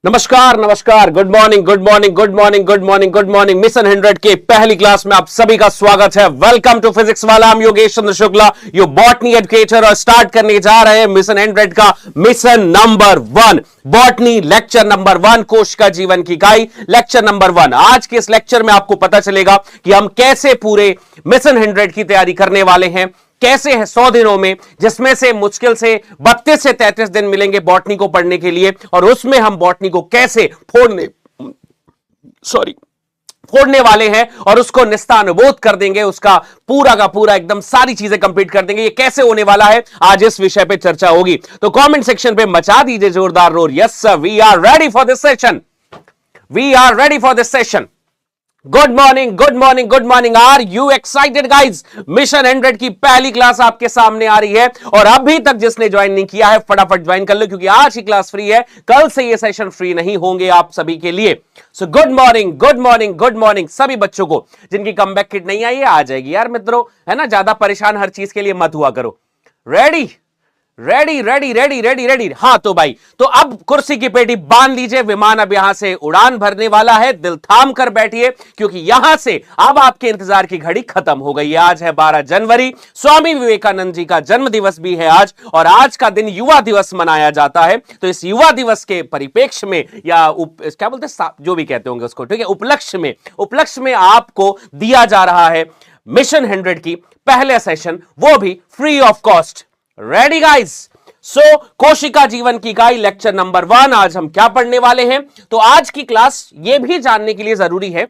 नमस्कार नमस्कार, good morning good morning good morning good morning good morning. Mission 100 के पहली क्लास में आप सभी का स्वागत है। वेलकम टू फिजिक्स वाला। हम योगेश चंद्र शुक्ला, यो बॉटनी एजुकेटर, और स्टार्ट करने जा रहे हैं मिशन 100 का mission number 1, botany lecture number 1, कोशिका जीवन की इकाई लेक्चर नंबर 1। आज के इस लेक्चर में आपको पता चलेगा कि हम कैसे पूरे मिशन 100 की तैयारी करने वाले हैं, कैसे है 100 दिनों में, जिसमें से मुश्किल से 32 से 33 दिन मिलेंगे बॉटनी को पढ़ने के लिए, और उसमें हम बॉटनी को कैसे फोड़ने वाले हैं और उसको निस्तानुबोध कर देंगे, उसका पूरा का पूरा एकदम सारी चीजें कंप्लीट कर देंगे। ये कैसे होने वाला है, आज इस विषय पे चर्चा होगी। तो कमेंट सेक्शन पे मचा दीजिए जोरदार roar, yes sir, we are ready for this session, we are ready for this session. Good morning good morning good morning. Are you excited guys? Mission 100 की पहली क्लास आपके सामने आ रही है, और अभी तक जिसने ज्वाइन नहीं किया है फटाफट ज्वाइन कर लो, क्योंकि आज की क्लास फ्री है, कल से ये सेशन फ्री नहीं होंगे आप सभी के लिए। So good morning good morning good morning सभी बच्चों को जिनकी कमबैक किट नहीं आई है, आ जाएगी यार मित्रों, है ना। ज्यादा परेशान हर चीज के लिए मत हुआ करो। Ready ready ready ready ready ready. हाँ तो भाई, तो अब कुर्सी की पेटी बांध लीजिए, विमान अब यहां से उड़ान भरने वाला है। दिल थाम कर बैठिए, क्योंकि यहां से अब आपके इंतजार की घड़ी खत्म हो गई है। आज है 12 जनवरी, स्वामी विवेकानंद जी का जन्म दिवस भी है आज, और आज का दिन युवा दिवस मनाया जाता है। तो इस युवा दिवस के परिप्रेक्ष्य में, या क्या बोलते हैं, जो भी कहते होंगे उसको, ठीक है, उपलक्ष्य में आपको दिया जा रहा है मिशन 100 की पहले सेशन, वो भी free of cost. Ready guys? So कोशिका जीवन की इकाई लेक्चर नंबर 1, आज हम क्या पढ़ने वाले हैं। तो आज की क्लास यह भी जानने के लिए जरूरी है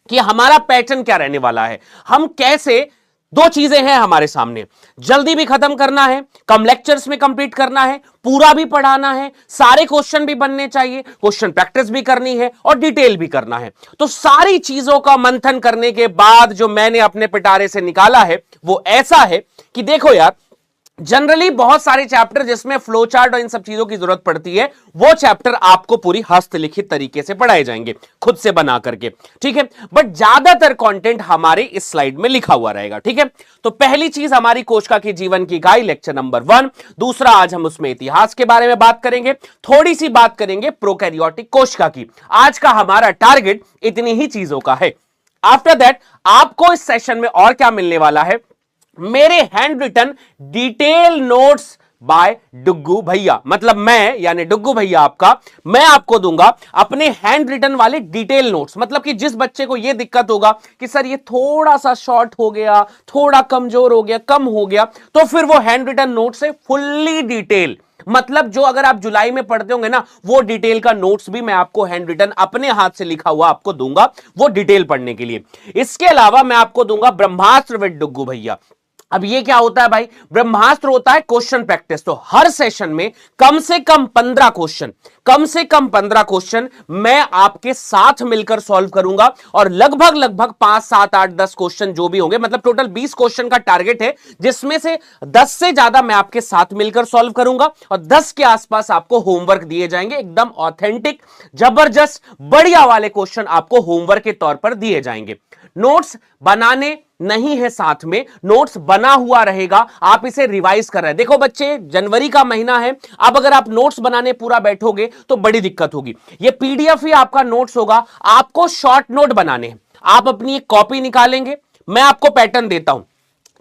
कि हमारा पैटर्न क्या रहने वाला है। हम कैसे, दो चीजें हैं हमारे सामने, जल्दी भी खत्म करना है, कम लेक्चर्स में कंप्लीट करना है, पूरा भी पढ़ाना है, सारे क्वेश्चन भी बनने चाहिए, क्वेश्चन प्रैक्टिस भी करनी है, और डिटेल भी करना है। तो सारी चीजों का मंथन करने के बाद जो मैंने अपने पिटारे से निकाला है वो ऐसा है कि देखो यार, जनरली बहुत सारे चैप्टर जिसमें फ्लो चार्ट और इन सब चीजों की जरूरत पड़ती है, वो चैप्टर आपको पूरी हस्तलिखित तरीके से पढ़ाए जाएंगे, खुद से बना करके, ठीक है। बट ज्यादातर कंटेंट हमारे इस स्लाइड में लिखा हुआ रहेगा, ठीक है। तो पहली चीज हमारी कोशिका के जीवन की इकाई लेक्चर नंबर 1। दूसरा, आज हम उसमें इतिहास के बारे में बात करेंगे, थोड़ी सी बात करेंगे प्रोकैरियोटिक कोशिका की। आज का हमारा टारगेट इतनी ही चीजों का है। आफ्टर दैट आपको इस सेशन में और क्या मिलने वाला है, मेरे hand written detail notes by Duggu भैया, मतलब मैं यानी डुग्गू भैया मैं आपको दूंगा अपने हैंड रिटन वाले डिटेल नोट्स। मतलब कि जिस बच्चे को यह दिक्कत होगा कि सर ये थोड़ा सा शॉर्ट हो गया, थोड़ा कमजोर हो गया, कम हो गया, तो फिर वो हैंड रिटन नोट से फुल्ली डिटेल, मतलब जो अगर आप जुलाई में पढ़ते होंगे ना, वो डिटेल का नोट्स भी मैं आपको हैंड रिटन अपने हाथ से लिखा हुआ आपको दूंगा, वो डिटेल पढ़ने के लिए। इसके अलावा मैं आपको दूंगा ब्रह्मास्त्र विद डुग्गू भैया। अब ये क्या होता है भाई? ब्रह्मास्त्र होता है क्वेश्चन प्रैक्टिस। तो हर सेशन में कम से कम 15 क्वेश्चन मैं आपके साथ मिलकर सॉल्व करूंगा, और लगभग 5, 7, 8, 10 क्वेश्चन जो भी होंगे, मतलब टोटल 20 क्वेश्चन का टारगेट है, जिसमें से 10 से ज्यादा मैं आपके साथ मिलकर सॉल्व करूंगा, और 10 के आसपास आपको होमवर्क दिए जाएंगे। एकदम ऑथेंटिक, जबरदस्त, बढ़िया वाले क्वेश्चन आपको होमवर्क के तौर पर दिए जाएंगे। नोट्स बनाने नहीं है, साथ में नोट्स बना हुआ रहेगा, आप इसे रिवाइज कर रहे हैं। देखो बच्चे, जनवरी का महीना है, अब अगर आप नोट्स बनाने पूरा बैठोगे तो बड़ी दिक्कत होगी। ये पीडीएफ ही आपका नोट्स होगा, आपको शॉर्ट नोट बनाने हैं। आप अपनी एक कॉपी निकालेंगे, मैं आपको पैटर्न देता हूं,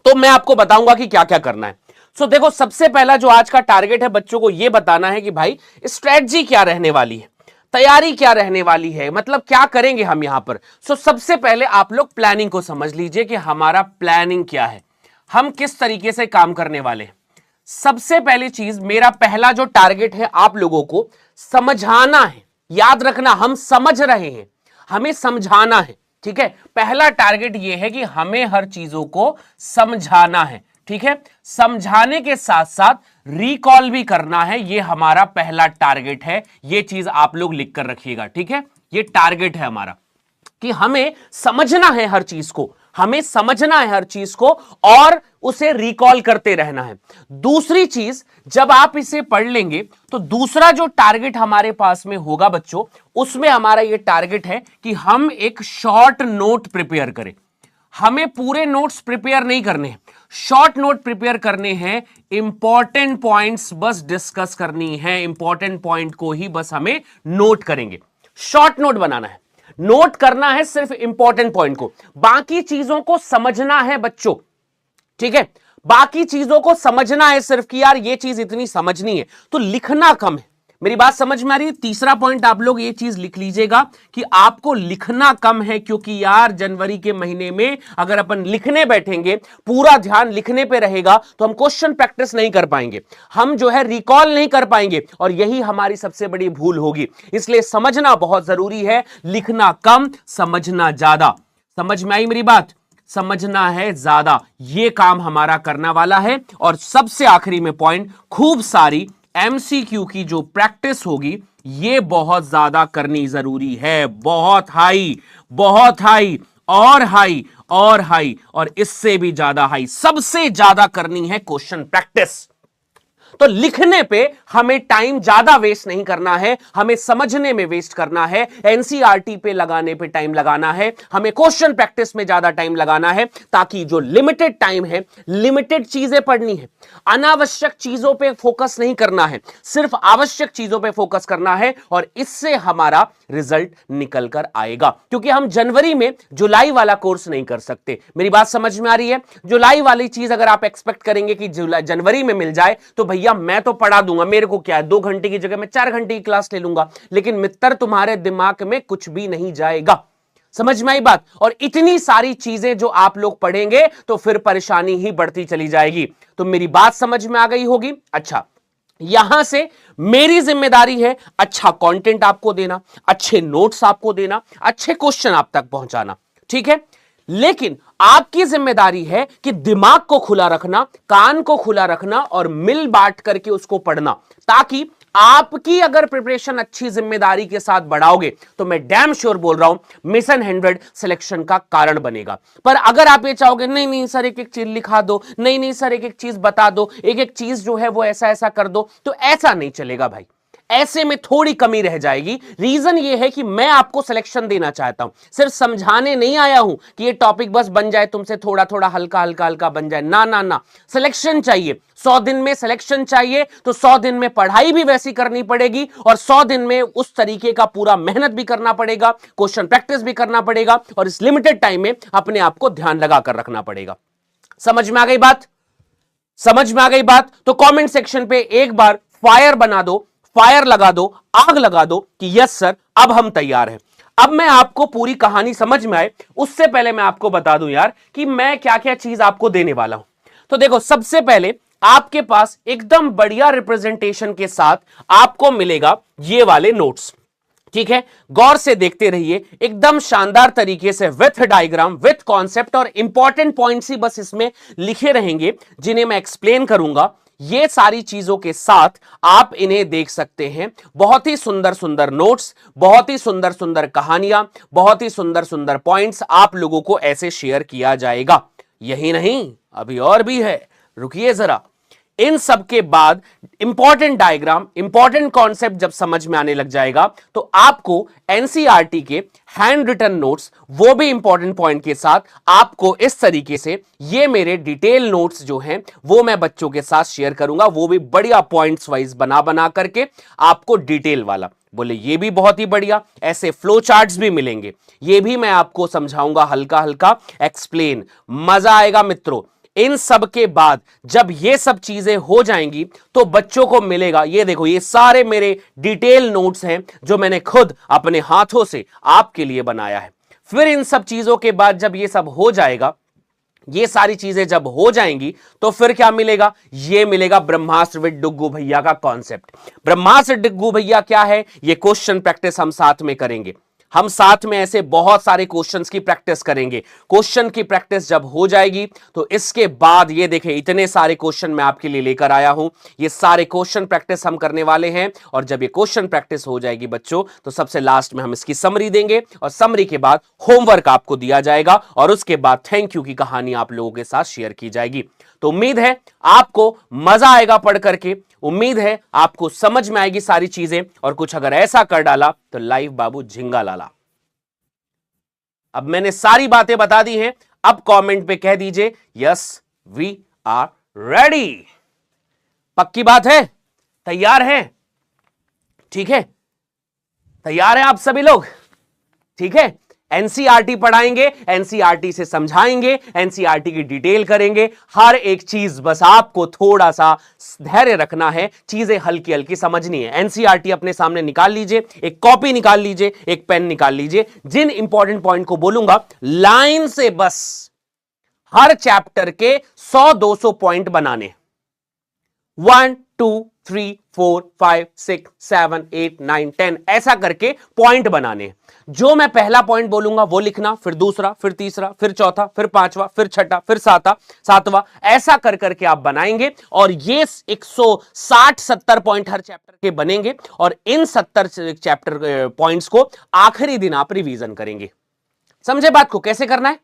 तो मैं आपको बताऊंगा कि क्या क्या करना है। सो देखो, सबसे पहला जो आज का टारगेट है बच्चों को यह बताना है कि भाई स्ट्रेटजी क्या रहने वाली है, तैयारी क्या रहने वाली है, मतलब क्या करेंगे हम यहां पर। सो सबसे पहले आप लोग प्लानिंग को समझ लीजिए कि हमारा प्लानिंग क्या है, हम किस तरीके से काम करने वाले हैं। सबसे पहली चीज, मेरा पहला जो टारगेट है, आप लोगों को समझाना है। याद रखना, हम समझ रहे हैं, हमें समझाना है, ठीक है। पहला टारगेट यह है कि हमें हर चीजों को समझाना है, ठीक है। समझाने के साथ साथ रिकॉल भी करना है, यह हमारा पहला टारगेट है। यह चीज आप लोग लिख कर रखिएगा, ठीक है। यह टारगेट है हमारा कि हमें समझना है हर चीज को, हमें समझना है हर चीज को, और उसे रिकॉल करते रहना है। दूसरी चीज, जब आप इसे पढ़ लेंगे तो दूसरा जो टारगेट हमारे पास में होगा बच्चों, उसमें हमारा यह टारगेट है कि हम एक शॉर्ट नोट प्रिपेयर करें। हमें पूरे नोट्स प्रिपेयर नहीं करने हैं, शॉर्ट नोट प्रिपेयर करने हैं, इंपॉर्टेंट पॉइंट्स बस डिस्कस करनी है, इंपॉर्टेंट पॉइंट को ही बस हमें नोट करेंगे। शॉर्ट नोट बनाना है, नोट करना है सिर्फ इंपॉर्टेंट पॉइंट को, बाकी चीजों को समझना है बच्चों, ठीक है, बाकी चीजों को समझना है सिर्फ कि यार ये चीज इतनी समझनी है, तो लिखना कम है। मेरी बात समझ में आ रही है? तीसरा पॉइंट आप लोग ये चीज लिख लीजिएगा कि आपको लिखना कम है, क्योंकि यार जनवरी के महीने में अगर अपन लिखने बैठेंगे, पूरा ध्यान लिखने पे रहेगा, तो हम क्वेश्चन प्रैक्टिस नहीं कर पाएंगे, हम जो है रिकॉल नहीं कर पाएंगे, और यही हमारी सबसे बड़ी भूल होगी। इसलिए समझना बहुत जरूरी है, लिखना कम, समझना ज्यादा। समझ में आई मेरी बात? समझना है ज्यादा, ये काम हमारा करना वाला है। और सबसे आखिरी में पॉइंट, खूब सारी एमसीक्यू की जो प्रैक्टिस होगी, ये बहुत ज्यादा करनी जरूरी है, बहुत हाई, बहुत हाई, और हाई, और हाई, और इससे भी ज्यादा हाई, सबसे ज्यादा करनी है क्वेश्चन प्रैक्टिस। तो लिखने पे हमें टाइम ज्यादा वेस्ट नहीं करना है, हमें समझने में वेस्ट करना है, एनसीईआरटी पे लगाने पे टाइम लगाना है, हमें क्वेश्चन प्रैक्टिस में ज्यादा टाइम लगाना है, ताकि जो लिमिटेड टाइम है, लिमिटेड चीजें पढ़नी है, अनावश्यक चीजों पे फोकस नहीं करना है, सिर्फ आवश्यक चीजों पे फोकस करना है, और इससे हमारा रिजल्ट निकल कर आएगा। क्योंकि हम जनवरी में जुलाई वाला कोर्स नहीं कर सकते। मेरी बात समझ में आ रही है? जुलाई वाली चीज अगर आप एक्सपेक्ट करेंगे कि जनवरी में मिल जाए, तो भैया मैं तो पढ़ा दूंगा, मेरे को क्या है, 2 घंटे की जगह मैं 4 घंटे की क्लास ले लूंगा, लेकिन मित्र तुम्हारे दिमाग में कुछ भी नहीं जाएगा। समझ में आई बात? और इतनी सारी चीजें जो आप लोग पढ़ेंगे, तो फिर परेशानी ही बढ़ती चली जाएगी। तो मेरी बात समझ में आ गई होगी? अच्छा, यहां से मेरी जिम्मेदारी है अच्छा कंटेंट आपको देना, अच्छे नोट्स आपको देना, अच्छे क्वेश्चन आप तक पहुंचाना, ठीक है। लेकिन आपकी जिम्मेदारी है कि दिमाग को खुला रखना, कान को खुला रखना, और मिल बांट करके उसको पढ़ना, ताकि आपकी अगर प्रिपरेशन अच्छी जिम्मेदारी के साथ बढ़ाओगे, तो मैं डैम श्योर बोल रहा हूं मिशन 100 सिलेक्शन का कारण बनेगा। पर अगर आप ये चाहोगे नहीं नहीं सर एक एक चीज लिखा दो, नहीं नहीं सर एक एक चीज बता दो, एक एक चीज जो है वो ऐसा ऐसा कर दो, तो ऐसा नहीं चलेगा भाई, ऐसे में थोड़ी कमी रह जाएगी। रीजन ये है कि मैं आपको सिलेक्शन देना चाहता हूं, सिर्फ समझाने नहीं आया हूं कि ये टॉपिक बस बन जाए तुमसे, थोड़ा थोड़ा हल्का हल्का हल्का बन जाए, ना ना ना, सिलेक्शन चाहिए। 100 दिन में सिलेक्शन चाहिए, तो 100 दिन में पढ़ाई भी वैसी करनी पड़ेगी, और 100 दिन में उस तरीके का पूरा मेहनत भी करना पड़ेगा, क्वेश्चन प्रैक्टिस भी करना पड़ेगा, और इस लिमिटेड टाइम में अपने आप को ध्यान लगाकर रखना पड़ेगा। समझ में आ गई बात? समझ में आ गई बात? तो कमेंट सेक्शन पे एक बार फायर बना दो, फायर लगा दो, आग लगा दो कि यस सर अब हम तैयार हैं। अब मैं आपको पूरी कहानी समझ में आए, उससे पहले मैं आपको बता दूं यार कि मैं क्या क्या चीज आपको देने वाला हूं। तो देखो, सबसे पहले आपके पास एकदम बढ़िया रिप्रेजेंटेशन के साथ आपको मिलेगा ये वाले नोट्स, ठीक है। गौर से देखते रहिए, एकदम शानदार तरीके से, विथ डायग्राम, विथ कॉन्सेप्ट, और इंपॉर्टेंट पॉइंट्स ही बस इसमें लिखे रहेंगे, जिन्हें मैं एक्सप्लेन करूंगा। ये सारी चीजों के साथ आप इन्हें देख सकते हैं। बहुत ही सुंदर सुंदर नोट्स, बहुत ही सुंदर सुंदर कहानियां, बहुत ही सुंदर सुंदर पॉइंट्स आप लोगों को ऐसे शेयर किया जाएगा। यही नहीं, अभी और भी है, रुकिए जरा। इन सब के बाद इंपॉर्टेंट डायग्राम, इंपॉर्टेंट कॉन्सेप्ट जब समझ में आने लग जाएगा, तो आपको एनसीईआरटी के हैंड रिटन नोट्स, वो भी इंपॉर्टेंट पॉइंट के साथ आपको इस तरीके से, ये मेरे डिटेल नोट्स जो हैं वो मैं बच्चों के साथ शेयर करूंगा, वो भी बढ़िया पॉइंट्स वाइज बना बना करके आपको डिटेल वाला। बोले ये भी बहुत ही बढ़िया, ऐसे फ्लो चार्ट्स भी मिलेंगे, ये भी मैं आपको समझाऊंगा हल्का हल्का एक्सप्लेन, मजा आएगा मित्रों। इन सब के बाद जब ये सब चीजें हो जाएंगी, तो बच्चों को मिलेगा, ये देखो ये सारे मेरे डिटेल नोट्स हैं जो मैंने खुद अपने हाथों से आपके लिए बनाया है। फिर इन सब चीजों के बाद जब ये सब हो जाएगा, ये सारी चीजें जब हो जाएंगी, तो फिर क्या मिलेगा? ये मिलेगा ब्रह्मास्त्र विद डुग्गू भैया का कॉन्सेप्ट। ब्रह्मास्त्र डुग्गू भैया क्या है? ये क्वेश्चन प्रैक्टिस हम साथ में करेंगे, हम साथ में ऐसे बहुत सारे क्वेश्चंस की प्रैक्टिस करेंगे। क्वेश्चन की प्रैक्टिस जब हो जाएगी, तो इसके बाद ये देखें, इतने सारे क्वेश्चन मैं आपके लिए लेकर आया हूं, ये सारे क्वेश्चन प्रैक्टिस हम करने वाले हैं। और जब ये क्वेश्चन प्रैक्टिस हो जाएगी बच्चों, तो सबसे लास्ट में हम इसकी समरी देंगे, और समरी के बाद होमवर्क आपको दिया जाएगा, और उसके बाद थैंक यू की कहानी आप लोगों के साथ शेयर की जाएगी। तो उम्मीद है आपको मजा आएगा पढ़ करके, उम्मीद है आपको समझ में आएगी सारी चीजें, और कुछ अगर ऐसा कर डाला तो लाइव बाबू झिंगा लाला। अब मैंने सारी बातें बता दी हैं, अब कमेंट पे कह दीजिए यस वी आर रेडी। पक्की बात है? तैयार है? ठीक है, तैयार हैं आप सभी लोग? ठीक है, एनसीईआरटी पढ़ाएंगे, एनसीईआरटी से समझाएंगे, एनसीईआरटी की डिटेल करेंगे, हर एक चीज बस आपको थोड़ा सा धैर्य रखना है, चीजें हल्की हल्की समझनी है। एनसीईआरटी अपने सामने निकाल लीजिए, एक कॉपी निकाल लीजिए, एक पेन निकाल लीजिए, जिन इंपॉर्टेंट पॉइंट को बोलूंगा लाइन से बस हर चैप्टर के 100-200 पॉइंट बनाने। 1 2 3 4 5 6 7 8 9 10 ऐसा करके पॉइंट बनाने। जो मैं पहला पॉइंट बोलूंगा वो लिखना, फिर दूसरा, फिर तीसरा, फिर चौथा, फिर पांचवा, फिर छठा, फिर सातवां, ऐसा कर करके आप बनाएंगे और ये 160-70 पॉइंट हर चैप्टर के बनेंगे और इन 70 चैप्टर पॉइंट्स को आखिरी दिन आप रिवीजन करेंगे। समझे बात को? कैसे करना है?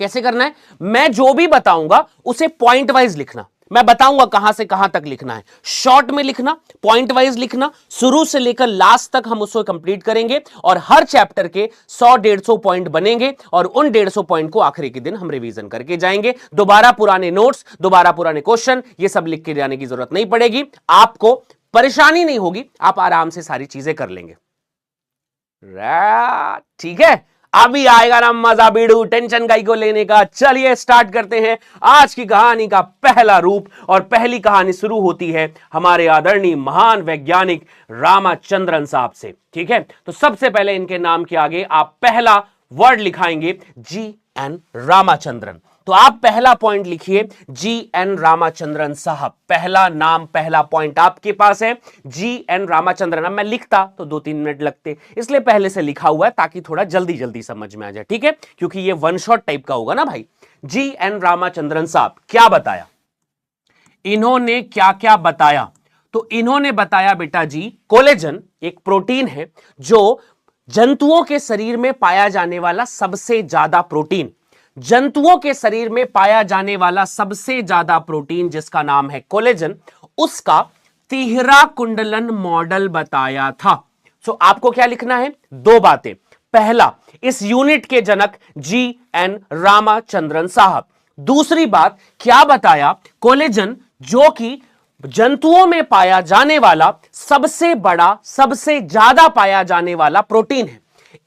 कैसे करना है? मैं जो भी बताऊंगा उसे पॉइंट वाइज लिखना। मैं बताऊंगा कहां से कहां तक लिखना है, शॉर्ट में लिखना, पॉइंट वाइज लिखना, शुरू से लेकर लास्ट तक हम उसको कंप्लीट करेंगे और हर चैप्टर के 100-150 पॉइंट बनेंगे और उन 150 पॉइंट को आखिरी के दिन हम रिवीजन करके जाएंगे। दोबारा पुराने नोट्स, दोबारा पुराने क्वेश्चन, ये सब लिख के जाने की जरूरत नहीं पड़ेगी, आपको परेशानी नहीं होगी, आप आराम से सारी चीजें कर लेंगे। ठीक है, अभी आएगा ना मजा बीड़ू टेंशन काई को लेने का। चलिए स्टार्ट करते हैं आज की कहानी का पहला रूप और पहली कहानी शुरू होती है हमारे आदरणीय महान वैज्ञानिक रामाचंद्रन साहब से। ठीक है, तो सबसे पहले इनके नाम के आगे आप पहला वर्ड लिखाएंगे जी.एन. रामाचंद्रन। तो आप पहला पॉइंट लिखिए जी.एन. रामाचंद्रन साहब। पहला नाम, पहला पॉइंट आपके पास है जी.एन. रामाचंद्रन। अब मैं लिखता तो 2-3 मिनट लगते, इसलिए पहले से लिखा हुआ है ताकि थोड़ा जल्दी जल्दी समझ में आ जाए। ठीक है, क्योंकि ये वन शॉट टाइप का होगा ना भाई। जी.एन. रामाचंद्रन साहब क्या बताया, इन्होंने क्या क्या बताया? तो इन्होंने बताया बेटा जी, कोलेजन एक प्रोटीन है जो जंतुओं के शरीर में पाया जाने वाला सबसे ज्यादा प्रोटीन, जंतुओं के शरीर में पाया जाने वाला सबसे ज्यादा प्रोटीन जिसका नाम है कोलेजन, उसका तिहरा कुंडलन मॉडल बताया था। सो आपको क्या लिखना है? 2 बातें। पहला, इस यूनिट के जनक जी.एन. रामाचंद्रन साहब। दूसरी बात, क्या बताया? कोलेजन जो कि जंतुओं में पाया जाने वाला सबसे बड़ा, सबसे ज्यादा पाया जाने वाला प्रोटीन है।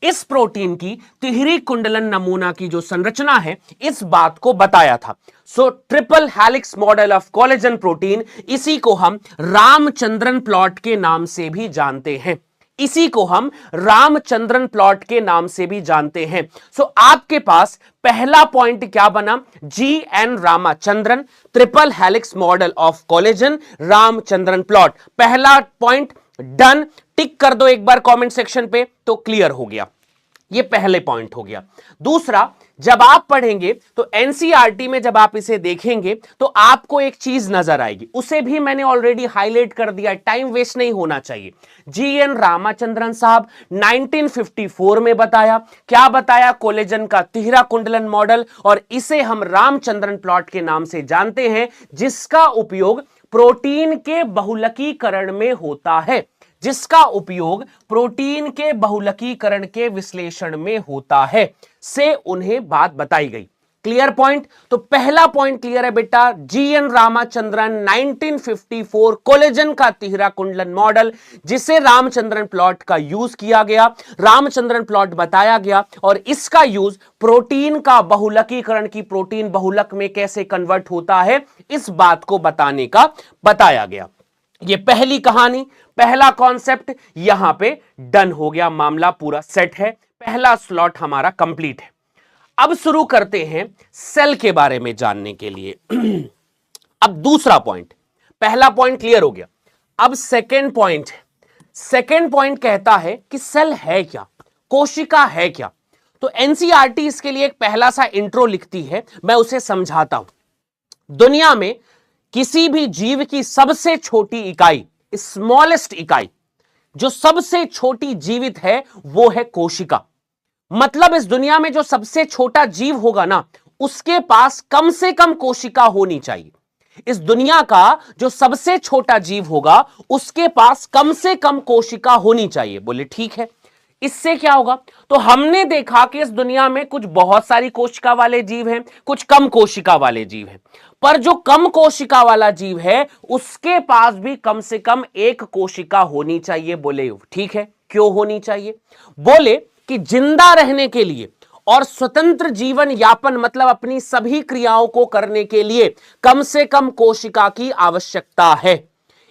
इस प्रोटीन की तिहरी कुंडलन नमूना की जो संरचना है, इस बात को बताया था। सो triple helix model of collagen protein, इसी को हम रामचंद्रन प्लॉट के नाम से भी जानते हैं। इसी को हम रामचंद्रन प्लॉट के नाम से भी जानते हैं। सो आपके पास पहला पॉइंट क्या बना? GN. Ramachandran, triple helix model of collagen, Ramachandran plot. पहला पॉइंट डन, टिक कर दो एक बार कमेंट सेक्शन पे तो क्लियर हो गया। ये पहले पॉइंट हो गया। दूसरा, जब आप पढ़ेंगे तो एनसीईआरटी में जब आप इसे देखेंगे तो आपको एक चीज नजर आएगी, उसे भी मैंने ऑलरेडी हाईलाइट कर दिया, टाइम वेस्ट नहीं होना चाहिए। जी.एन. रामाचंद्रन साहब 1954 में बताया, क्या बताया? कोलेजन का तिहरा कुंडलन मॉडल, और इसे हम रामचंद्रन प्लॉट के नाम से जानते हैं, जिसका उपयोग प्रोटीन के बहुलकीकरण में होता है, जिसका उपयोग प्रोटीन के बहुलकीकरण के विश्लेषण में होता है, से उन्हें बात बताई गई। Clear point? तो पहला पॉइंट क्लियर है बेटा, जी.एन. रामाचंद्रन 1954 कोलेजन का तिहरा कुंडलन मॉडल, जिसे रामचंद्रन प्लॉट का यूज किया गया, रामचंद्रन प्लॉट बताया गया, और इसका यूज प्रोटीन का बहुलकीकरण की प्रोटीन बहुलक में कैसे कन्वर्ट होता है, इस बात को बताने का बताया गया। ये पहली कहानी, पहला कॉन्सेप्ट यहां पे डन हो गया, मामला पूरा सेट है, पहला स्लॉट हमारा कंप्लीट है। अब शुरू करते हैं सेल के बारे में जानने के लिए। अब दूसरा पॉइंट, पहला पॉइंट क्लियर हो गया, अब सेकेंड पॉइंट। सेकेंड पॉइंट कहता है कि सेल है क्या, कोशिका है क्या। तो एनसीईआरटी इसके लिए एक पहला सा इंट्रो लिखती है, मैं उसे समझाता हूं। दुनिया में किसी भी जीव की सबसे छोटी इकाई, स्मॉलेस्ट इकाई, जो सबसे छोटी जीवित है, वो है कोशिका। मतलब इस दुनिया में जो सबसे छोटा जीव होगा ना, उसके पास कम से कम कोशिका होनी चाहिए। इस दुनिया का जो सबसे छोटा जीव होगा, उसके पास कम से कम कोशिका होनी चाहिए। बोले ठीक है। इससे क्या होगा? तो हमने देखा कि इस दुनिया में कुछ बहुत सारी कोशिका वाले जीव हैं, कुछ कम कोशिका वाले जीव हैं, पर जो कम कोशिका वाला जीव है उसके पास भी कम से कम एक कोशिका होनी चाहिए। बोले ठीक है, क्यों होनी चाहिए? बोले कि जिंदा रहने के लिए और स्वतंत्र जीवन यापन मतलब अपनी सभी क्रियाओं को करने के लिए कम से कम कोशिका की आवश्यकता है,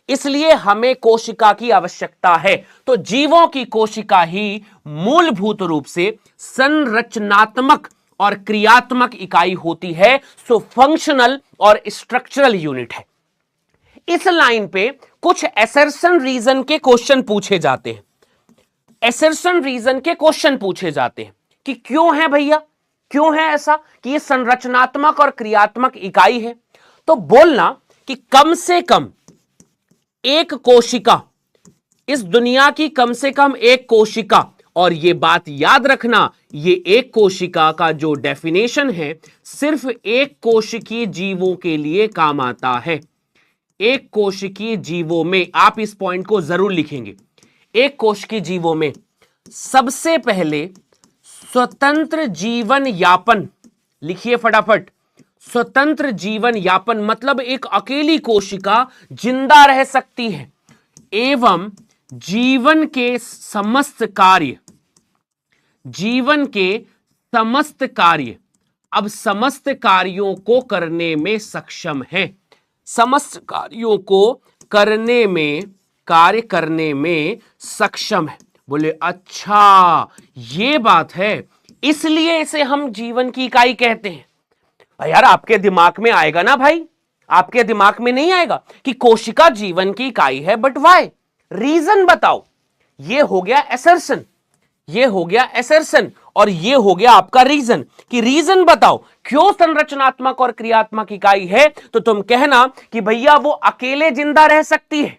इसलिए हमें कोशिका की आवश्यकता है। तो जीवों की कोशिका ही मूलभूत रूप से संरचनात्मक और क्रियात्मक इकाई होती है, सो फंक्शनल और स्ट्रक्चरल यूनिट है। इस लाइन पे कुछ एसर्शन रीजन के क्वेश्चन पूछे जाते हैं, एसर्शन रीजन के क्वेश्चन पूछे जाते हैं कि क्यों है भैया, क्यों है ऐसा कि ये संरचनात्मक और क्रियात्मक इकाई है? तो बोलना कि कम से कम एक कोशिका, इस दुनिया की कम से कम एक कोशिका, और ये बात याद रखना ये एक कोशिका का जो डेफिनेशन है सिर्फ एक कोशिकीय जीवों के लिए काम आता है। एक कोशिकीय जीवों में, आप इस पॉइंट को जरूर लिखेंगे, एक कोशिकीय जीवों में सबसे पहले स्वतंत्र जीवन यापन, लिखिए फटाफट, स्वतंत्र जीवन यापन मतलब एक अकेली कोशिका जिंदा रह सकती है एवं जीवन के समस्त कार्य, जीवन के समस्त कार्य, अब समस्त कार्यों को करने में सक्षम है, समस्त कार्यों को करने में, कार्य करने में सक्षम है। बोले अच्छा ये बात है, इसलिए इसे हम जीवन की इकाई कहते हैं। यार आपके दिमाग में आएगा ना भाई, आपके दिमाग में नहीं आएगा कि कोशिका जीवन की इकाई है, बट व्हाई? रीजन बताओ। ये हो गया एसर्शन, ये हो गया एसर्शन, और ये हो गया आपका रीजन कि रीजन बताओ क्यों संरचनात्मक और क्रियात्मक इकाई है। तो तुम कहना कि भैया वो अकेले जिंदा रह सकती है,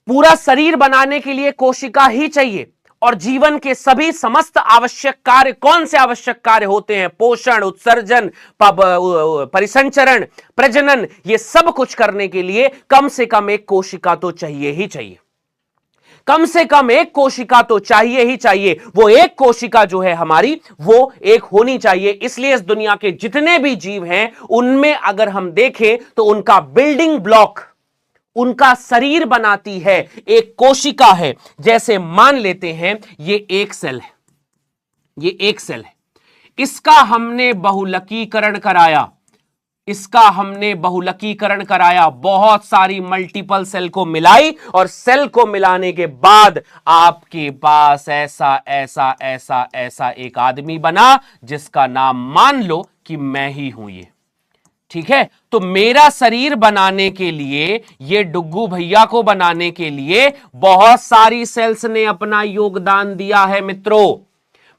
पूरा शरीर बनाने के लिए कोशिका ही चाहिए, और जीवन के सभी समस्त आवश्यक कार्य, कौन से आवश्यक कार्य होते हैं? पोषण, उत्सर्जन, परिसंचरण, प्रजनन, ये सब कुछ करने के लिए कम से कम एक कोशिका तो चाहिए ही चाहिए, कम से कम एक कोशिका तो चाहिए ही चाहिए। वो एक कोशिका जो है हमारी, वो एक होनी चाहिए। इसलिए इस दुनिया के जितने भी जीव हैं उनमें अगर हम देखें तो उनका बिल्डिंग ब्लॉक, उनका शरीर बनाती है एक कोशिका है। जैसे मान लेते हैं ये एक सेल है, ये एक सेल है, इसका हमने बहुलकीकरण कराया, इसका हमने बहुलकीकरण कराया, बहुत सारी मल्टीपल सेल को मिलाई, और सेल को मिलाने के बाद आपके पास ऐसा ऐसा ऐसा ऐसा एक आदमी बना जिसका नाम मान लो कि मैं ही हूं ये, ठीक है। तो मेरा शरीर बनाने के लिए, ये डुग्गू भैया को बनाने के लिए बहुत सारी सेल्स ने अपना योगदान दिया है मित्रों।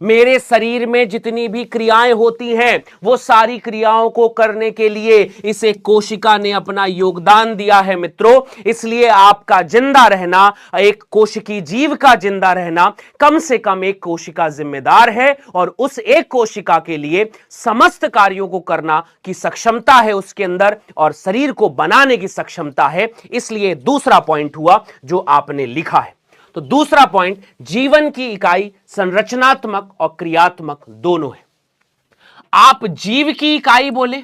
मेरे शरीर में जितनी भी क्रियाएं होती हैं वो सारी क्रियाओं को करने के लिए इस एक कोशिका ने अपना योगदान दिया है मित्रों। इसलिए आपका जिंदा रहना, एक कोशिकीय जीव का जिंदा रहना, कम से कम एक कोशिका जिम्मेदार है, और उस एक कोशिका के लिए समस्त कार्यों को करना की सक्षमता है उसके अंदर, और शरीर को बनाने की सक्षमता है। इसलिए दूसरा पॉइंट हुआ जो आपने लिखा है। तो दूसरा पॉइंट, जीवन की इकाई संरचनात्मक और क्रियात्मक दोनों है। आप जीव की इकाई बोले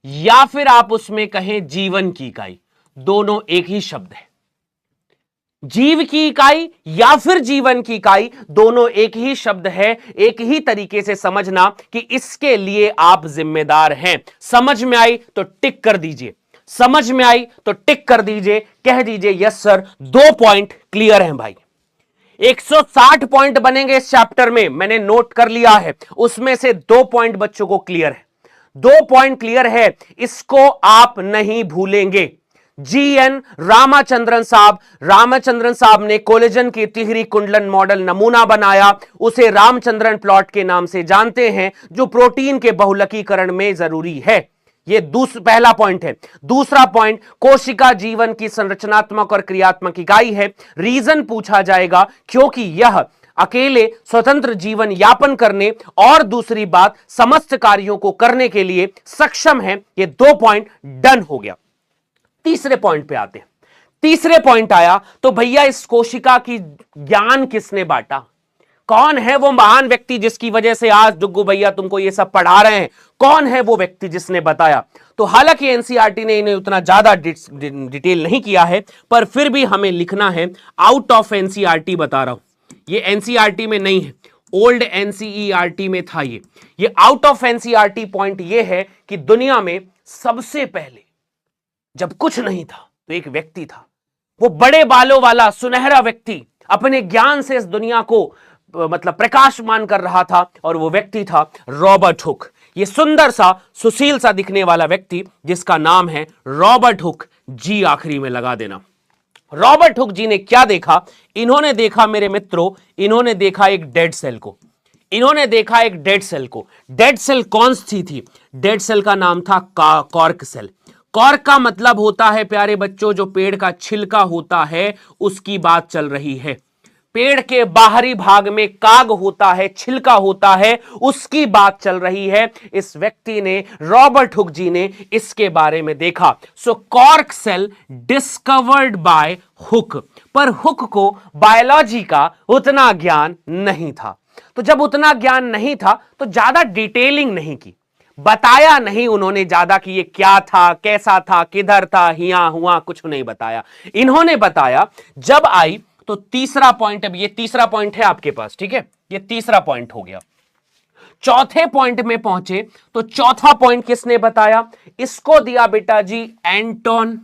या फिर आप उसमें कहें जीवन की इकाई, दोनों एक ही शब्द है। जीव की इकाई या फिर जीवन की इकाई, दोनों एक ही शब्द है। एक ही तरीके से समझना कि इसके लिए आप जिम्मेदार हैं। समझ में आई तो टिक कर दीजिए, समझ में आई तो टिक कर दीजिए, कह दीजिए यस सर, 2 पॉइंट क्लियर हैं भाई। 160 पॉइंट बनेंगे इस चैप्टर में, मैंने नोट कर लिया है, उसमें से 2 पॉइंट बच्चों को क्लियर है, 2 पॉइंट क्लियर है, इसको आप नहीं भूलेंगे। जीएन रामाचंद्रन साहब ने कोलेजन की तिहरी कुंडलन मॉडल नमूना बनाया, उसे रामचंद्रन प्लॉट के नाम से जानते हैं, जो प्रोटीन के बहुलकीकरण में जरूरी है। ये पहला पॉइंट है। दूसरा पॉइंट, कोशिका जीवन की संरचनात्मक और क्रियात्मक इकाई है। रीजन पूछा जाएगा क्योंकि यह अकेले स्वतंत्र जीवन यापन करने और दूसरी बात समस्त कार्यों को करने के लिए सक्षम है। ये 2 पॉइंट डन हो गया। तीसरे पॉइंट पे आते हैं। तीसरे पॉइंट आया तो भैया इस कोशिका की ज्ञान किसने बांटा? कौन है वो महान व्यक्ति जिसकी वजह से आज डुग्गू भैया तुमको ये सब पढ़ा रहे हैं? कौन है वो व्यक्ति जिसने बताया? तो हालांकि एनसीईआरटी ने इन्हें उतना ज्यादा डिटेल नहीं किया है, पर फिर भी हमें लिखना है। आउट ऑफ एनसीईआरटी बता रहा हूं, ये एनसीईआरटी में नहीं है, ओल्ड एनसीईआरटी में था ये आउट ऑफ एनसीईआरटी पॉइंट ये है कि दुनिया में सबसे पहले जब कुछ नहीं था तो एक व्यक्ति था, वो बड़े बालों वाला सुनहरा व्यक्ति, अपने ज्ञान से इस दुनिया को मतलब प्रकाशमान कर रहा था, और वो व्यक्ति था रॉबर्ट हुक। ये सुंदर सा सुशील सा दिखने वाला व्यक्ति जिसका नाम है रॉबर्ट हुक, जी आखिरी में लगा देना। रॉबर्ट हुक जी ने क्या देखा? इन्होंने देखा मेरे मित्रों, इन्होंने देखा एक डेड सेल को। इन्होंने देखा एक डेड सेल को। डेड सेल कौन सी थी? डेड सेल का नाम था कॉर्क सेल। कॉर्क का मतलब होता है प्यारे बच्चों, जो पेड़ का छिलका होता है उसकी बात चल रही है। पेड़ के बाहरी भाग में काग होता है, छिलका होता है, उसकी बात चल रही है। इस व्यक्ति ने, रॉबर्ट हुक जी ने इसके बारे में देखा। So cork cell discovered by Hooke. पर हुक को बायोलॉजी का उतना ज्ञान नहीं था, तो जब उतना ज्ञान नहीं था तो ज्यादा डिटेलिंग नहीं की, बताया नहीं उन्होंने ज्यादा कि ये क्या था, कैसा था, किधर था, हिया हुआ, कुछ नहीं बताया। इन्होंने बताया जब आई तो तीसरा पॉइंट, अब ये तीसरा पॉइंट है आपके पास, ठीक है, ये तीसरा पॉइंट हो गया। चौथे पॉइंट में पहुंचे तो चौथा पॉइंट किसने बताया? इसको दिया बेटा जी एंटोन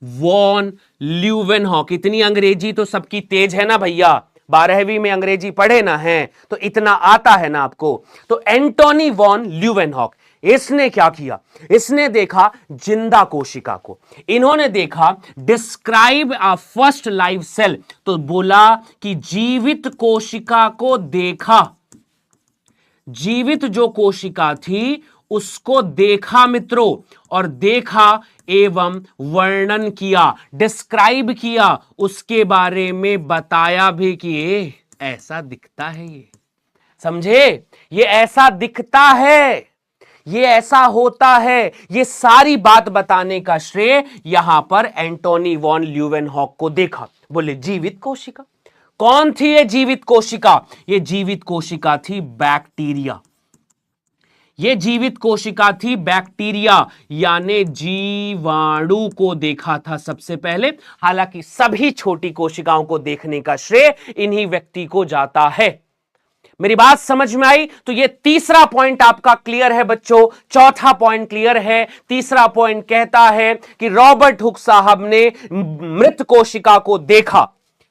वॉन ल्यूवेनहॉक। इतनी अंग्रेजी तो सबकी तेज है ना भैया, 12वीं में अंग्रेजी पढ़े ना है तो इतना आता है ना आपको। तो एंटोनी वॉन ल्यूवेनहॉक, इसने क्या किया? इसने देखा जिंदा कोशिका को। इन्होंने देखा describe a first live cell, तो बोला कि जीवित कोशिका को देखा, जीवित जो कोशिका थी उसको देखा मित्रों, और देखा एवं वर्णन किया, डिस्क्राइब किया, उसके बारे में बताया भी कि ऐसा दिखता है, ये समझे, ये ऐसा दिखता है, ये ऐसा होता है। ये सारी बात बताने का श्रेय यहां पर एंटोनी वॉन ल्यूवेनहॉक को देखा। बोले जीवित कोशिका कौन थी? ये जीवित कोशिका, ये जीवित कोशिका थी बैक्टीरिया। ये जीवित कोशिका थी बैक्टीरिया, यानी जीवाणु को देखा था सबसे पहले। हालांकि सभी छोटी कोशिकाओं को देखने का श्रेय इन्हीं व्यक्ति को जाता है। मेरी बात समझ में आई? तो ये तीसरा पॉइंट आपका क्लियर है बच्चों। चौथा पॉइंट क्लियर है। तीसरा पॉइंट कहता है कि रॉबर्ट हुक साहब ने मृत कोशिका को देखा,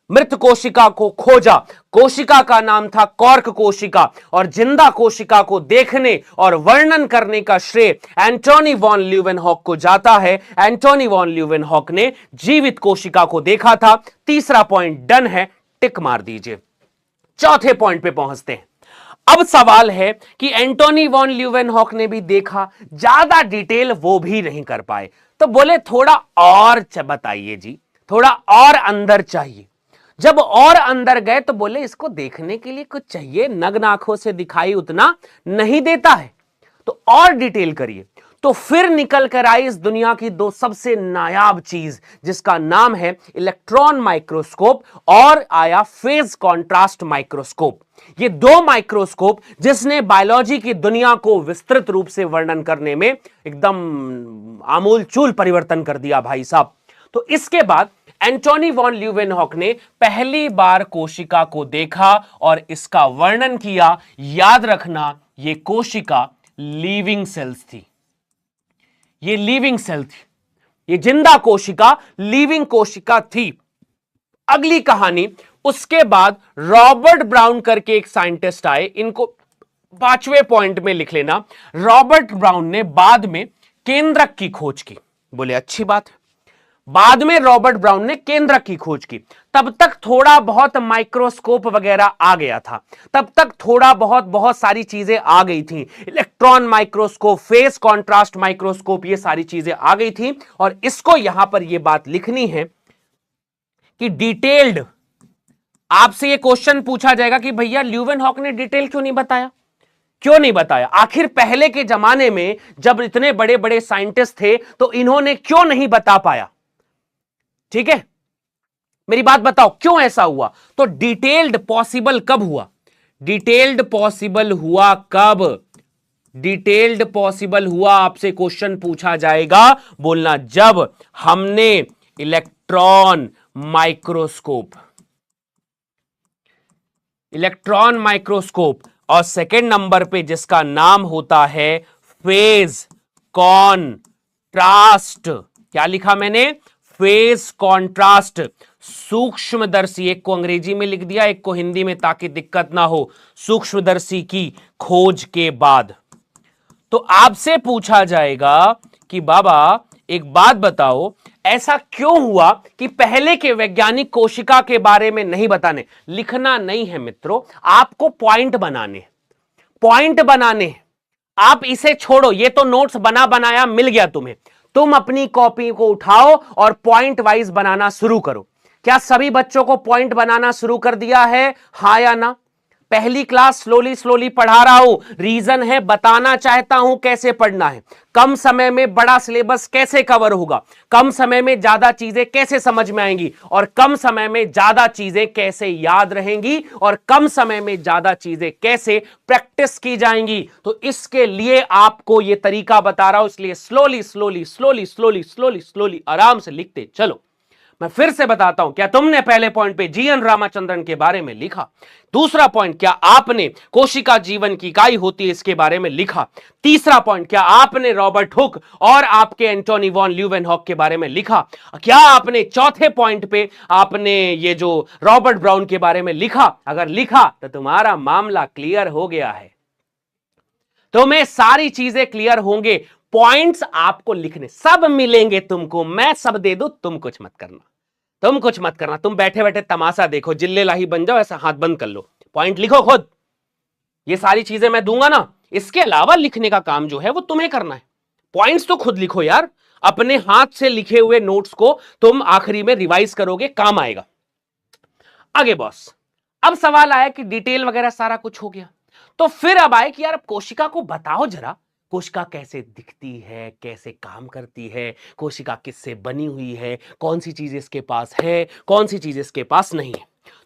मृत कोशिका को खोजा। कोशिका का नाम था कॉर्क कोशिका, और जिंदा कोशिका को देखने और वर्णन करने का श्रेय एंटोनी वॉन ल्यूवेनहॉक को जाता है। एंटोनी वॉन ल्यूवेनहॉक ने जीवित कोशिका को देखा था। तीसरा पॉइंट डन है, टिक मार दीजिए। चौथे पॉइंट पे पहुंचते हैं। अब सवाल है कि एंटोनी वॉन ल्यूवेनहॉक ने भी देखा, ज्यादा डिटेल वो भी नहीं कर पाए, तो बोले थोड़ा और बताइए जी, थोड़ा और अंदर चाहिए। जब और अंदर गए तो बोले इसको देखने के लिए कुछ चाहिए, नग्न आंखों से दिखाई उतना नहीं देता है, तो और डिटेल करिए। तो फिर निकल कर आई इस दुनिया की दो सबसे नायाब चीज, जिसका नाम है इलेक्ट्रॉन माइक्रोस्कोप, और आया फेज कॉन्ट्रास्ट माइक्रोस्कोप। ये दो माइक्रोस्कोप जिसने बायोलॉजी की दुनिया को विस्तृत रूप से वर्णन करने में एकदम आमूलचूल परिवर्तन कर दिया भाई साहब। तो इसके बाद एंटोनी वॉन ल्यूवेनहॉक ने पहली बार कोशिका को देखा और इसका वर्णन किया। याद रखना, ये कोशिका लिविंग सेल्स थी, ये लिविंग सेल थी, ये जिंदा कोशिका लिविंग कोशिका थी। अगली कहानी, उसके बाद रॉबर्ट ब्राउन करके एक साइंटिस्ट आए, इनको 5वें पॉइंट में लिख लेना। रॉबर्ट ब्राउन ने बाद में केंद्रक की खोज की। बोले अच्छी बात है, बाद में रॉबर्ट ब्राउन ने केंद्रक की खोज की। तब तक थोड़ा बहुत माइक्रोस्कोप वगैरह आ गया था, तब तक थोड़ा बहुत सारी चीजें आ गई थी, electron microscope, face contrast microscope, ये सारी चीजें आ गई थी। और इसको यहां पर यह बात लिखनी है कि डिटेल्ड, आपसे यह क्वेश्चन पूछा जाएगा कि भैया ल्यूवेनहॉक ने डिटेल क्यों नहीं बताया, क्यों नहीं बताया? आखिर पहले के जमाने में जब इतने बड़े बड़े साइंटिस्ट थे तो इन्होंने क्यों नहीं बता पाया? ठीक है, मेरी बात बताओ क्यों ऐसा हुआ? तो डिटेल्ड पॉसिबल कब हुआ? डिटेल्ड पॉसिबल हुआ कब? डिटेल्ड पॉसिबल हुआ आपसे क्वेश्चन पूछा जाएगा, बोलना जब हमने इलेक्ट्रॉन माइक्रोस्कोप, इलेक्ट्रॉन माइक्रोस्कोप, और सेकंड नंबर पे जिसका नाम होता है फेज कॉन्ट्रास्ट, क्या लिखा मैंने? फेज कॉन्ट्रास्ट, सूक्ष्मदर्शी, एक को अंग्रेजी में लिख दिया, एक को हिंदी में ताकि दिक्कत ना हो, सूक्ष्मदर्शी की खोज के बाद। तो आपसे पूछा जाएगा कि बाबा एक बात बताओ, ऐसा क्यों हुआ कि पहले के वैज्ञानिक कोशिका के बारे में नहीं बताने? लिखना नहीं है मित्रों, आपको पॉइंट बनाने, पॉइंट बनाने। आप इसे छोड़ो, ये तो नोट्स बना बनाया मिल गया तुम्हें, तुम अपनी कॉपी को उठाओ और पॉइंट वाइज बनाना शुरू करो। क्या सभी बच्चों को पॉइंट बनाना शुरू कर दिया है, हां या ना? पहली क्लास स्लोली स्लोली पढ़ा रहा हूं, रीजन है बताना चाहता हूं कैसे पढ़ना है, कम समय में बड़ा सिलेबस कैसे कवर होगा, कम समय में ज्यादा चीजें कैसे समझ में आएंगी, और कम समय में ज्यादा चीजें कैसे याद रहेंगी, और कम समय में ज्यादा चीजें कैसे प्रैक्टिस की जाएंगी। तो इसके लिए आपको यह तरीका बता रहा हूं, इसलिए slowly slowly slowly slowly slowly slowly आराम से लिखते चलो। मैं फिर से बताता हूं, क्या तुमने पहले पॉइंट पे जीएन रामाचंद्रन के बारे में लिखा? दूसरा पॉइंट, क्या आपने कोशिका जीवन की इकाई होती है इसके बारे में लिखा? तीसरा पॉइंट, क्या आपने रॉबर्ट हुक और आपके एंटोनी वॉन ल्यूवेनहॉक के बारे में लिखा? क्या आपने चौथे पॉइंट पे आपने ये जो रॉबर्ट ब्राउन के बारे में लिखा? अगर लिखा तो तुम्हारा मामला क्लियर हो गया है, तुम्हें सारी चीजें क्लियर होंगे। पॉइंट्स आपको लिखने सब मिलेंगे तुमको, मैं सब दे दूं, तुम कुछ मत करना, तुम कुछ मत करना, तुम बैठे बैठे तमाशा देखो, जिल्ले लाही बन जाओ, ऐसा हाथ बंद कर लो, पॉइंट लिखो खुद। ये सारी चीजें मैं दूंगा ना, इसके अलावा लिखने का काम जो है वो तुम्हें करना है। पॉइंट्स तो खुद लिखो यार, अपने हाथ से लिखे हुए नोट्स को तुम आखिरी में रिवाइज करोगे, काम आएगा। आगे बॉस, अब सवाल आया कि डिटेल वगैरह सारा कुछ हो गया, तो फिर अब आए कि यार अब कोशिका को बताओ जरा, कोशिका कैसे दिखती है, कैसे काम करती है, कोशिका किससे बनी हुई है, कौन सी चीज इसके पास है, कौन सी चीज इसके पास नहीं है।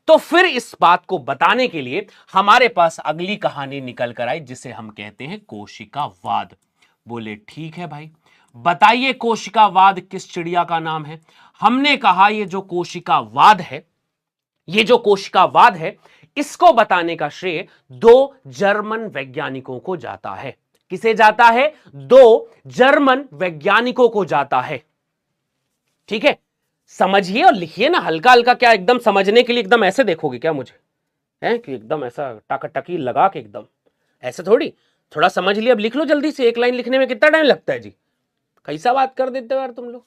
तो फिर इस बात को बताने के लिए हमारे पास अगली कहानी निकल कर आई, जिसे हम कहते हैं कोशिकावाद। बोले ठीक है भाई, बताइए कोशिकावाद किस चिड़िया का नाम है? हमने कहा ये जो कोशिकावाद है, ये जो कोशिकावाद है, इसको बताने का श्रेय दो जर्मन वैज्ञानिकों को जाता है। किसे जाता है? दो जर्मन वैज्ञानिकों को जाता है। ठीक है, समझिए और लिखिए ना, हल्का हल्का। क्या एकदम समझने के लिए एकदम ऐसे देखोगे क्या मुझे, है कि एकदम ऐसा टाकाटकी लगा के एकदम ऐसे थोड़ी, थोड़ा समझ लिया, अब लिख लो जल्दी से। एक लाइन लिखने में कितना टाइम लगता है जी, कैसा बात कर देते हो यार तुम लोग।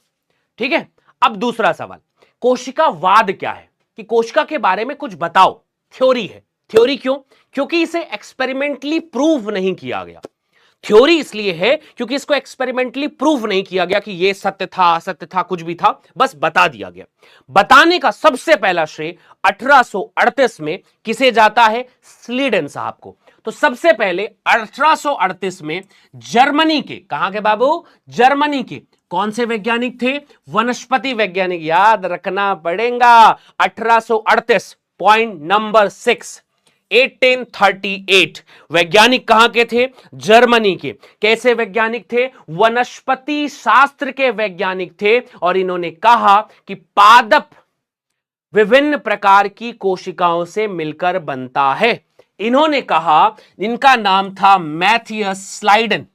ठीक है, अब दूसरा सवाल, कोशिकावाद क्या है, कि कोशिका के बारे में कुछ बताओ। थ्योरी है, थ्योरी क्यों? क्योंकि इसे एक्सपेरिमेंटली प्रूव नहीं किया गया। थ्योरी इसलिए है क्योंकि इसको एक्सपेरिमेंटली प्रूव नहीं किया गया कि ये सत्य था, असत्य था, कुछ भी था, बस बता दिया गया। बताने का सबसे पहला श्रेय 1838 में किसे जाता है? स्लीडन साहब को। तो सबसे पहले 1838 में जर्मनी के, कहां के बाबू? जर्मनी के कौन से वैज्ञानिक थे? वनस्पति वैज्ञानिक, याद रखना पड़ेगा। 1838, पॉइंट नंबर 6, 1838। वैज्ञानिक कहां के थे? जर्मनी के। कैसे वैज्ञानिक थे? वनस्पति शास्त्र के वैज्ञानिक थे। और इन्होंने कहा कि पादप विभिन्न प्रकार की कोशिकाओं से मिलकर बनता है। इन्होंने कहा, इनका नाम था मैथियस स्लाइडन।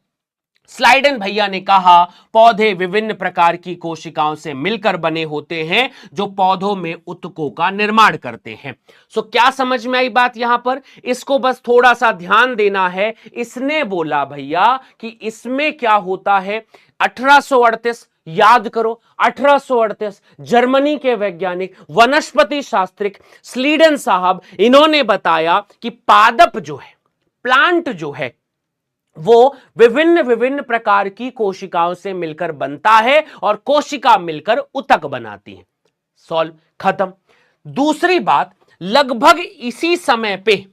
स्लाइडन भैया ने कहा पौधे विभिन्न प्रकार की कोशिकाओं से मिलकर बने होते हैं जो पौधों में उत्तकों का निर्माण करते हैं। सो क्या समझ में आई बात? यहां पर इसको बस थोड़ा सा ध्यान देना है। इसने बोला भैया कि इसमें क्या होता है। 1838 याद करो, 1838 जर्मनी के वैज्ञानिक वनस्पति शास्त्रिक स्लीडन साहब, इन्होंने बताया कि पादप जो है, प्लांट जो है, वो विभिन्न विभिन्न प्रकार की कोशिकाओं से मिलकर बनता है और कोशिका मिलकर उत्तक बनाती है। सॉल्व, खत्म। दूसरी बात, लगभग इसी समय पे,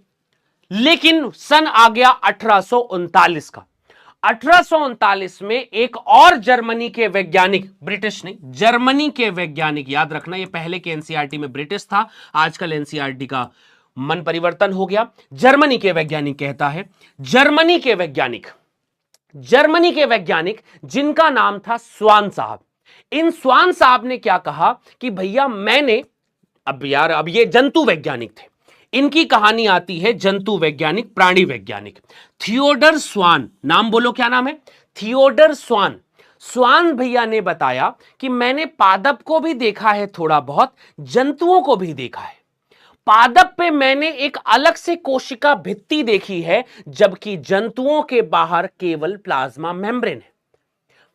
लेकिन सन आ गया 1839 का। 1839 में एक और जर्मनी के वैज्ञानिक, ब्रिटिश नहीं, जर्मनी के वैज्ञानिक, याद रखना ये पहले के एनसीईआरटी में ब्रिटिश था, आजकल एनसीईआरटी का मन परिवर्तन हो गया। जर्मनी के वैज्ञानिक कहता है, जर्मनी के वैज्ञानिक जिनका नाम था स्वान साहब, इन स्वान साहब ने क्या कहा कि भैया मैंने, अब ये जंतु वैज्ञानिक थे, इनकी कहानी आती है जंतु वैज्ञानिक, प्राणी वैज्ञानिक थियोडर स्वान। नाम बोलो, क्या नाम है? थियोडर स्वान। स्वान भैया ने बताया कि मैंने पादप को भी देखा है, थोड़ा बहुत जंतुओं को भी देखा है। पादप पे मैंने एक अलग से कोशिका भित्ति देखी है, जबकि जंतुओं के बाहर केवल प्लाज्मा मेम्ब्रेन है।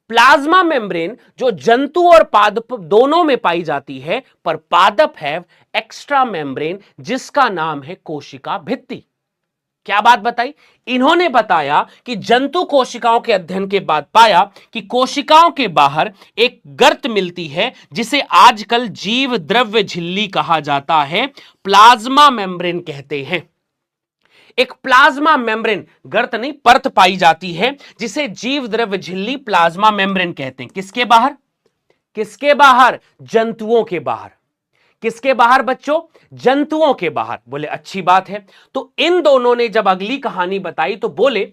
प्लाज्मा मेम्ब्रेन जो जंतु और पादप दोनों में पाई जाती है, पर पादप है एक्स्ट्रा मेम्ब्रेन जिसका नाम है कोशिका भित्ति। क्या बात बताई? इन्होंने बताया कि जंतु कोशिकाओं के अध्ययन के बाद पाया कि कोशिकाओं के बाहर एक गर्त मिलती है जिसे आजकल जीव द्रव्य झिल्ली कहा जाता है, प्लाज्मा मेम्ब्रेन कहते हैं। एक प्लाज्मा मेम्ब्रेन, गर्त नहीं परत पाई जाती है जिसे जीव द्रव्य झिल्ली प्लाज्मा मेम्ब्रेन कहते हैं। किसके बाहर? किसके बाहर? जंतुओं के बाहर। किसके बाहर बच्चों? जंतुओं के बाहर। बोले अच्छी बात है। तो इन दोनों ने जब अगली कहानी बताई तो बोले,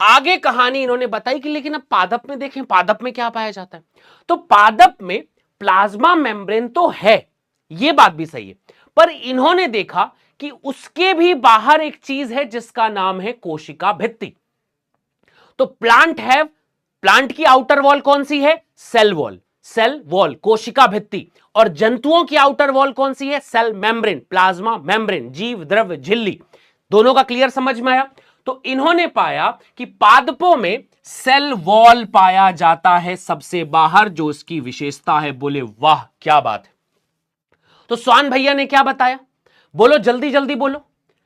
आगे कहानी इन्होंने बताई कि लेकिन अब पादप में देखें, पादप में क्या पाया जाता है? तो पादप में प्लाज्मा मेम्ब्रेन तो है, यह बात भी सही है, पर इन्होंने देखा कि उसके भी बाहर एक चीज है जिसका नाम है कोशिका भित्ति। तो प्लांट की आउटर वॉल कौन सी है? सेल वॉल, कोशिका भित्ति। और जंतुओं की आउटर वॉल कौन सी है? सेल मेम्ब्रेन, प्लाज्मा मेम्ब्रेन, जीव द्रव्य झिल्ली। दोनों का क्लियर समझ में आया? तो इन्होंने पाया कि पादपों में सेल वॉल पाया जाता है सबसे बाहर, जो इसकी विशेषता है। बोले वाह क्या बात है। तो स्वान भैया ने क्या बताया? बोलो जल्दी जल्दी बोलो।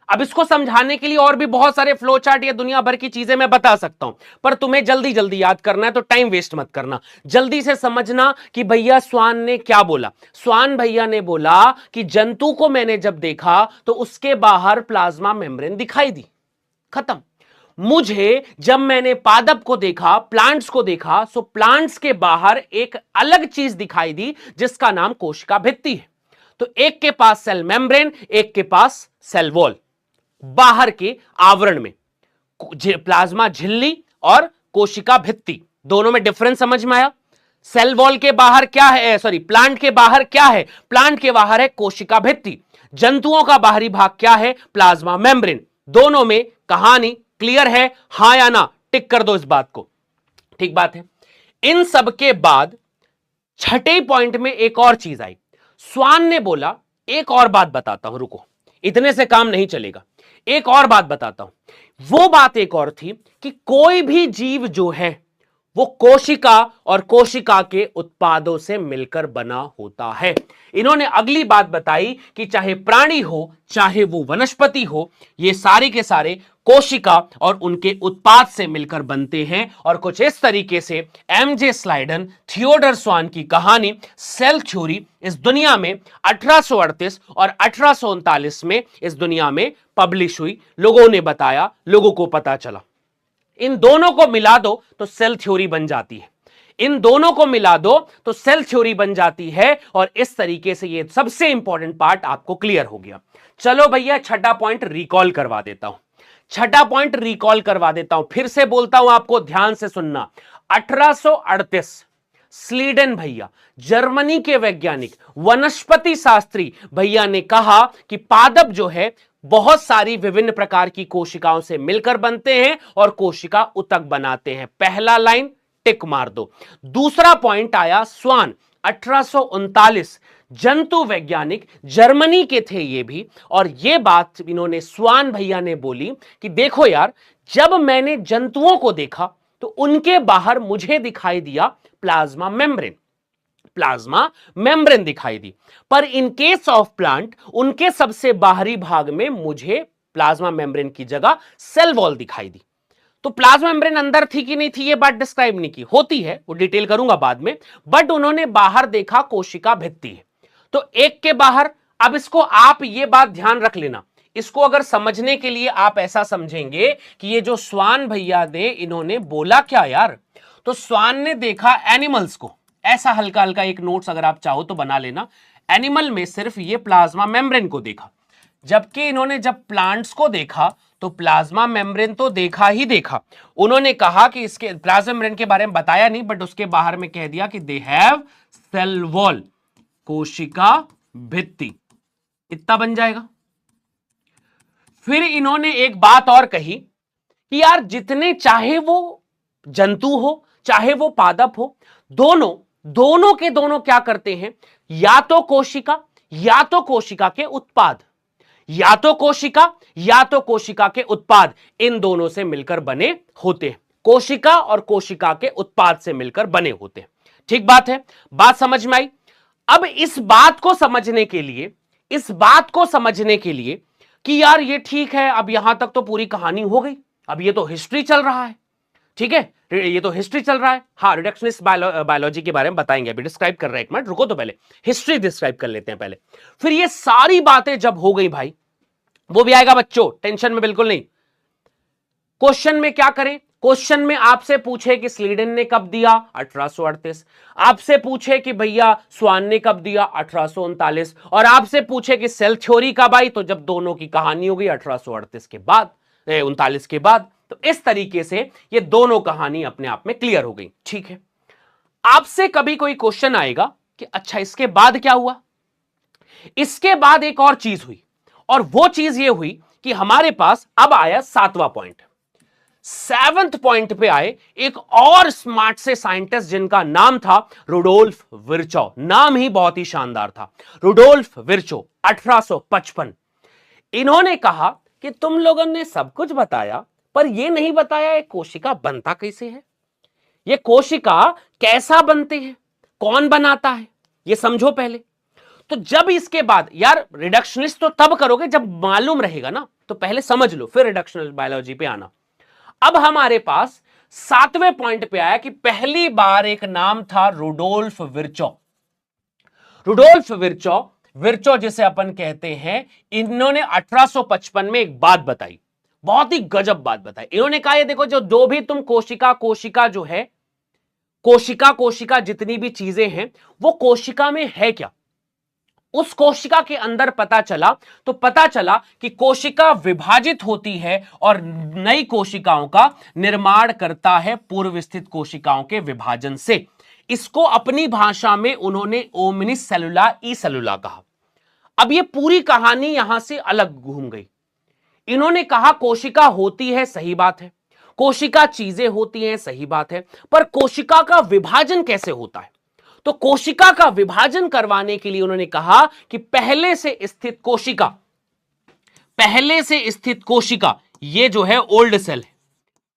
अब इसको समझाने के लिए और भी बहुत सारे फ्लो चार्ट या दुनिया भर की चीजें मैं बता सकता हूं, पर तुम्हें जल्दी जल्दी याद करना है, तो टाइम वेस्ट मत करना। जल्दी से समझना कि भैया स्वान ने क्या बोला। स्वान भैया ने बोला कि जंतु को मैंने जब देखा तो उसके बाहर प्लाज्मा मेम्ब्रेन दिखाई दी, खत्म। मुझे जब मैंने पादप को देखा, प्लांट्स को देखा, सो प्लांट्स के बाहर एक अलग चीज दिखाई दी जिसका नाम कोशिका भित्ति है। तो एक के पास सेल मेम्ब्रेन, एक के पास सेल वॉल, बाहर के आवरण में प्लाज्मा झिल्ली और कोशिका भित्ति, दोनों में डिफरेंस समझ में आया? सेल वॉल के बाहर क्या है, सॉरी प्लांट के बाहर क्या है? प्लांट के बाहर है कोशिका भित्ति। जंतुओं का बाहरी भाग क्या है? Plasma membrane. दोनों में कहानी क्लियर है? हां या ना? टिक कर दो इस बात को। ठीक बात है। इन सब के बाद छठे पॉइंट में एक और चीज आई। स्वान ने बोला एक और बात बताता हूं, रुको, इतने से काम नहीं चलेगा, एक और बात बताता हूं। वो बात एक और थी कि कोई भी जीव जो है वो कोशिका और कोशिका के उत्पादों से मिलकर बना होता है। इन्होंने अगली बात बताई कि चाहे प्राणी हो चाहे वो वनस्पति हो, ये सारे के सारे कोशिका और उनके उत्पाद से मिलकर बनते हैं। और कुछ इस तरीके से एमजे स्लाइडन, थियोडर स्वान की कहानी सेल थ्योरी इस दुनिया में 1838 और 1839 में इस दुनिया में पब्लिश हुई। लोगों ने बताया, लोगों को पता चला। इन दोनों को मिला दो तो सेल थ्योरी बन जाती है। इन दोनों को मिला दो तो सेल थ्योरी बन जाती है। और इस तरीके से ये सबसे इंपॉर्टेंट पार्ट आपको क्लियर हो गया। चलो भैया छठा पॉइंट रिकॉल करवा देता हूं, छठा पॉइंट रिकॉल करवा देता हूं, फिर से बोलता हूं, आपको ध्यान से सुनना। 1838 स्वीडन भैया, जर्मनी के वैज्ञानिक वनस्पति शास्त्री भैया ने कहा कि पादप जो है बहुत सारी विभिन्न प्रकार की कोशिकाओं से मिलकर बनते हैं और कोशिका उतक बनाते हैं। पहला लाइन टिक मार दो। दूसरा पॉइंट आया स्वान, 1839 जंतु वैज्ञानिक, जर्मनी के थे ये भी। और ये बात इन्होंने स्वान भैया ने बोली कि देखो यार, जब मैंने जंतुओं को देखा तो उनके बाहर मुझे दिखाई दिया प्लाज्मा मेम्ब्रेन, प्लाज्मा मेम्ब्रेन दिखाई दी। पर इन केस ऑफ प्लांट, उनके सबसे बाहरी भाग में मुझे प्लाज्मा मेम्ब्रेन की जगह सेल वॉल दिखाई दी। तो प्लाज्मा मेम्ब्रेन अंदर थी कि नहीं थी ये बात डिस्क्राइब नहीं की, होती है, वो डिटेल करूंगा बाद में। बट उन्होंने बाहर देखा कोशिका भित्ति है। तो एक के बाहर, अब इसको आप ये बात ध्यान रख लेना, इसको अगर समझने के लिए आप ऐसा समझेंगे कि ये जो स्वान भैया ने इन्होंने बोला क्या यार, तो स्वान ने देखा एनिमल्स को, ऐसा हल्का हल्का एक नोट्स अगर आप चाहो तो बना लेना। एनिमल में सिर्फ ये प्लाज्मा मेम्ब्रेन को देखा, जबकि इन्होंने जब प्लांट्स को देखा तो प्लाज्मा मेम्ब्रेन तो देखा ही देखा, उन्होंने कहा कि इसके प्लाज्मा मेम्ब्रेन के बारे में बताया नहीं, बट उसके बाहर में कह दिया कि दे हैव सेल वॉल, कोशिका भित्ति, इतना बन जाएगा। फिर इन्होंने एक बात और कही कि यार जितने चाहे वो जंतु हो चाहे वो पादप हो, दोनों के दोनों क्या करते हैं, या तो कोशिका के उत्पाद, या तो कोशिका के उत्पाद, इन दोनों से मिलकर बने होते हैं, कोशिका और कोशिका के उत्पाद से मिलकर बने होते हैं। ठीक बात है, बात समझ में आई। अब इस बात को समझने के लिए कि यार ये ठीक है, अब यहां तक तो पूरी कहानी हो गई, अब ये तो हिस्ट्री चल रहा है, ठीक है, ये तो हिस्ट्री चल रहा है। हाँ, रिडक्शनिस्ट बायोलॉजी के बारे में बताएंगे, अभी डिस्क्राइब कर रहे हैं, एक मिनट रुको, तो पहले हिस्ट्री डिस्क्राइब कर लेते हैं पहले। फिर ये सारी बातें जब हो गई भाई, वो भी आएगा बच्चों, टेंशन में बिल्कुल नहीं। क्वेश्चन में क्या करें, क्वेश्चन में आपसे पूछे कि स्लीडन ने कब दिया, 1838, आपसे पूछे कि भैया स्वान ने कब दिया, 1839, और आपसे पूछे कि सेल थ्योरी कब आई, तो जब दोनों की कहानी हो गई 1838 के बाद, 39 के बाद। तो इस तरीके से ये दोनों कहानी अपने आप में क्लियर हो गई। ठीक है, आपसे कभी कोई क्वेश्चन आएगा कि अच्छा इसके बाद क्या हुआ, इसके बाद एक और चीज हुई, और वो चीज ये हुई कि हमारे पास अब आया 7वां पॉइंट। 7th पॉइंट पे आए एक और स्मार्ट से साइंटिस्ट जिनका नाम था रुडोल्फ विर्चो, नाम ही बहुत ही शानदार था, रुडोल्फ विर्चो, 1855। इन्होंने कहा कि तुम लोगों ने सब कुछ बताया, पर यह नहीं बताया एक कोशिका बनता कैसे है, ये कोशिका कैसा बनते हैं, कौन बनाता है, ये समझो पहले। तो जब इसके बाद, यार रिडक्शनिस्ट तो तब करोगे जब मालूम रहेगा ना, तो पहले समझ लो फिर रिडक्शनल बायोलॉजी पे आना। अब हमारे पास 7वें पॉइंट पे आया कि पहली बार एक नाम था रुडोल्फ विर्चो। रुडोल्फ विर्चो जिसे अपन कहते हैं, इन्होंने 1855 में एक बात बताई, बहुत ही गजब बात बताई। इन्होंने कहा ये देखो, जो भी तुम कोशिका जो है, कोशिका जितनी भी चीजें हैं वो कोशिका में है क्या, उस कोशिका के अंदर पता चला कि कोशिका विभाजित होती है और नई कोशिकाओं का निर्माण करता है पूर्व स्थित कोशिकाओं के विभाजन से। इसको अपनी भाषा में उन्होंने ओमनिस सेलुला ई सेलुला कहा। अब ये पूरी कहानी यहां से अलग घूम गई। इन्होंने कहा कोशिका होती है, सही बात है, कोशिका चीजें होती हैं, सही बात है, पर कोशिका का विभाजन कैसे होता है। तो कोशिका का विभाजन करवाने के लिए उन्होंने कहा कि पहले से स्थित कोशिका ये जो है ओल्ड सेल है,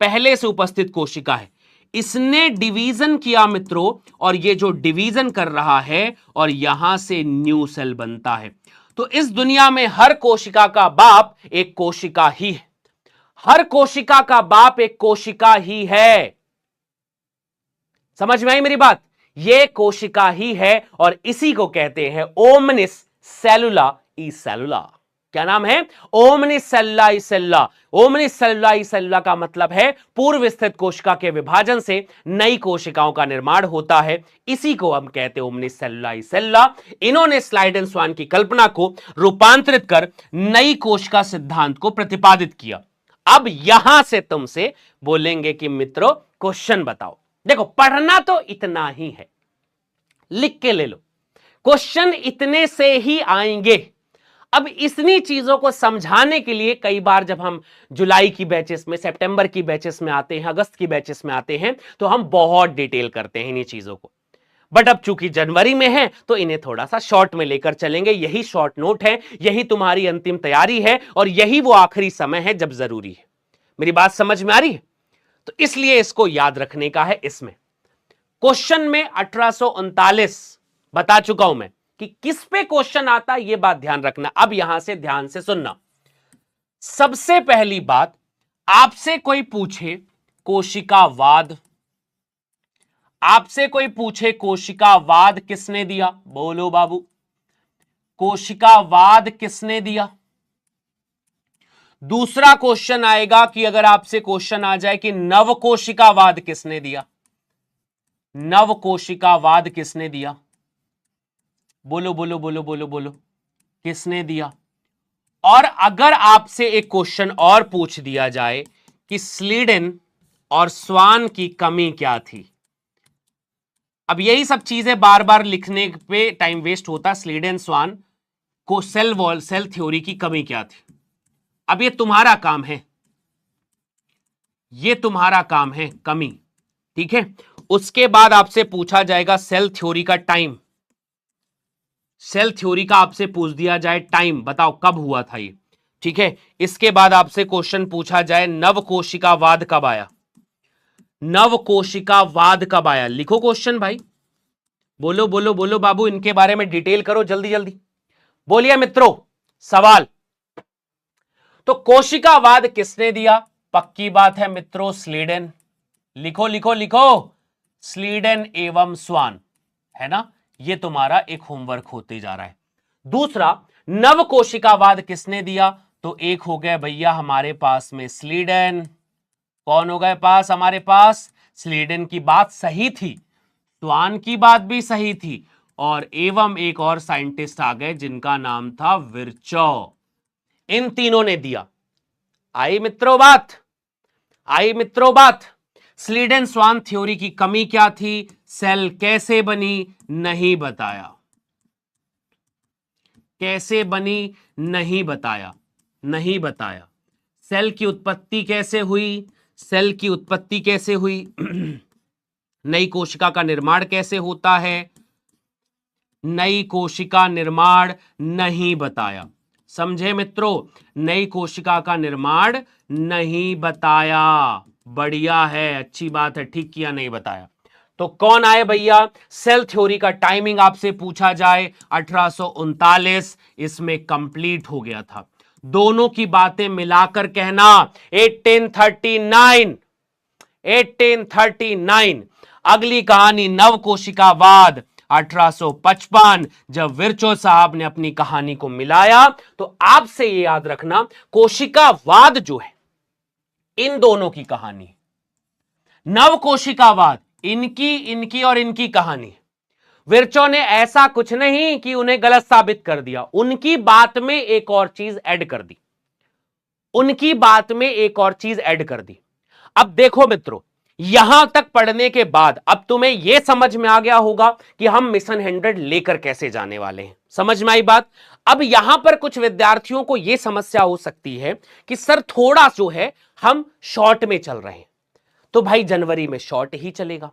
पहले से उपस्थित कोशिका है, इसने डिवीजन किया मित्रों, और ये जो डिवीजन कर रहा है और यहां से न्यू सेल बनता है। तो इस दुनिया में हर कोशिका का बाप एक कोशिका ही है, हर कोशिका का बाप एक कोशिका ही है। समझ में आई मेरी बात, ये कोशिका ही है, और इसी को कहते हैं ओमनिस सेलुला ई सेलुला। क्या नाम है, ओमनिस सेलुला ई सेलुला। ओमनिस सेलुला ई सेलुला का मतलब है पूर्व स्थित कोशिका के विभाजन से नई कोशिकाओं का निर्माण होता है, इसी को हम कहते हैं ओमनिस सेलुला ई सेलुला। इन्होंने स्लाइडन स्वान की कल्पना को रूपांतरित कर नई कोशिका सिद्धांत को प्रतिपादित किया। अब यहां से तुमसे बोलेंगे कि मित्रों क्वेश्चन बताओ। देखो पढ़ना तो इतना ही है, लिख के ले लो, क्वेश्चन इतने से ही आएंगे। अब इतनी चीजों को समझाने के लिए कई बार जब हम जुलाई की बैचेस में, सितंबर की बैचेस में आते हैं, अगस्त की बैचेस में आते हैं, तो हम बहुत डिटेल करते हैं इन्हीं चीजों को। बट अब चूंकि जनवरी में है तो इन्हें थोड़ा सा शॉर्ट में लेकर चलेंगे। यही शॉर्ट नोट है, यही तुम्हारी अंतिम तैयारी है, और यही वो आखिरी समय है जब जरूरी है। मेरी बात समझ में आ रही है? तो इसलिए इसको याद रखने का है। इसमें क्वेश्चन में 1839 बता चुका हूं मैं कि किस पे क्वेश्चन आता है, यह बात ध्यान रखना। अब यहां से ध्यान से सुनना। सबसे पहली बात, आपसे कोई पूछे कोशिकावाद, आपसे कोई पूछे कोशिकावाद किसने दिया, बोलो बाबू, कोशिकावाद किसने दिया। दूसरा क्वेश्चन आएगा कि अगर आपसे क्वेश्चन आ जाए कि नवकोशिकावाद किसने दिया, नवकोशिकावाद किसने दिया, बोलो बोलो बोलो बोलो बोलो, किसने दिया। और अगर आपसे एक क्वेश्चन और पूछ दिया जाए कि स्लीडन और स्वान की कमी क्या थी, अब यही सब चीजें बार बार लिखने पे टाइम वेस्ट होता। स्लीडन स्वान को सेल थ्योरी की कमी क्या थी, अब ये तुम्हारा काम है, ये तुम्हारा काम है कमी, ठीक है। उसके बाद आपसे पूछा जाएगा सेल थ्योरी का टाइम, सेल थ्योरी का आपसे पूछ दिया जाए टाइम, बताओ कब हुआ था ये, ठीक है। इसके बाद आपसे क्वेश्चन पूछा जाए नवकोशिकावाद कब आया, नवकोशिकावाद कब आया, लिखो क्वेश्चन भाई, बोलो बोलो बोलो बाबू, इनके बारे में डिटेल करो जल्दी जल्दी, बोलिए मित्रों सवाल। तो कोशिकावाद किसने दिया, पक्की बात है मित्रों स्लीडन, लिखो लिखो लिखो, स्लीडन एवं स्वान, है ना। ये तुम्हारा एक होमवर्क होते जा रहा है। दूसरा, नवकोशिकावाद किसने दिया, तो एक हो गया भैया हमारे पास में स्लीडन, कौन हो गए पास हमारे पास, स्लीडन की बात सही थी, स्वान की बात भी सही थी, और एवं एक और साइंटिस्ट आ गए जिनका नाम था विर्चॉ, इन तीनों ने दिया। आई मित्रों बात, आई मित्रों बात। स्लीडन स्वान थ्योरी की कमी क्या थी, सेल कैसे बनी नहीं बताया, कैसे बनी नहीं बताया, नहीं बताया। सेल की उत्पत्ति कैसे हुई, सेल की उत्पत्ति कैसे हुई नई कोशिका का निर्माण कैसे होता है, नई कोशिका निर्माण नहीं बताया, समझे मित्रों, नई कोशिका का निर्माण नहीं बताया, बढ़िया है, अच्छी बात है, ठीक किया, नहीं बताया। तो कौन आए भैया, सेल थ्योरी का टाइमिंग आपसे पूछा जाए 1839, इसमें कंप्लीट हो गया था। दोनों की बातें मिलाकर कहना 1839, 1839। अगली कहानी नवकोशिकावाद 1855, जब विर्चो साहब ने अपनी कहानी को मिलाया। तो आपसे ये याद रखना, कोशिकावाद जो है इन दोनों की कहानी, नवकोशिकावाद इनकी इनकी और इनकी कहानी। विर्चो ने ऐसा कुछ नहीं कि उन्हें गलत साबित कर दिया, उनकी बात में एक और चीज ऐड कर दी, उनकी बात में एक और चीज ऐड कर दी। अब देखो मित्रों, यहां तक पढ़ने के बाद अब तुम्हें यह समझ में आ गया होगा कि हम मिशन 100 लेकर कैसे जाने वाले हैं, समझ में आई बात। अब यहां पर कुछ विद्यार्थियों को यह समस्या हो सकती है कि सर थोड़ा जो है हम शॉर्ट में चल रहे हैं, तो भाई जनवरी में शॉर्ट ही चलेगा,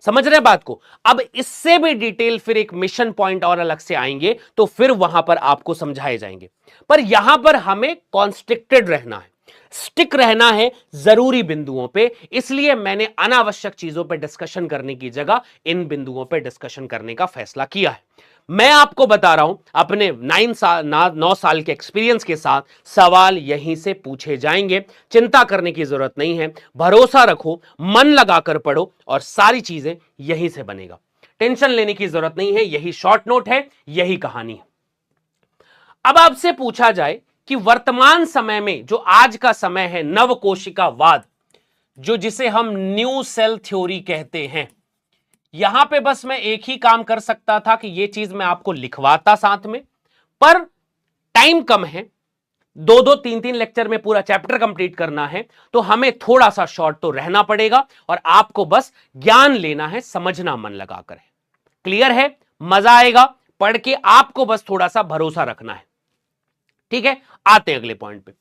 समझ रहे बात को। अब इससे भी डिटेल फिर एक मिशन पॉइंट और अलग से आएंगे, तो फिर वहां पर आपको समझाए जाएंगे। पर यहां पर हमें कॉन्स्ट्रिक्टेड रहना है, स्टिक रहना है जरूरी बिंदुओं पे, इसलिए मैंने अनावश्यक चीजों पे डिस्कशन करने की जगह इन बिंदुओं पे डिस्कशन करने का फैसला किया है। मैं आपको बता रहा हूं अपने 9 साल के एक्सपीरियंस के साथ, सवाल यहीं से पूछे जाएंगे, चिंता करने की जरूरत नहीं है, भरोसा रखो, मन लगाकर पढ़ो और सारी चीजें यहीं से बनेगा, टेंशन लेने की जरूरत नहीं है, यही शॉर्ट नोट है, यही कहानी है। अब आपसे पूछा जाए कि वर्तमान समय में जो आज का समय है नवकोशिकावाद, जो जिसे हम न्यू सेल थ्योरी कहते हैं, यहां पे बस मैं एक ही काम कर सकता था कि यह चीज मैं आपको लिखवाता साथ में, पर टाइम कम है, 2-2 3-3 लेक्चर में पूरा चैप्टर कंप्लीट करना है, तो हमें थोड़ा सा शॉर्ट तो रहना पड़ेगा और आपको बस ज्ञान लेना है, समझना मन लगाकर है। क्लियर है, मजा आएगा पढ़ के, आपको बस थोड़ा सा भरोसा रखना है, ठीक है। आते हैं अगले पॉइंट पे।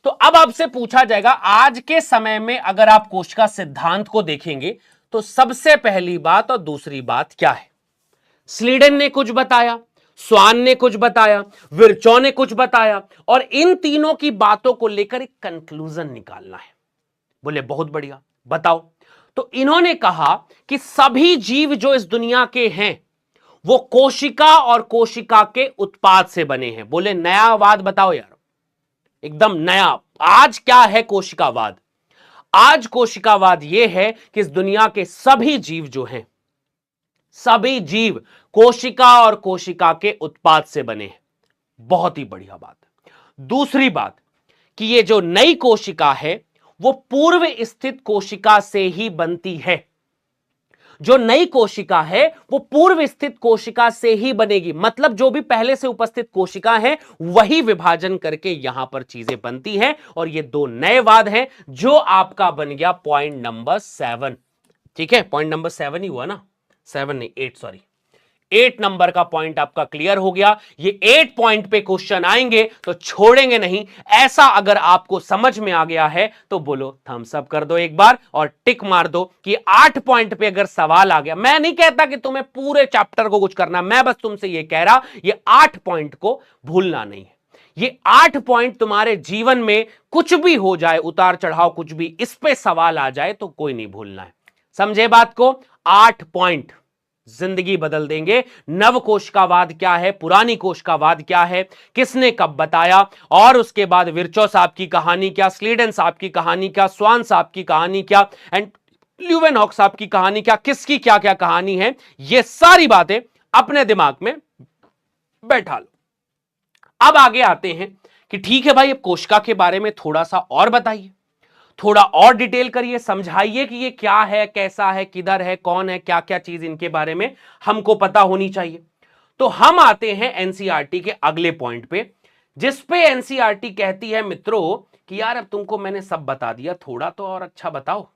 तो अब आपसे पूछा जाएगा आज के समय में अगर आप कोशिका सिद्धांत को देखेंगे तो सबसे पहली बात और दूसरी बात क्या है, स्लीडन ने कुछ बताया, स्वान ने कुछ बताया, विर्चो ने कुछ बताया, और इन तीनों की बातों को लेकर एक कंक्लूजन निकालना है। बोले बहुत बढ़िया, बताओ। तो इन्होंने कहा कि सभी जीव जो इस दुनिया के हैं वो कोशिका और कोशिका के उत्पाद से बने हैं। बोले नया वाद बताओ यार, एकदम नया। आज क्या है कोशिकावाद, आज कोशिकावाद यह है कि इस दुनिया के सभी जीव जो हैं, सभी जीव कोशिका और कोशिका के उत्पाद से बने हैं, बहुत ही बढ़िया बात है। दूसरी बात कि ये जो नई कोशिका है वो पूर्व स्थित कोशिका से ही बनती है, जो नई कोशिका है वो पूर्व स्थित कोशिका से ही बनेगी, मतलब जो भी पहले से उपस्थित कोशिका है वही विभाजन करके यहां पर चीजें बनती हैं। और ये दो नए वाद हैं, जो आपका बन गया पॉइंट नंबर 7। ठीक है, पॉइंट नंबर 7 ही हुआ ना, 7 नहीं 8, सॉरी 8 नंबर का पॉइंट आपका क्लियर हो गया। ये 8 पॉइंट पे क्वेश्चन आएंगे तो छोड़ेंगे नहीं। ऐसा अगर आपको समझ में आ गया है तो बोलो थम्स अप कर दो एक बार और टिक मार दो कि 8 पॉइंट पे अगर सवाल आ गया। मैं नहीं कहता कि तुम्हें पूरे चैप्टर को कुछ करना, मैं बस तुमसे ये कह रहा ये 8 पॉइंट को भूलना नहीं है। ये 8 पॉइंट तुम्हारे जीवन में कुछ भी हो जाए, उतार चढ़ाव कुछ भी, इस पे सवाल आ जाए तो कोई नहीं भूलना है। समझे बात को? 8 पॉइंट जिंदगी बदल देंगे। नव कोशिकावाद क्या है, पुरानी कोशिकावाद क्या है, किसने कब बताया, और उसके बाद विर्चो साहब की कहानी क्या, स्लीडन साहब की कहानी क्या, स्वान साहब की कहानी क्या, एंड ल्यूवेनहॉक साहब की कहानी क्या, किसकी क्या क्या कहानी है, ये सारी बातें अपने दिमाग में बैठा लो। अब आगे आते हैं कि ठीक है भाई, अब कोशिका के बारे में थोड़ा सा और बताइए, थोड़ा और डिटेल करिए, समझाइए कि ये क्या है, कैसा है, किधर है, कौन है, क्या क्या चीज इनके बारे में हमको पता होनी चाहिए। तो हम आते हैं एनसीईआरटी के अगले पॉइंट पे, जिस पे एनसीईआरटी कहती है मित्रों कि यार अब तुमको मैंने सब बता दिया, थोड़ा तो और अच्छा बताओ।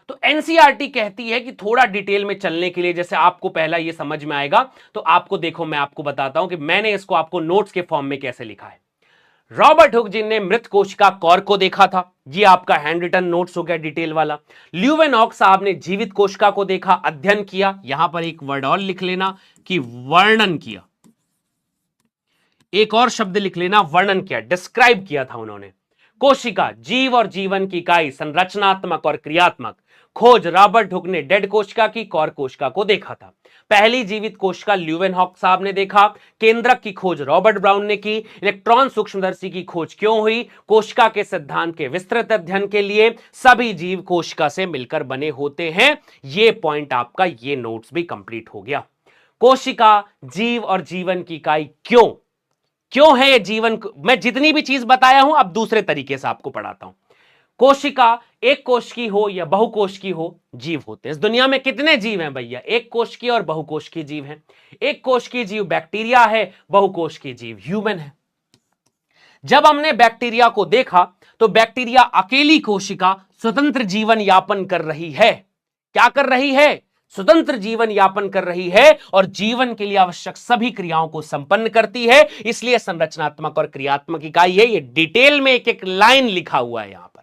तो एनसीईआरटी कहती है कि थोड़ा डिटेल में चलने के लिए, जैसे आपको पहला ये समझ में आएगा, तो आपको देखो मैं आपको बताता हूं कि मैंने इसको आपको नोट्स के फॉर्म में कैसे लिखा है। रॉबर्ट हुक जिनने मृत कोशिका कॉर्क को देखा था, ये आपका हैंड रिटन नोट्स हो गया डिटेल वाला। ल्यूवेनहॉक साहब ने जीवित कोशिका को देखा, अध्ययन किया, यहां पर एक वर्ड और लिख लेना कि वर्णन किया, एक और शब्द लिख लेना वर्णन किया, डिस्क्राइब किया था उन्होंने। कोशिका, जीव और जीवन की इकाई, संरचनात्मक और क्रियात्मक खोज रॉबर्ट हुक ने डेड कोशिका की, कॉर्क कोशिका को देखा था। पहली जीवित कोशिका ल्यूवेनहॉक साहब ने देखा। केंद्रक की खोज रॉबर्ट ब्राउन ने की। इलेक्ट्रॉन सूक्ष्मदर्शी की खोज क्यों हुई? कोशिका के सिद्धांत के विस्तृत अध्ययन के लिए। सभी जीव कोशिका से मिलकर बने होते हैं। ये पॉइंट आपका, ये नोट्स भी कंप्लीट हो गया। कोशिका, जीव और जीवन की इकाई क्यों है ये जीवन? मैं जितनी भी चीज बताया हूं अब दूसरे तरीके से आपको पढ़ाता हूं। कोशिका एक कोश की हो या बहुकोश की हो, जीव होते हैं। इस दुनिया में कितने जीव हैं भैया? एक कोश की और बहुकोश की जीव हैं। एक कोश की जीव बैक्टीरिया है, बहुकोश की जीव ह्यूमन है। जब हमने बैक्टीरिया को देखा तो बैक्टीरिया अकेली कोशिका स्वतंत्र जीवन यापन कर रही है। क्या कर रही है? स्वतंत्र जीवन यापन कर रही है और जीवन के लिए आवश्यक सभी क्रियाओं को संपन्न करती है। इसलिए संरचनात्मक और क्रियात्मक इकाई है। ये डिटेल में एक एक लाइन लिखा हुआ है, यहां पर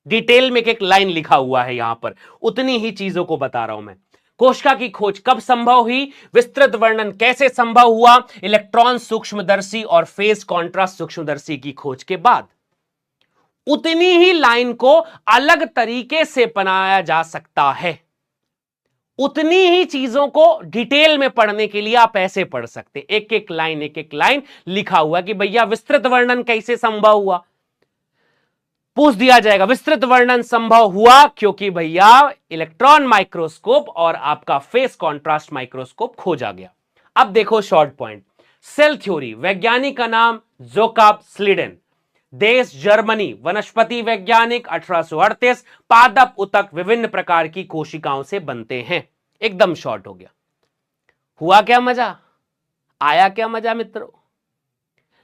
डिटेल में एक एक लाइन लिखा हुआ है, यहां पर उतनी ही चीजों को बता रहा हूं मैं। कोशिका की खोज कब संभव हुई? विस्तृत वर्णन कैसे संभव हुआ? इलेक्ट्रॉन सूक्ष्मदर्शी और फेज कॉन्ट्रास्ट सूक्ष्मदर्शी की खोज के बाद। उतनी ही लाइन को अलग तरीके से बनाया जा सकता है। उतनी ही चीजों को डिटेल में पढ़ने के लिए आप ऐसे पढ़ सकते, एक एक लाइन लिखा हुआ कि भैया विस्तृत वर्णन कैसे संभव हुआ। पूछ दिया जाएगा विस्तृत वर्णन संभव हुआ क्योंकि भैया इलेक्ट्रॉन माइक्रोस्कोप और आपका फेस कॉन्ट्रास्ट माइक्रोस्कोप खोजा गया। अब देखो शॉर्ट पॉइंट। सेल थ्योरी, वैज्ञानिक का नाम जोकब स्लीडन, देश जर्मनी, वनस्पति वैज्ञानिक, 1838, पादप उतक विभिन्न प्रकार की कोशिकाओं से बनते हैं। एकदम शॉर्ट हो गया। हुआ क्या मजा? आया क्या मजा मित्रों?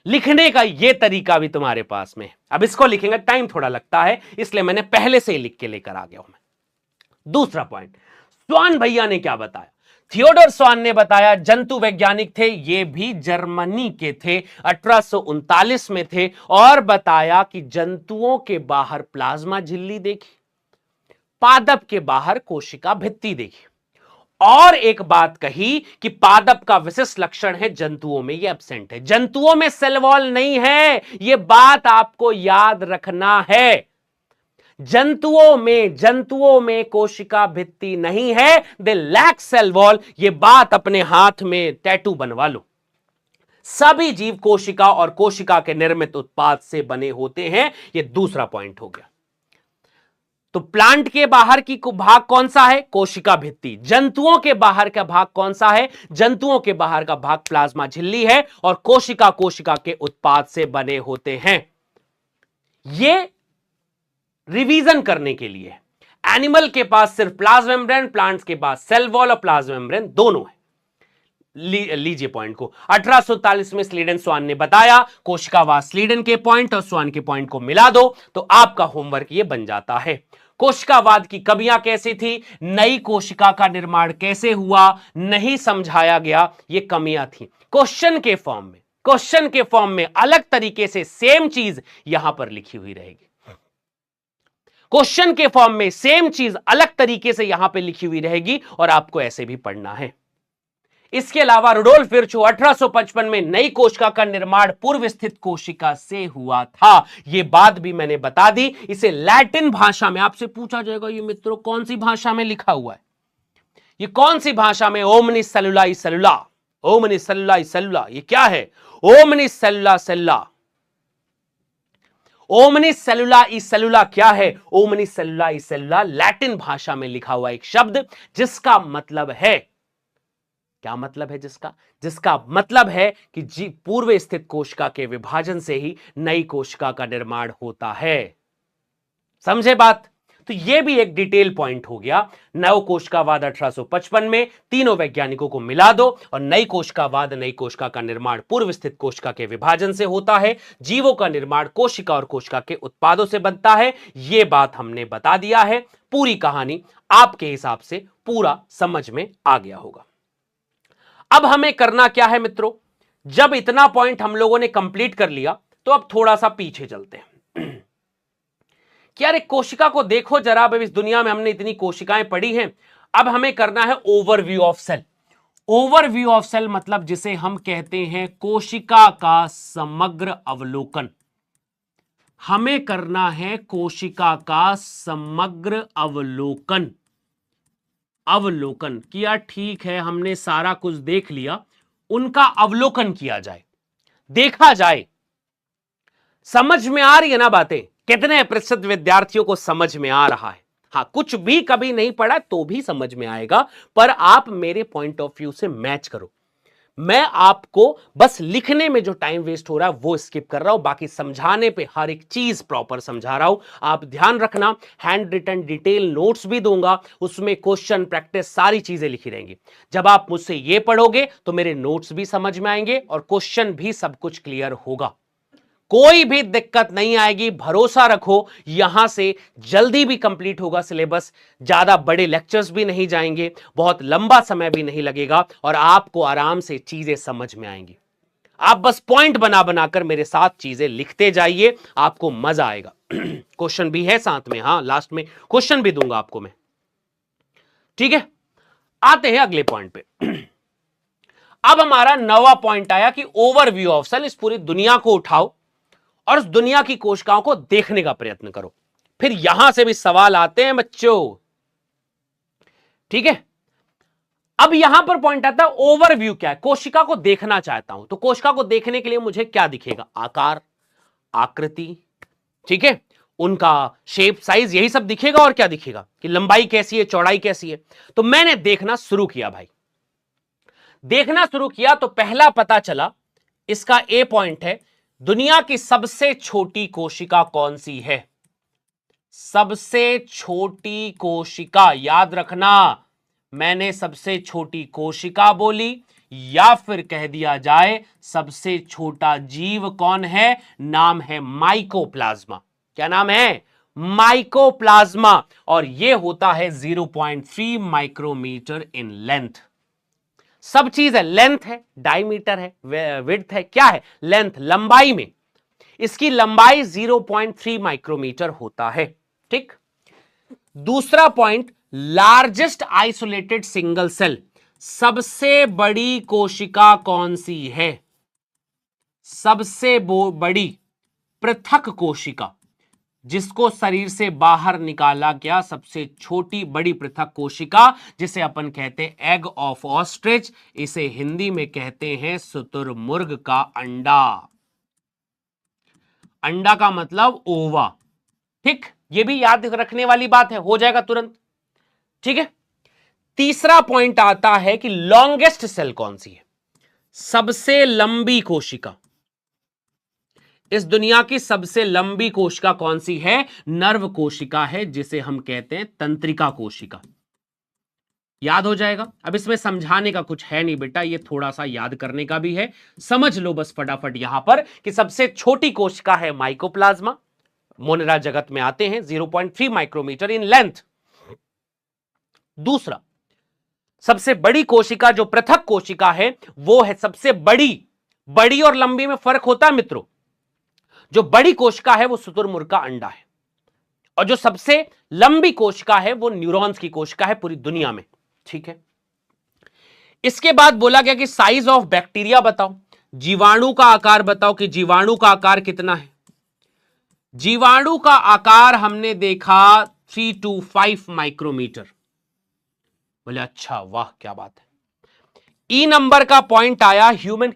लिखने का यह तरीका भी तुम्हारे पास में। अब इसको लिखेंगे, टाइम थोड़ा लगता है, इसलिए मैंने पहले से ही लिख के लेकर आ गया हूं मैं। दूसरा पॉइंट, स्वान भैया ने क्या बताया? थियोडोर स्वान ने बताया, जंतु वैज्ञानिक थे, ये भी जर्मनी के थे, 1839 में थे, और बताया कि जंतुओं के बाहर प्लाज्मा झिल्ली देखी, पादप के बाहर कोशिका भित्ति देखी, और एक बात कही कि पादप का विशिष्ट लक्षण है जंतुओं में ये एब्सेंट है। जंतुओं में सेल वॉल नहीं है, यह बात आपको याद रखना है। जंतुओं में कोशिका भित्ति नहीं है, दे लैक सेल वॉल। यह बात अपने हाथ में टैटू बनवा लो। सभी जीव कोशिका और कोशिका के निर्मित उत्पाद से बने होते हैं। यह दूसरा पॉइंट हो गया। तो प्लांट के बाहर की भाग कौन सा है? कोशिका भित्ति। जंतुओं के बाहर का भाग कौन सा है? जंतुओं के बाहर का भाग प्लाज्मा झिल्ली है, और कोशिका के उत्पाद से बने होते हैं। ये रिवीजन करने के लिए, एनिमल के पास सिर्फ प्लाज्मा मेम्ब्रेन, प्लांट्स के पास सेल वॉल और प्लाज्मा मेम्ब्रेन दोनों है। लीजिए पॉइंट को। 1843 में स्लीडन स्वान ने बताया, कोशिकावाद स्लीडन के पॉइंट और स्वान के पॉइंट को मिला दो तो आपका होमवर्क ये बन जाता है। कोशिकावाद की कमियां कैसी थी, नई कोशिका का निर्माण कैसे हुआ, नहीं समझाया गया, ये कमियां थी। क्वेश्चन के फॉर्म में अलग तरीके से सेम चीज यहां पर लिखी हुई रहेगी। क्वेश्चन के फॉर्म में सेम चीज अलग तरीके से यहां पे लिखी हुई रहेगी और आपको ऐसे भी पढ़ना है। इसके अलावा रुडोल्फ विर्चो 1855 में नई कोशिका का निर्माण पूर्व स्थित कोशिका से हुआ था, यह बात भी मैंने बता दी। इसे लैटिन भाषा में आपसे पूछा जाएगा, ये मित्रों कौन सी भाषा में लिखा हुआ है, ये कौन सी भाषा में, ओमनी सेलुलाई सेलुला, ओमनी सेलुलाई सेलुला, ये क्या है, ओमनी सेलुला सेलुला, ओमनी सेलुला ई सेलुला क्या है, ओमनी सेलुला ई सेलुला लैटिन भाषा में लिखा हुआ एक शब्द जिसका मतलब है, क्या मतलब है जिसका मतलब है कि पूर्व स्थित कोशिका के विभाजन से ही नई कोशिका का निर्माण होता है। समझे बात? तो यह भी एक डिटेल पॉइंट हो गया। नव कोशिकावाद 1855 में तीनों वैज्ञानिकों को मिला दो और नई कोशिकावाद, नई कोशिका का निर्माण पूर्व स्थित कोशिका के विभाजन से होता है, जीवों का निर्माण कोशिका और कोशिका के उत्पादों से बनता है। यह बात हमने बता दिया है। पूरी कहानी आपके हिसाब से पूरा समझ में आ गया होगा। अब हमें करना क्या है मित्रों, जब इतना पॉइंट हम लोगों ने कंप्लीट कर लिया तो अब थोड़ा सा पीछे चलते हैं कि यार एक कोशिका को देखो जरा, अब इस दुनिया में हमने इतनी कोशिकाएं पढ़ी हैं, अब हमें करना है overview of cell. Overview of cell मतलब जिसे हम कहते हैं कोशिका का समग्र अवलोकन। हमें करना है कोशिका का समग्र अवलोकन। अवलोकन किया, ठीक है, हमने सारा कुछ देख लिया, उनका अवलोकन किया जाए, देखा जाए। समझ में आ रही है ना बातें? कितने प्रतिशत विद्यार्थियों को समझ में आ रहा है? हाँ, कुछ भी कभी नहीं पढ़ा तो भी समझ में आएगा, पर आप मेरे पॉइंट ऑफ व्यू से मैच करो। मैं आपको बस लिखने में जो टाइम वेस्ट हो रहा है वो स्किप कर रहा हूं, बाकी समझाने पे हर एक चीज प्रॉपर समझा रहा हूं। आप ध्यान रखना, हैंड रिटन डिटेल नोट्स भी दूंगा, उसमें क्वेश्चन प्रैक्टिस सारी चीजें लिखी रहेंगी। जब आप मुझसे ये पढ़ोगे तो मेरे नोट्स भी समझ में आएंगे और क्वेश्चन भी सब कुछ क्लियर होगा, कोई भी दिक्कत नहीं आएगी। भरोसा रखो, यहां से जल्दी भी कंप्लीट होगा सिलेबस, ज्यादा बड़े लेक्चर्स भी नहीं जाएंगे, बहुत लंबा समय भी नहीं लगेगा और आपको आराम से चीजें समझ में आएंगी। आप बस पॉइंट बना बनाकर मेरे साथ चीजें लिखते जाइए, आपको मजा आएगा। क्वेश्चन भी है साथ में, हाँ लास्ट में क्वेश्चन भी दूंगा आपको मैं, ठीक है। आते हैं अगले पॉइंट पे। अब हमारा नवा पॉइंट आया कि ओवरव्यू ऑफ सेल, इस पूरी दुनिया को उठाओ और उस दुनिया की कोशिकाओं को देखने का प्रयत्न करो। फिर यहां से भी सवाल आते हैं बच्चों, ठीक है। अब यहां पर पॉइंट आता है ओवरव्यू क्या है, कोशिका को देखना चाहता हूं तो कोशिका को देखने के लिए मुझे क्या दिखेगा, आकार, आकृति, ठीक है, उनका शेप, साइज, यही सब दिखेगा। और क्या दिखेगा कि लंबाई कैसी है, चौड़ाई कैसी है। तो मैंने देखना शुरू किया भाई, देखना शुरू किया तो पहला पता चला, इसका ए पॉइंट है, दुनिया की सबसे छोटी कोशिका कौन सी है। सबसे छोटी कोशिका, याद रखना मैंने सबसे छोटी कोशिका बोली, या फिर कह दिया जाए सबसे छोटा जीव कौन है, नाम है माइकोप्लाज्मा। क्या नाम है, माइकोप्लाज्मा। और यह होता है 0.3 माइक्रोमीटर इन लेंथ। सब चीज है, लेंथ है, डायमीटर है, विड्थ है, क्या है, लेंथ, लंबाई में इसकी लंबाई 0.3 माइक्रोमीटर होता है, ठीक। दूसरा point, largest isolated single cell, सबसे बड़ी कोशिका कौन सी है, सबसे बड़ी पृथक कोशिका, जिसको शरीर से बाहर निकाला गया, सबसे छोटी बड़ी पृथक कोशिका, जिसे अपन कहते हैं एग ऑफ ऑस्ट्रिच, इसे हिंदी में कहते हैं शुतुरमुर्ग का अंडा। अंडा का मतलब ओवा, ठीक। ये भी याद रखने वाली बात है, हो जाएगा तुरंत, ठीक है। तीसरा पॉइंट आता है कि लॉन्गेस्ट सेल कौन सी है, सबसे लंबी कोशिका, इस दुनिया की सबसे लंबी कोशिका कौन सी है? नर्व कोशिका है, जिसे हम कहते हैं तंत्रिका कोशिका। याद हो जाएगा। अब इसमें समझाने का कुछ है नहीं बेटा, ये थोड़ा सा याद करने का भी है। समझ लो बस फटाफट यहां पर कि सबसे छोटी कोशिका है माइकोप्लाज्मा, मोनेरा जगत में आते हैं, 0.3 माइक्रोमीटर इन लेंथ। दूसरा, सबसे बड़ी कोशिका जो पृथक कोशिका है वो है सबसे बड़ी और लंबी में फर्क होता है मित्रों। जो बड़ी कोशिका है वो शुतुरमुर्ग का अंडा है, और जो सबसे लंबी कोशिका है वो न्यूरॉन्स की कोशिका है पूरी दुनिया में। ठीक है। इसके बाद बोला गया कि साइज ऑफ बैक्टीरिया बताओ, जीवाणु का आकार बताओ कि जीवाणु का आकार कितना है। जीवाणु का आकार हमने देखा 3 to 5 माइक्रोमीटर। बोले अच्छा, वाह क्या बात है। ई नंबर का पॉइंट आया ह्यूमन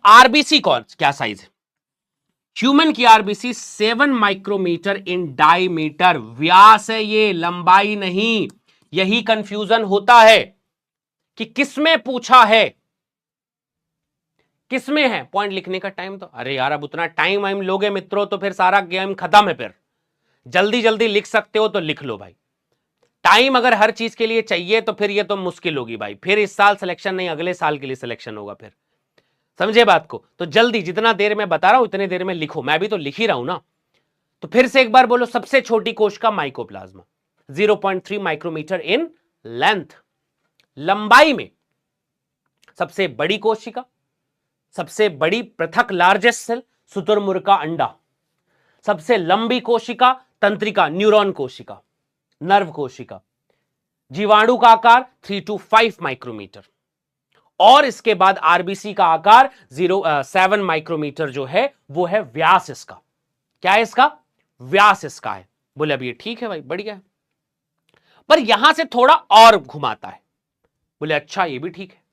आरबीसी क्या साइज है? ह्यूमन की आरबीसी 7 माइक्रोमीटर इन डायमीटर, व्यास है ये, लंबाई नहीं। यही कंफ्यूजन होता है कि किसमें पूछा है, किसमें है। पॉइंट लिखने का टाइम तो, अरे यार अब उतना टाइम हम लोगे मित्रों तो फिर सारा गेम खत्म है। फिर जल्दी जल्दी लिख सकते हो तो लिख लो भाई। टाइम अगर हर चीज के लिए चाहिए तो फिर ये तो मुश्किल होगी भाई। फिर इस साल सिलेक्शन नहीं, अगले साल के लिए सिलेक्शन होगा फिर। समझे बात को? तो जल्दी, जितना देर में बता रहा हूं उतने देर में लिखो, मैं भी तो लिख ही रहा हूं ना। तो फिर से एक बार बोलो, सबसे छोटी कोशिका माइकोप्लाज्मा, 0.3 माइक्रोमीटर इन लेंथ। लंबाई में सबसे बड़ी कोशिका, सबसे बड़ी पृथक लार्जेस्ट सेल शुतुरमुर्ग का अंडा, सबसे लंबी कोशिका तंत्रिका न्यूरॉन कोशिका, नर्व कोशिका। जीवाणु का आकार 3 to 5 माइक्रोमीटर, और इसके बाद आरबीसी का आकार 7 माइक्रोमीटर जो है वो है व्यास इसका। क्या है इसका? व्यास इसका है। बोले अब ये ठीक है भाई, बढ़िया है, पर यहां से थोड़ा और घुमाता है। बोले अच्छा ये भी ठीक है।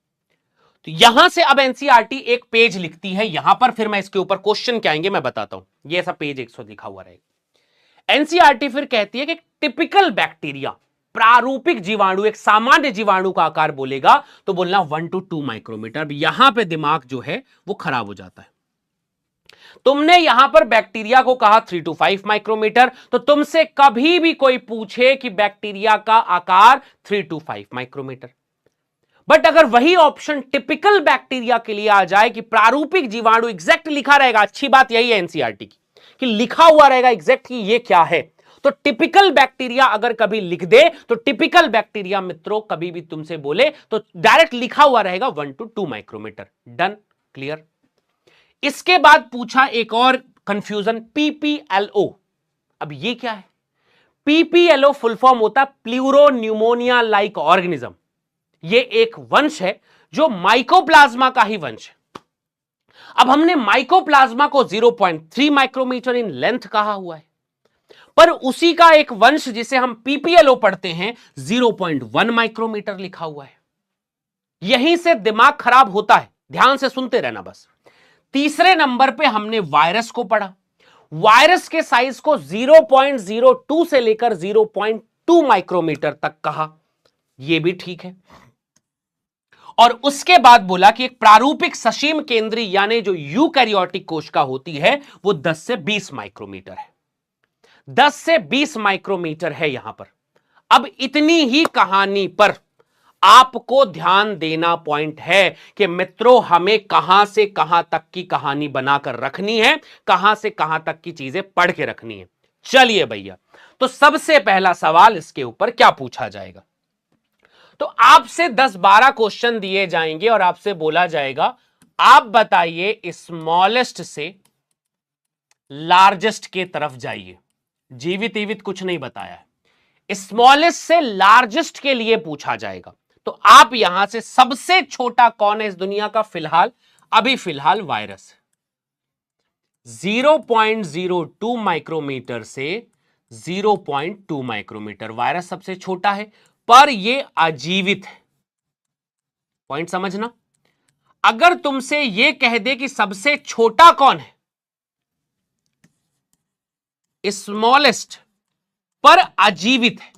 तो यहां से अब एनसीईआरटी एक पेज लिखती है यहां पर, फिर मैं इसके ऊपर क्वेश्चन क्या आएंगे मैं बताता हूं। ये ऐसा पेज 100 लिखा हुआ रहेगा। एनसीईआरटी फिर कहती है कि टिपिकल बैक्टीरिया, प्रारूपिक जीवाणु, एक सामान्य जीवाणु का आकार बोलेगा तो बोलना 1 to 2 माइक्रोमीटर। अब यहां पे दिमाग जो है वो खराब हो जाता है। तुमने यहां पर बैक्टीरिया को कहा 3 to 5 माइक्रोमीटर, तो तुमसे कभी भी कोई पूछे कि बैक्टीरिया का आकार 3 to 5 माइक्रोमीटर, बट अगर वही ऑप्शन टिपिकल बैक्टीरिया के लिए आ जाए कि प्रारूपिक जीवाणु, एग्जैक्ट लिखा रहेगा। अच्छी बात यही है एनसीईआरटी की कि लिखा हुआ रहेगा एग्जैक्ट कि ये क्या है। तो टिपिकल बैक्टीरिया अगर कभी लिख दे तो टिपिकल बैक्टीरिया मित्रों कभी भी तुमसे बोले तो डायरेक्ट लिखा हुआ रहेगा 1 to 2 माइक्रोमीटर। Done, clear. इसके बाद पूछा एक और कंफ्यूजन, पीपीएलओ। अब ये क्या है? पीपीएलओ फुल फॉर्म होता है प्लूरोन्यूमोनिया लाइक ऑर्गेनिज्म। ये एक वंश है जो माइकोप्लाज्मा का ही वंश है। अब हमने माइकोप्लाज्मा को 0.3 माइक्रोमीटर इन लेंथ कहा हुआ है, पर उसी का एक वंश जिसे हम पीपीएलओ पढ़ते हैं 0.1 माइक्रोमीटर लिखा हुआ है। यहीं से दिमाग खराब होता है, ध्यान से सुनते रहना बस। तीसरे नंबर पे हमने वायरस को पढ़ा। वायरस के साइज को 0.02 से लेकर 0.2 माइक्रोमीटर तक कहा, यह भी ठीक है। और उसके बाद बोला कि एक प्रारूपिक सशीम केंद्री यानी जो यूकैरियोटिक कोशिका होती है वो 10 से 20 माइक्रोमीटर है। 10 से 20 माइक्रोमीटर है यहां पर। अब इतनी ही कहानी पर आपको ध्यान देना पॉइंट है कि मित्रों हमें कहां से कहां तक की कहानी बनाकर रखनी है, कहां से कहां तक की चीजें पढ़ के रखनी है। चलिए भैया, तो सबसे पहला सवाल इसके ऊपर क्या पूछा जाएगा? तो आपसे 10-12 क्वेश्चन दिए जाएंगे और आपसे बोला जाएगा आप बताइए स्मॉलेस्ट से लार्जेस्ट के तरफ जाइए। जीवित ईवित कुछ नहीं बताया है, स्मॉलेस्ट से लार्जेस्ट के लिए पूछा जाएगा। तो आप यहां से सबसे छोटा कौन है इस दुनिया का? फिलहाल अभी फिलहाल वायरस 0.02 माइक्रोमीटर से 0.2 माइक्रोमीटर वायरस सबसे छोटा है, पर यह अजीवित है। पॉइंट समझना। अगर तुमसे यह कह दे कि सबसे छोटा कौन है, स्मॉलेस्ट पर अजीवित है,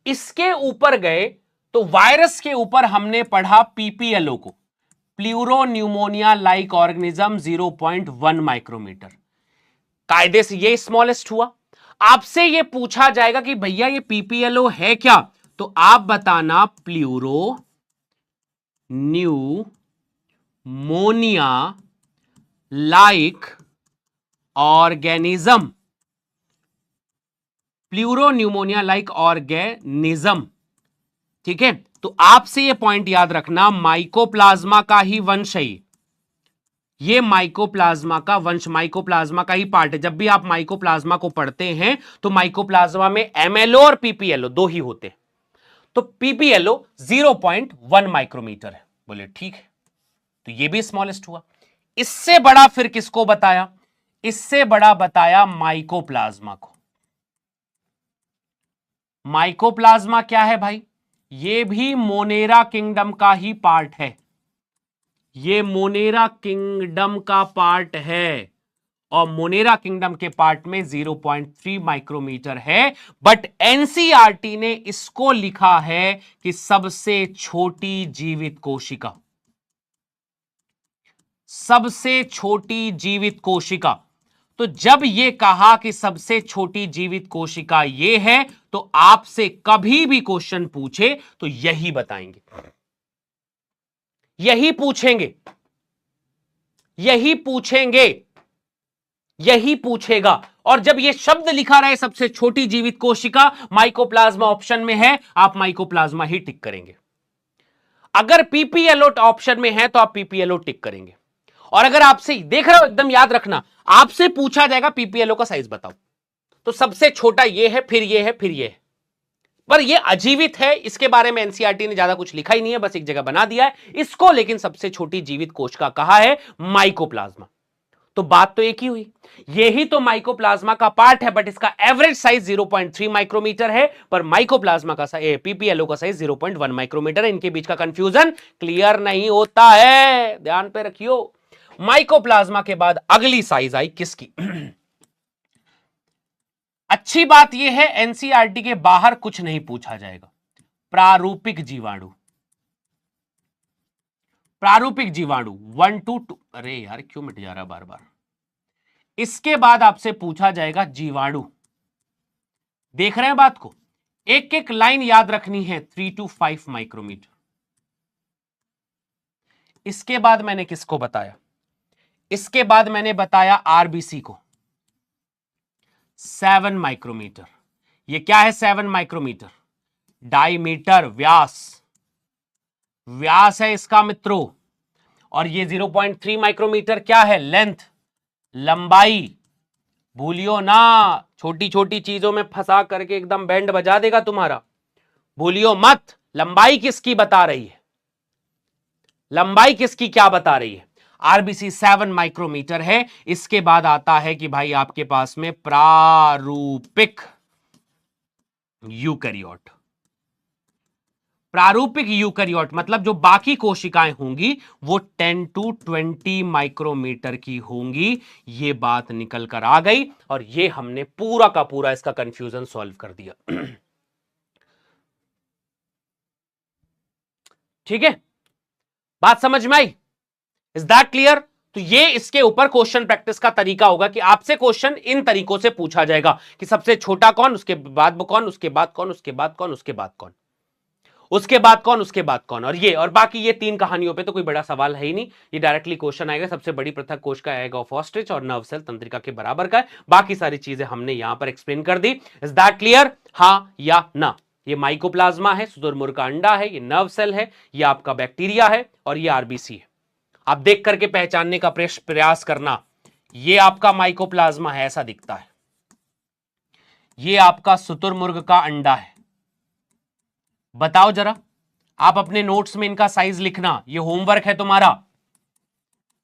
इसके ऊपर गए तो वायरस के ऊपर हमने पढ़ा पीपीएलओ को। प्लूरोन्यूमोनिया लाइक ऑर्गेनिज्म 0.1 माइक्रोमीटर। कायदे से ये स्मॉलेस्ट हुआ। आपसे ये पूछा जाएगा कि भैया ये पीपीएलओ है क्या, तो आप बताना pleuro pneumonia like organism, pleuropneumonia like organism. ठीक है, तो आपसे ये पॉइंट याद रखना, माइकोप्लाज्मा का ही वंश है ये माइकोप्लाज्मा का वंश, माइकोप्लाज्मा का ही पार्ट है। जब भी आप माइकोप्लाज्मा को पढ़ते हैं तो माइकोप्लाज्मा में एमएलओ और पीपीएलओ दो ही होते हैं। तो पीपीएलओ 0.1 माइक्रोमीटर है। बोले ठीक है, तो ये भी स्मॉलेस्ट हुआ। इससे बड़ा फिर किसको बताया? इससे बड़ा बताया माइकोप्लाज्मा को। माइकोप्लाज्मा क्या है भाई? ये भी मोनेरा किंगडम का ही पार्ट है। ये मोनेरा किंगडम का पार्ट है और मोनेरा किंगडम के पार्ट में 0.3 माइक्रोमीटर है। बट एनसीईआरटी ने इसको लिखा है कि सबसे छोटी जीवित कोशिका, सबसे छोटी जीवित कोशिका। तो जब ये कहा कि सबसे छोटी जीवित कोशिका ये है, तो आपसे कभी भी क्वेश्चन पूछे तो यही बताएंगे, यही पूछेंगे, यही पूछेंगे, यही पूछेगा। और जब ये शब्द लिखा रहे सबसे छोटी जीवित कोशिका, माइकोप्लाज्मा ऑप्शन में है, आप माइकोप्लाज्मा ही टिक करेंगे। अगर पीपीएलओ ऑप्शन में है तो आप पीपीएलओ टिक करेंगे। और अगर आपसे देख रहे हो, एकदम याद रखना, आपसे पूछा जाएगा पीपीएलओ का साइज बताओ, तो सबसे छोटा ये है, फिर ये है, फिर ये है, पर ये अजीवित है, इसके बारे में एनसीईआरटी ने ज्यादा कुछ लिखा ही नहीं है, बस एक जगह बना दिया है इसको। लेकिन सबसे छोटी जीवित कोशिका कहा है माइकोप्लाज्मा। तो बात तो एक ही हुई, यही तो माइकोप्लाज्मा का पार्ट है, बट इसका एवरेज साइज 0.3 माइक्रोमीटर है, पर माइकोप्लाज्मा का साइज, पीपीएलओ का साइज 0.1 माइक्रोमीटर है। इनके बीच का कंफ्यूजन क्लियर नहीं होता है, ध्यान पे रखियो। माइकोप्लाज्मा के बाद अगली साइज आई किसकी? अच्छी बात यह है एनसीईआरटी के बाहर कुछ नहीं पूछा जाएगा। प्रारूपिक जीवाणु, प्रारूपिक जीवाणु 1 to 2, अरे यार क्यों मिट जा रहा बार बार। इसके बाद आपसे पूछा जाएगा जीवाणु। देख रहे हैं बात को? एक एक लाइन याद रखनी है, 3 to 5 माइक्रोमीटर। इसके बाद मैंने किसको बताया? इसके बाद मैंने बताया आरबीसी को, 7 माइक्रोमीटर। ये क्या है 7 माइक्रोमीटर? डायमीटर, व्यास, व्यास है इसका मित्रों। और ये 0.3 माइक्रोमीटर क्या है? लेंथ, लंबाई। भूलियो ना, छोटी छोटी चीजों में फंसा करके एकदम बैंड बजा देगा तुम्हारा, भूलियो मत। लंबाई किसकी बता रही है? लंबाई किसकी क्या बता रही है? आरबीसी 7 माइक्रोमीटर है। इसके बाद आता है कि भाई आपके पास में प्रारूपिक यूकैरियोट। प्रारूपिक यूकैरियोट मतलब जो बाकी कोशिकाएं होंगी वो 10 to 20 माइक्रोमीटर की होंगी। ये बात निकल कर आ गई और ये हमने पूरा का पूरा इसका कंफ्यूजन सॉल्व कर दिया। ठीक है, बात समझ में आई? Is that clear? तो ये इसके ऊपर क्वेश्चन प्रैक्टिस का तरीका होगा कि आपसे क्वेश्चन इन तरीकों से पूछा जाएगा कि सबसे छोटा कौन, उसके बाद कौन, उसके बाद कौन, उसके बाद कौन, उसके बाद कौन, उसके बाद कौन, उसके बाद कौन, और ये और बाकी ये 3 कहानियों पे तो कोई बड़ा सवाल है ही नहीं। ये डायरेक्टली क्वेश्चन आएगा सबसे बड़ी पृथक कोशिका आएगा ऑफ ऑस्ट्रिच और नर्व सेल तंत्रिका के बराबर का है। बाकी सारी चीजें हमने यहां पर एक्सप्लेन कर दी। Is that clear? हां या ना? ये माइकोप्लाज्मा है, शुतुरमुर्ग का अंडा है, ये नर्व सेल है, ये आपका बैक्टीरिया है और ये आरबीसी है। आप देख करके पहचानने का प्रयास करना। ये आपका माइकोप्लाज्मा है, ऐसा दिखता है। ये आपका शुतुरमुर्ग का अंडा है। बताओ जरा, आप अपने नोट्स में इनका साइज लिखना। ये होमवर्क है तुम्हारा,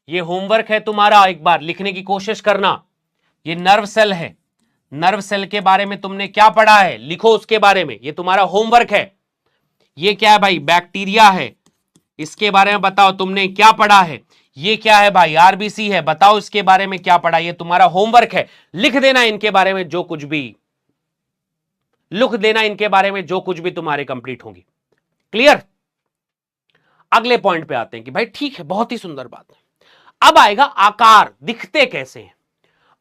ये होमवर्क है तुम्हारा, एक बार लिखने की कोशिश करना। ये नर्व सेल है, नर्व सेल के बारे में तुमने क्या पढ़ा है लिखो उसके बारे में, ये तुम्हारा होमवर्क है। ये क्या है भाई? बैक्टीरिया है, इसके बारे में बताओ तुमने क्या पढ़ा है। ये क्या है भाई? आरबीसी है, बताओ इसके बारे में क्या पढ़ा। ये तुम्हारा होमवर्क है, लिख देना इनके बारे में जो कुछ भी, लिख देना इनके बारे में जो कुछ भी तुम्हारे कंप्लीट होंगी। क्लियर? अगले पॉइंट पे आते हैं कि भाई ठीक है, बहुत ही सुंदर बात है। अब आएगा आकार, दिखते कैसे हैं।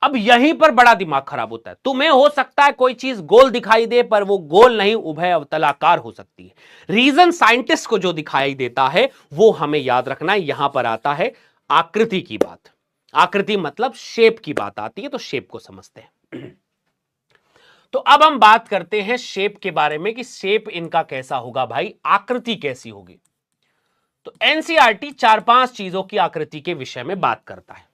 अब यहीं पर बड़ा दिमाग खराब होता है। तुम्हें हो सकता है कोई चीज गोल दिखाई दे, पर वो गोल नहीं, उभय अवतलाकार हो सकती है। रीजन साइंटिस्ट को जो दिखाई देता है वो हमें याद रखना है। यहां पर आता है आकृति की बात। आकृति मतलब शेप की बात आती है, तो शेप को समझते हैं। तो अब हम बात करते हैं शेप के बारे में कि शेप इनका कैसा होगा भाई, आकृति कैसी होगी। तो एनसीईआरटी 4-5 चीजों की आकृति के विषय में बात करता है।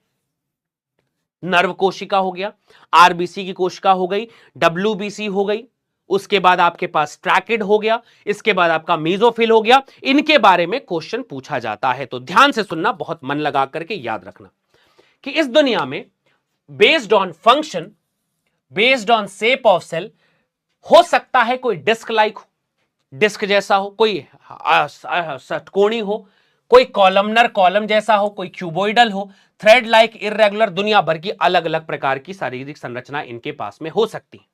नर्व कोशिका हो गया, आरबीसी की कोशिका हो गई, डब्ल्यूबीसी हो गई, उसके बाद आपके पास ट्रैकिड हो गया, इसके बाद आपका मीजोफिल हो गया। इनके बारे में क्वेश्चन पूछा जाता है, तो ध्यान से सुनना, बहुत मन लगा करके याद रखना कि इस दुनिया में based on function, based on shape of cell, हो सकता है कोई डिस्क लाइक हो, डिस्क जैसा हो, कोई षटकोणी हो, कोई कॉलमनर कॉलम जैसा हो, कोई क्यूबोइडल हो, थ्रेड लाइक, इररेगुलर, दुनिया भर की अलग अलग प्रकार की शारीरिक संरचना इनके पास में हो सकती है।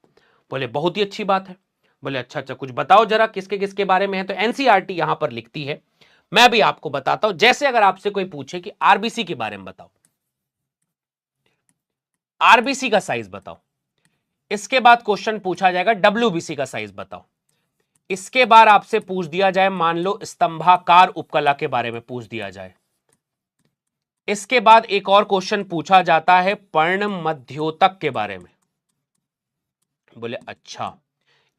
बोले बहुत ही अच्छी बात है। बोले अच्छा अच्छा, कुछ बताओ जरा किसके किसके बारे में है। तो एनसीईआरटी यहां पर लिखती है, मैं भी आपको बताता हूं। जैसे अगर आपसे कोई पूछे कि आरबीसी के बारे में बताओ, आरबीसी का साइज बताओ, इसके बाद क्वेश्चन पूछा जाएगा डब्ल्यूबीसी का साइज बताओ, इसके बाद आपसे पूछ दिया जाए मान लो स्तंभाकार उपकला के बारे में पूछ दिया जाए, इसके बाद एक और क्वेश्चन पूछा जाता है पर्ण मध्योतक के बारे में। बोले अच्छा,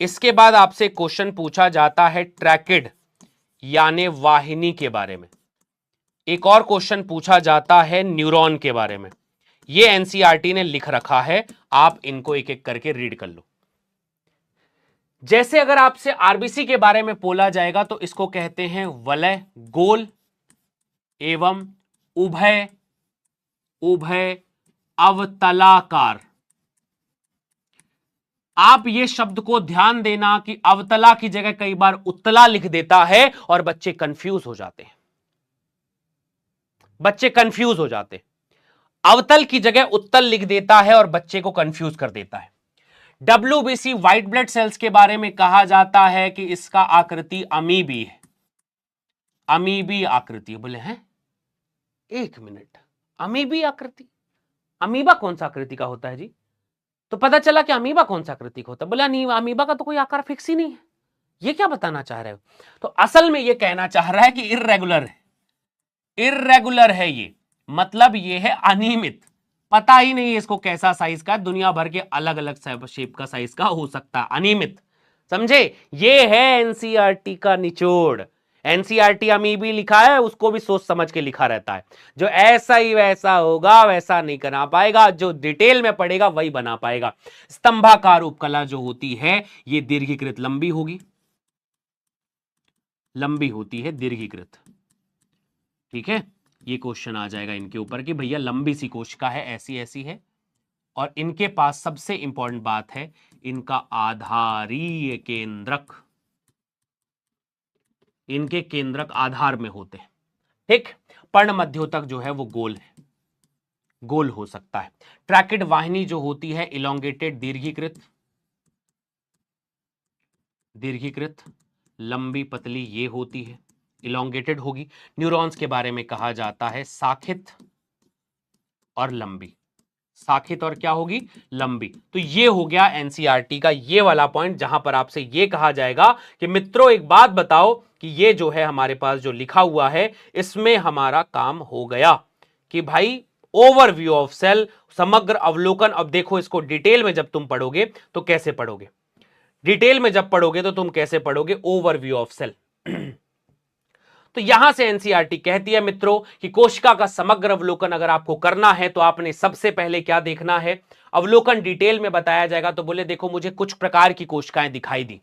इसके बाद आपसे क्वेश्चन पूछा जाता है ट्रैकिड यानी वाहिनी के बारे में, एक और क्वेश्चन पूछा जाता है न्यूरॉन के बारे में। ये एनसीईआरटी ने लिख रखा है, आप इनको एक एक करके रीड कर लो। जैसे अगर आपसे आरबीसी के बारे में बोला जाएगा तो इसको कहते हैं वलय, गोल एवं उभय उभय अवतलाकार। आप ये शब्द को ध्यान देना कि अवतला की जगह कई बार उत्तला लिख देता है और बच्चे कंफ्यूज हो जाते हैं, बच्चे कंफ्यूज हो जाते हैं। अवतल की जगह उत्तल लिख देता है और बच्चे को कंफ्यूज कर देता है। डब्ल्यूबीसी व्हाइट ब्लड सेल्स के बारे में कहा जाता है कि इसका आकृति अमीबी है, अमीबी आकृति। बोले हैं एक मिनट, अमीबी आकृति, अमीबा कौन सा आकृति का होता है जी? तो पता चला कि अमीबा कौन सा आकृति का होता है। बोला नहीं, अमीबा का तो कोई आकार फिक्स ही नहीं है। ये क्या बताना चाह रहे हो? तो असल में ये कहना चाह रहा है कि इर्रेगुलर है, इर्रेगुलर है ये, मतलब ये है अनियमित, पता ही नहीं है इसको कैसा साइज का, दुनिया भर के अलग अलग शेप का साइज का हो सकता है, अनियमित। समझे? ये है एनसीईआरटी का निचोड़। एनसीईआरटी अमीबी लिखा है, उसको भी सोच समझ के लिखा रहता है। जो ऐसा ही वैसा होगा वैसा नहीं बना पाएगा, जो डिटेल में पड़ेगा वही बना पाएगा। स्तंभाकार उपकला जो होती है ये दीर्घीकृत लंबी होगी, लंबी होती है दीर्घीकृत। ठीक है, ये क्वेश्चन आ जाएगा इनके ऊपर कि भैया लंबी सी कोशिका है, ऐसी ऐसी है, और इनके पास सबसे इंपॉर्टेंट बात है इनका आधारीय केंद्रक, इनके केंद्रक आधार में होते हैं। ठीक, पर्ण मध्योतक जो है वो गोल है, गोल हो सकता है। ट्रैकिड वाहिनी जो होती है इलोंगेटेड, दीर्घीकृत, दीर्घीकृत, लंबी पतली ये होती है, इलोंगेटेड होगी। न्यूरॉन्स के बारे में कहा जाता है साखित और लंबी, साखित और क्या होगी? लंबी। तो ये हो गया एनसीईआरटी का ये वाला पॉइंट, जहां पर आपसे ये कहा जाएगा कि मित्रों एक बात बताओ कि ये जो है हमारे पास जो लिखा हुआ है इसमें हमारा काम हो गया कि भाई ओवरव्यू ऑफ सेल, समग्र अवलोकन। अब देखो इसको डिटेल में जब तुम पढ़ोगे तो कैसे पढ़ोगे, डिटेल में जब पढ़ोगे तो तुम कैसे पढ़ोगे? Overview of cell. तो यहां से एनसीईआरटी कहती है मित्रों कि कोशिका का समग्र अवलोकन अगर आपको करना है तो आपने सबसे पहले क्या देखना है? अवलोकन डिटेल में बताया जाएगा। तो बोले देखो मुझे कुछ प्रकार की कोशिकाएं दिखाई दी,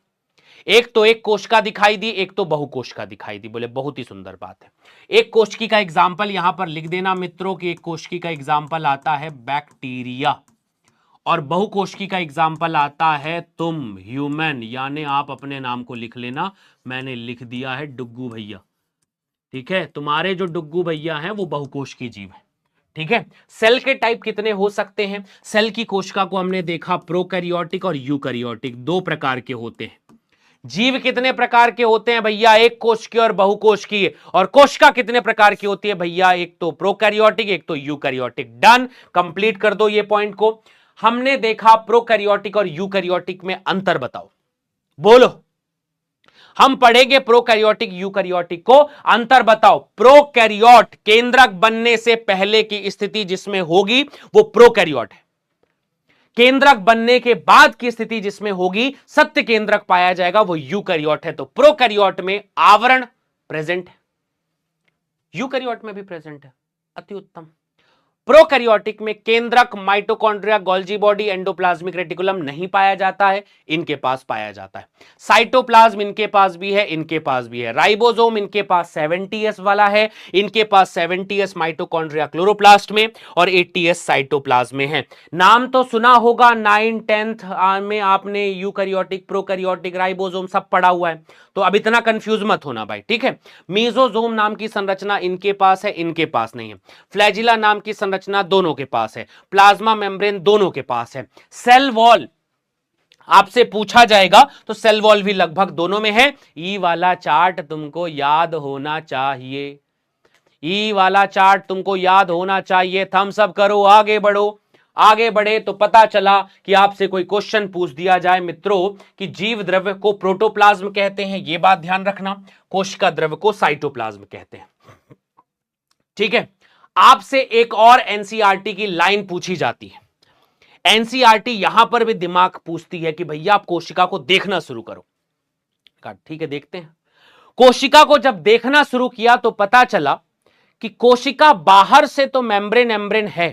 एक तो एक कोशिका दिखाई दी, एक तो बहुकोशिका दिखाई दी। बोले बहुत ही सुंदर बात है। एक कोशिकी का एग्जाम्पल यहां पर लिख देना मित्रों कि एक कोशिकी का एग्जाम्पल आता है बैक्टीरिया, और बहुकोशिकी का एग्जाम्पल आता है तुम, ह्यूमन, यानी आप अपने नाम को लिख लेना, मैंने लिख दिया है डुग्गू भैया। ठीक है, तुम्हारे जो डुग्गू भैया हैं वो बहुकोशिकीय जीव है। ठीक है, सेल के टाइप कितने हो सकते हैं? सेल की कोशिका को हमने देखा प्रोकैरियोटिक और यूकैरियोटिक, दो प्रकार के होते हैं। जीव कितने प्रकार के होते हैं भैया? एक कोश की और बहुकोश की। और कोशिका कितने प्रकार की होती है भैया? एक तो प्रोकैरियोटिक, एक तो यूकैरियोटिक। डन, कंप्लीट कर दो ये पॉइंट को। हमने देखा प्रोकैरियोटिक और यूकैरियोटिक में अंतर बताओ, बोलो। हम पढ़ेंगे प्रोकैरियोटिक यूकैरियोटिक को, अंतर बताओ। प्रोकैरियोट केंद्रक बनने से पहले की स्थिति जिसमें होगी वो प्रोकैरियोट है। केंद्रक बनने के बाद की स्थिति जिसमें होगी, सत्य केंद्रक पाया जाएगा, वो यूकैरियोट है। तो प्रोकैरियोट में आवरण प्रेजेंट है, यूकैरियोट में भी प्रेजेंट है। अति उत्तम। प्रोकैरियोटिक में केंद्रक, mitochondria, Golgi body, endoplasmic reticulum नहीं पाया जाता है, इनके पास पाया जाता है। साइटोप्लाज्म इनके पास भी है, इनके पास भी है। राइबोसोम इनके पास 70s वाला है, इनके पास 70s माइटोकॉन्ड्रिया क्लोरोप्लास्ट में और 80s साइटोप्लाज्म में है। नाम तो सुना होगा, 9, 10th में आपने यूकैरियोटिक, प्रोकैरियोटिक, राइबोसोम सब पढ़ा हुआ है, तो अब इतना कंफ्यूज मत होना भाई, ठीक है। मीजोजोम नाम की संरचना इनके पास है, इनके पास नहीं है। फ्लैजिला नाम की संरचना दोनों के पास है। प्लाज्मा मेम्ब्रेन दोनों के पास है। सेल वॉल आपसे पूछा जाएगा तो सेल वॉल भी लगभग दोनों में है। ई वाला चार्ट तुमको याद होना चाहिए, ई वाला चार्ट तुमको याद होना चाहिए। थम्स अप करो, आगे बढ़ो। आगे बढ़े तो पता चला कि आपसे कोई क्वेश्चन पूछ दिया जाए मित्रों कि जीव द्रव्य को प्रोटोप्लाज्म कहते हैं, यह बात ध्यान रखना। कोशिका द्रव्य को साइटोप्लाज्म कहते हैं, ठीक है। आपसे एक और एनसीईआरटी की लाइन पूछी जाती है। एनसीईआरटी यहां पर भी दिमाग पूछती है कि भैया आप कोशिका को देखना शुरू करो। ठीक है, देखते हैं। कोशिका को जब देखना शुरू किया तो पता चला कि कोशिका बाहर से तो मेम्ब्रेन है,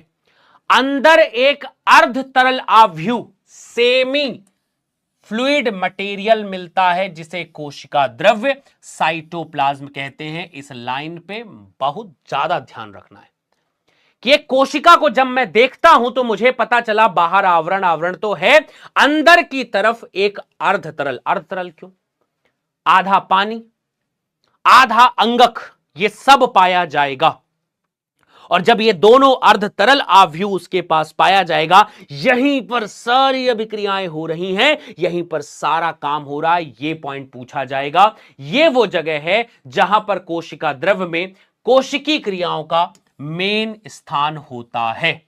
अंदर एक अर्ध तरल आव्यूह, सेमी फ्लूइड मटेरियल मिलता है जिसे कोशिका द्रव्य साइटोप्लाज्म कहते हैं। इस लाइन पे बहुत ज्यादा ध्यान रखना है कि एक कोशिका को जब मैं देखता हूं तो मुझे पता चला बाहर आवरण तो है, अंदर की तरफ एक अर्ध तरल क्यों? आधा पानी, आधा अंगक, ये सब पाया जाएगा। और जब ये दोनों अर्ध तरल आव्यूह उसके पास पाया जाएगा, यहीं पर सारी अभिक्रियाएं हो रही हैं, यहीं पर सारा काम हो रहा है, ये पॉइंट पूछा जाएगा। ये वो जगह है जहां पर कोशिका द्रव्य में कोशिकी क्रियाओं का मेन स्थान होता है।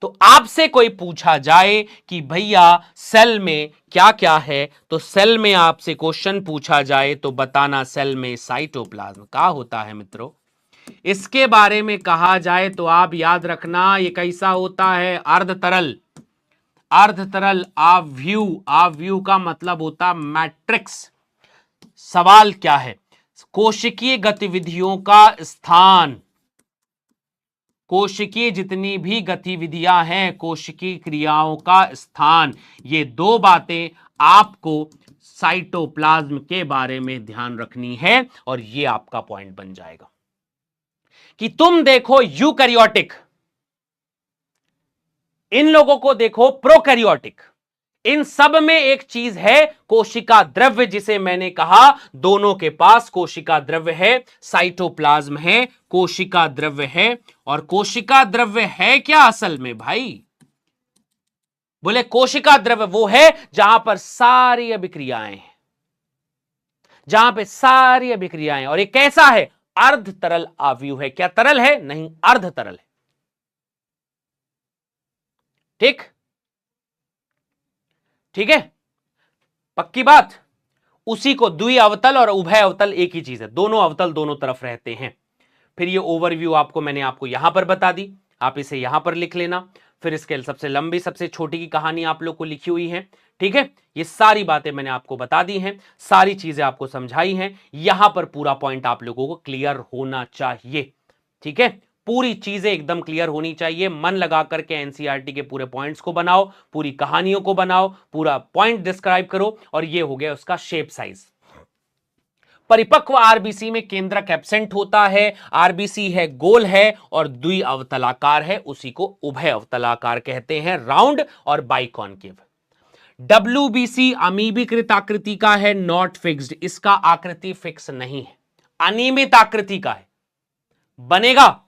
तो आपसे कोई पूछा जाए कि भैया सेल में क्या क्या है, तो सेल में आपसे क्वेश्चन पूछा जाए तो बताना सेल में साइटोप्लाज्म का होता है मित्रों। इसके बारे में कहा जाए तो आप याद रखना ये कैसा होता है, अर्ध तरल आव्यूह का मतलब होता मैट्रिक्स। सवाल क्या है? कोशिकीय गतिविधियों का स्थान, कोशिकीय जितनी भी गतिविधियां हैं, कोशिकीय क्रियाओं का स्थान, ये दो बातें आपको साइटोप्लाज्म के बारे में ध्यान रखनी है और ये आपका पॉइंट बन जाएगा कि तुम देखो यूकैरियोटिक, इन लोगों को देखो प्रोकैरियोटिक, इन सब में एक चीज है कोशिका द्रव्य, जिसे मैंने कहा दोनों के पास कोशिका द्रव्य है, साइटोप्लाज्म है, कोशिका द्रव्य है। और कोशिका द्रव्य है क्या असल में भाई? बोले कोशिका द्रव्य वो है जहां पर सारी अभिक्रियाएं हैं, जहां पे सारी अभिक्रियाएं। और ये कैसा है? अर्ध तरल आव्यूह है। क्या तरल है? नहीं, अर्ध तरल है। ठीक है, पक्की बात। उसी को द्वि अवतल और उभय अवतल एक ही चीज है, दोनों अवतल दोनों तरफ रहते हैं। फिर ये ओवरव्यू आपको मैंने आपको यहां पर बता दी, आप इसे यहां पर लिख लेना। फिर इसके सबसे लंबी सबसे छोटी की कहानी आप लोग को लिखी हुई है, ठीक है। ये सारी बातें मैंने आपको बता दी हैं, सारी चीजें आपको समझाई हैं। यहां पर पूरा पॉइंट आप लोगों को क्लियर होना चाहिए, ठीक है। पूरी चीजें एकदम क्लियर होनी चाहिए। मन लगा करके एनसीईआरटी के पूरे पॉइंट्स को बनाओ, पूरी कहानियों को बनाओ, पूरा पॉइंट डिस्क्राइब करो। और ये हो गया उसका शेप साइज। परिपक्व आरबीसी में केंद्रक एब्सेंट होता है, आरबीसी है गोल है और द्वि अवतलाकार है, उसी को उभय अवतलाकार कहते हैं, राउंड और बाइकॉनकेव। डब्ल्यूबीसी अमीबीकृत आकृति का है, नॉट फिक्स्ड, इसका आकृति फिक्स नहीं है, अनियमित आकृति का है, बनेगा।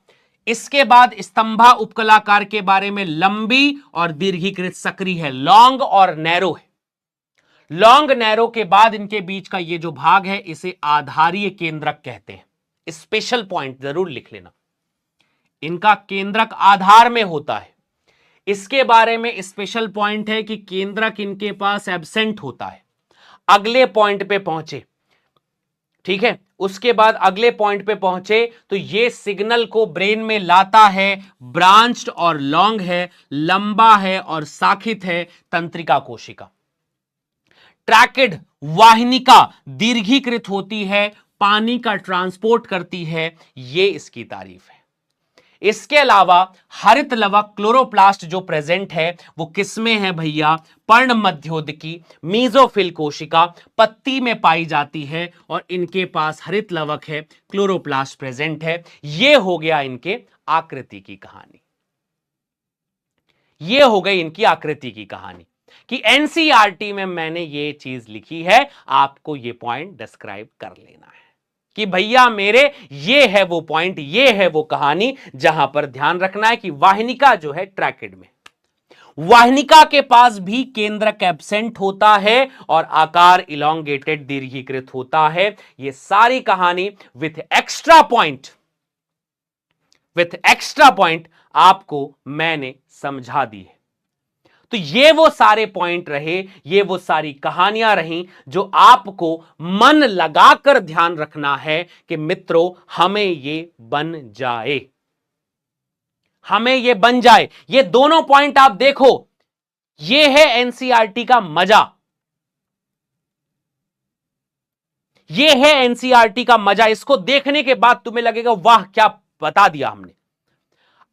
इसके बाद स्तंभा उपकलाकार के बारे में, लंबी और दीर्घीकृत सक्रिय है, लॉन्ग और नैरो है। लॉन्ग नैरो के बाद इनके बीच का ये जो भाग है इसे आधारीय केंद्रक कहते हैं। स्पेशल पॉइंट जरूर लिख लेना, इनका केंद्रक आधार में होता है। इसके बारे में स्पेशल पॉइंट है कि केंद्रक इनके पास एब्सेंट होता है। अगले पॉइंट पे पहुंचे, ठीक है, उसके बाद अगले पॉइंट पे पहुंचे तो ये सिग्नल को ब्रेन में लाता है। ब्रांच्ड और लॉन्ग है, लंबा है और शाखित है तंत्रिका कोशिका। ट्रैकेड वाहिनिका दीर्घीकृत होती है, पानी का ट्रांसपोर्ट करती है, ये इसकी तारीफ है। इसके अलावा हरित लवक क्लोरोप्लास्ट जो प्रेजेंट है वो किसमें है भैया? पर्ण मध्योदकी मीजोफिल कोशिका पत्ती में पाई जाती है और इनके पास हरित लवक है, क्लोरोप्लास्ट प्रेजेंट है। ये हो गया इनके आकृति की कहानी, ये हो गई इनकी आकृति की कहानी कि एनसीईआरटी में मैंने ये चीज लिखी है, आपको ये पॉइंट डिस्क्राइब कर लेना है कि भैया मेरे ये है वो पॉइंट, ये है वो कहानी जहां पर ध्यान रखना है कि वाहिनिका जो है ट्रैकेड में, वाहिनिका के पास भी केंद्रक एब्सेंट होता है और आकार इलोंगेटेड दीर्घीकृत होता है। ये सारी कहानी विथ एक्स्ट्रा पॉइंट आपको मैंने समझा दी है। तो ये वो सारे पॉइंट रहे, ये वो सारी कहानियां रहीं जो आपको मन लगाकर ध्यान रखना है कि मित्रों हमें ये बन जाए, हमें ये बन जाए। ये दोनों पॉइंट आप देखो, ये है एनसीईआरटी का मजा, ये है एनसीईआरटी का मजा। इसको देखने के बाद तुम्हें लगेगा वाह क्या बता दिया हमने।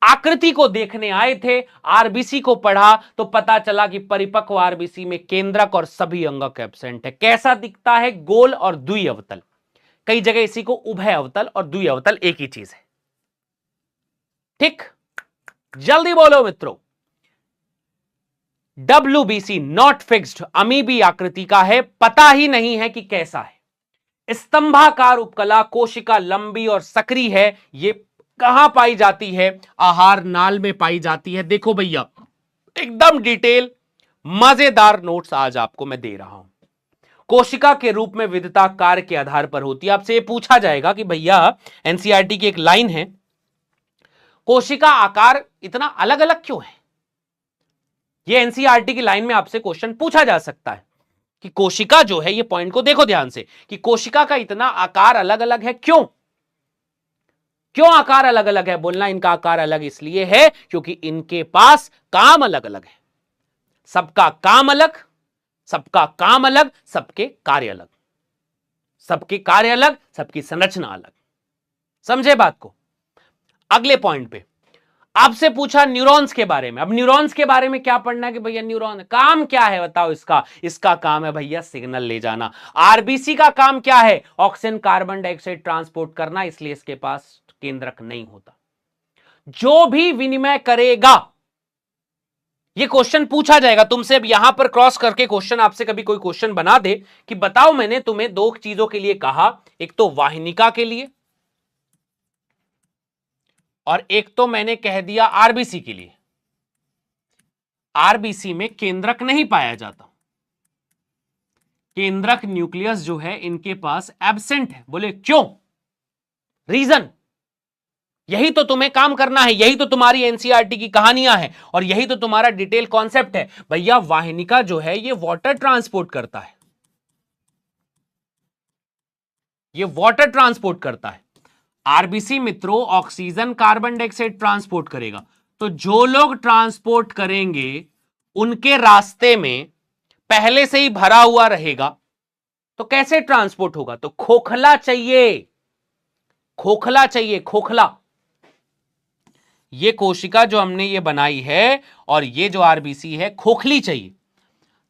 आकृति को देखने आए थे, आरबीसी को पढ़ा तो पता चला कि परिपक्व आरबीसी में केंद्रक और सभी अंगक एब्सेंट है। कैसा दिखता है? गोल और द्विअवतल। कई जगह इसी को उभय अवतल और द्विअवतल एक ही चीज है। ठीक, जल्दी बोलो मित्रों। WBC नॉट फिक्स्ड अमीबी आकृति का है, पता ही नहीं है कि कैसा है। स्तंभाकार उपकला कोशिका लंबी और सक्रिय है। ये कहां पाई जाती है? आहार नाल में पाई जाती है। देखो भैया एकदम डिटेल मजेदार नोट्स आज आपको मैं दे रहा हूं। कोशिका के रूप में विविधता कार्य के आधार पर होती है। आपसे ये पूछा जाएगा कि भैया एनसीईआरटी की एक लाइन है, कोशिका आकार इतना अलग अलग क्यों है? ये एनसीईआरटी की लाइन में आपसे क्वेश्चन पूछा जा सकता है कि कोशिका जो है, ये पॉइंट को देखो ध्यान से, कि कोशिका का इतना आकार अलग अलग है, क्यों आकार अलग अलग है? बोलना इनका आकार अलग इसलिए है क्योंकि इनके पास काम अलग अलग है। सबका काम अलग, सबका काम अलग, सबके कार्य अलग, सबके कार्य अलग, सबकी संरचना अलग। समझे बात को? अगले पॉइंट पे आपसे पूछा न्यूरॉन्स के बारे में। अब न्यूरॉन्स के बारे में क्या पढ़ना है कि भैया न्यूरॉन काम क्या है बताओ इसका? इसका काम है भैया सिग्नल ले जाना। आरबीसी का काम क्या है? ऑक्सीजन कार्बन डाइऑक्साइड ट्रांसपोर्ट करना, इसलिए इसके पास केंद्रक नहीं होता। जो भी विनिमय करेगा, ये क्वेश्चन पूछा जाएगा तुमसे। अब यहां पर क्रॉस करके क्वेश्चन आपसे कभी कोई क्वेश्चन बना दे कि बताओ मैंने तुम्हें दो चीजों के लिए कहा, एक तो वाहिनिका के लिए और एक तो मैंने कह दिया आरबीसी के लिए। आरबीसी में केंद्रक नहीं पाया जाता, केंद्रक न्यूक्लियस जो है इनके पास एब्सेंट है। बोले क्यों? रीजन यही तो तुम्हें काम करना है, यही तो तुम्हारी एनसीईआरटी की कहानियां हैं और यही तो तुम्हारा डिटेल कॉन्सेप्ट है। भैया वाहिनिका जो है ये वाटर ट्रांसपोर्ट करता है, ये वाटर ट्रांसपोर्ट करता है। आरबीसी मित्रों ऑक्सीजन कार्बन डाइऑक्साइड ट्रांसपोर्ट करेगा, तो जो लोग ट्रांसपोर्ट करेंगे उनके रास्ते में पहले से ही भरा हुआ रहेगा, तो कैसे ट्रांसपोर्ट होगा? तो खोखला चाहिए, खोखला चाहिए, खोखला। ये कोशिका जो हमने ये बनाई है और ये जो आरबीसी है खोखली चाहिए,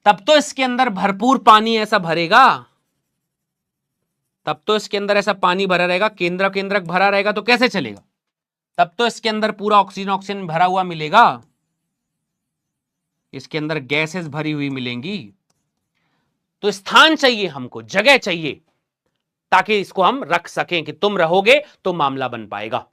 तब तो इसके अंदर भरपूर पानी ऐसा भरेगा, तब तो इसके अंदर ऐसा पानी भरा रहेगा, केंद्रक भरा रहेगा, तो कैसे चलेगा? तब तो इसके अंदर पूरा ऑक्सीजन भरा हुआ मिलेगा, इसके अंदर गैसेस भरी हुई मिलेंगी। तो स्थान चाहिए हमको, जगह चाहिए ताकि इसको हम रख सकें कि तुम रहोगे तो मामला बन पाएगा।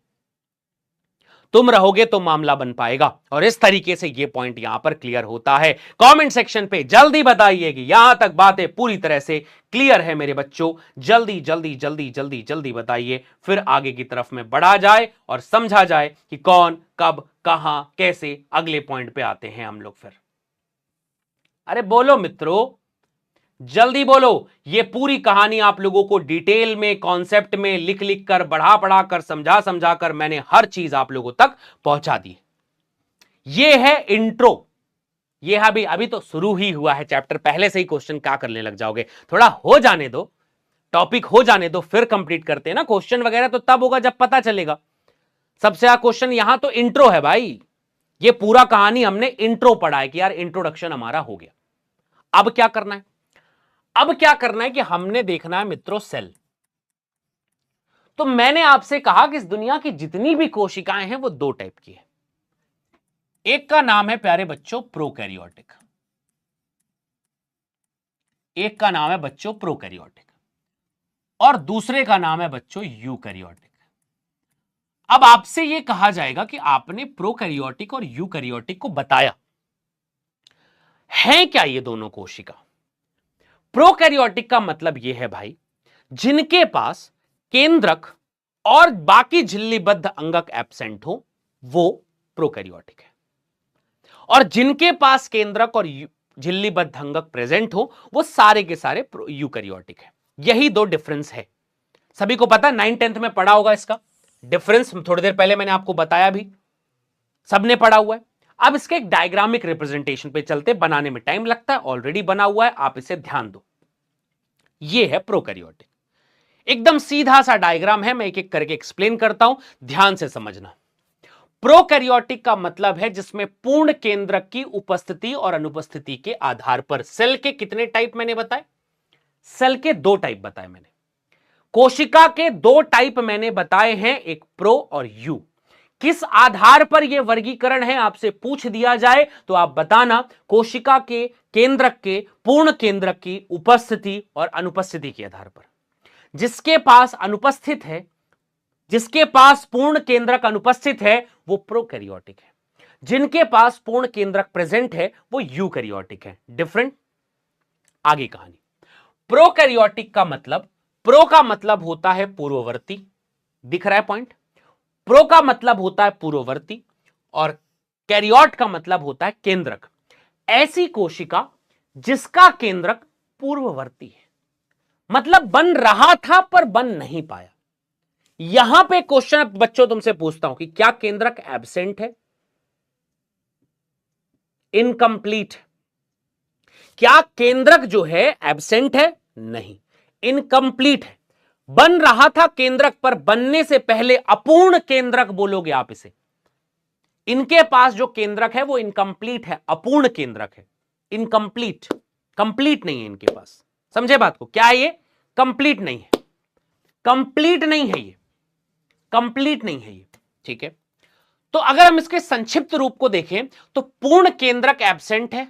तुम रहोगे तो मामला बन पाएगा। और इस तरीके से ये पॉइंट यहां पर क्लियर होता है। कमेंट सेक्शन पे जल्दी बताइए कि यहां तक बातें पूरी तरह से क्लियर है मेरे बच्चों। जल्दी जल्दी जल्दी जल्दी जल्दी बताइए, फिर आगे की तरफ में बढ़ा जाए और समझा जाए कि कौन कब कहां कैसे अगले पॉइंट पे आते हैं हम लोग। फिर अरे बोलो मित्रों, जल्दी बोलो। ये पूरी कहानी आप लोगों को डिटेल में, कॉन्सेप्ट में लिख लिख कर, बढ़ा बढ़ा कर, समझा समझा कर मैंने हर चीज आप लोगों तक पहुंचा दी। ये है इंट्रो। ये अभी तो शुरू ही हुआ है चैप्टर, पहले से ही क्वेश्चन क्या करने लग जाओगे? थोड़ा हो जाने दो, टॉपिक हो जाने दो, फिर कंप्लीट करते हैं ना। क्वेश्चन वगैरह तो तब होगा जब पता चलेगा। सबसे ज्यादा क्वेश्चन यहां तो इंट्रो है भाई। ये पूरा कहानी हमने इंट्रो पढ़ा है कि यार इंट्रोडक्शन हमारा हो गया। अब क्या करना है? अब क्या करना है कि हमने देखना है मित्रों सेल। तो मैंने आपसे कहा कि इस दुनिया की जितनी भी कोशिकाएं हैं वो दो टाइप की है। एक का नाम है प्यारे बच्चों प्रोकैरियोटिक, एक का नाम है बच्चों प्रोकैरियोटिक, और दूसरे का नाम है बच्चों यूकैरियोटिक। अब आपसे यह कहा जाएगा कि आपने प्रोकैरियोटिक और यूकैरियोटिक को बताया है क्या ये दोनों कोशिका। प्रोकैरियोटिक का मतलब यह है भाई जिनके पास केंद्रक और बाकी झिल्लीबद्ध अंगक एब्सेंट हो, वो प्रोकैरियोटिक है। और जिनके पास केंद्रक और झिल्लीबद्ध अंगक प्रेजेंट हो, वो सारे के सारे यूकैरियोटिक है। यही दो डिफरेंस है। सभी को पता, 9th-10th में पढ़ा होगा इसका डिफरेंस। थोड़ी देर पहले मैंने आपको बताया भी, सबने पढ़ा हुआ है। अब इसके एक डायग्रामिक रिप्रेजेंटेशन पे चलते, बनाने में टाइम लगता है, ऑलरेडी बना हुआ है, आप इसे ध्यान दो। ये है प्रोकैरियोटिक, एकदम सीधा सा डायग्राम है। मैं एक एक करके एक्सप्लेन करता हूं, ध्यान से समझना। प्रोकैरियोटिक का मतलब है जिसमें पूर्ण केंद्रक की उपस्थिति और अनुपस्थिति के आधार पर। सेल के कितने टाइप मैंने बताए? सेल के दो टाइप बताए मैंने। कोशिका के दो टाइप मैंने बताए हैं, एक प्रो और यू। किस आधार पर यह वर्गीकरण है आपसे पूछ दिया जाए तो आप बताना, कोशिका के केंद्रक के, पूर्ण केंद्रक की उपस्थिति और अनुपस्थिति के आधार पर। जिसके पास अनुपस्थित है, जिसके पास पूर्ण केंद्रक अनुपस्थित है, वो प्रोकैरियोटिक है। जिनके पास पूर्ण केंद्रक प्रेजेंट है, वो यूकैरियोटिक है। डिफरेंट। आगे कहानी। प्रोकैरियोटिक का मतलब, प्रो का मतलब होता है पूर्ववर्ती, दिख रहा है पॉइंट? प्रो का मतलब होता है पूर्ववर्ती और कैरियोट का मतलब होता है केंद्रक। ऐसी कोशिका जिसका केंद्रक पूर्ववर्ती है, मतलब बन रहा था पर बन नहीं पाया। यहां पे क्वेश्चन बच्चों तुमसे पूछता हूं कि क्या केंद्रक एब्सेंट है, इनकंप्लीट? क्या केंद्रक जो है एब्सेंट है? नहीं, इनकंप्लीट है। बन रहा था केंद्रक, पर बनने से पहले अपूर्ण केंद्रक बोलोगे आप इसे। इनके पास जो केंद्रक है वो इनकंप्लीट है, अपूर्ण केंद्रक है। इनकंप्लीट, कंप्लीट नहीं है इनके पास। समझे बात को? क्या है ये? कंप्लीट नहीं है, कंप्लीट नहीं है ये, कंप्लीट नहीं है ये। ठीक है, तो अगर हम इसके संक्षिप्त रूप को देखें तो पूर्ण केंद्रक एब्सेंट है,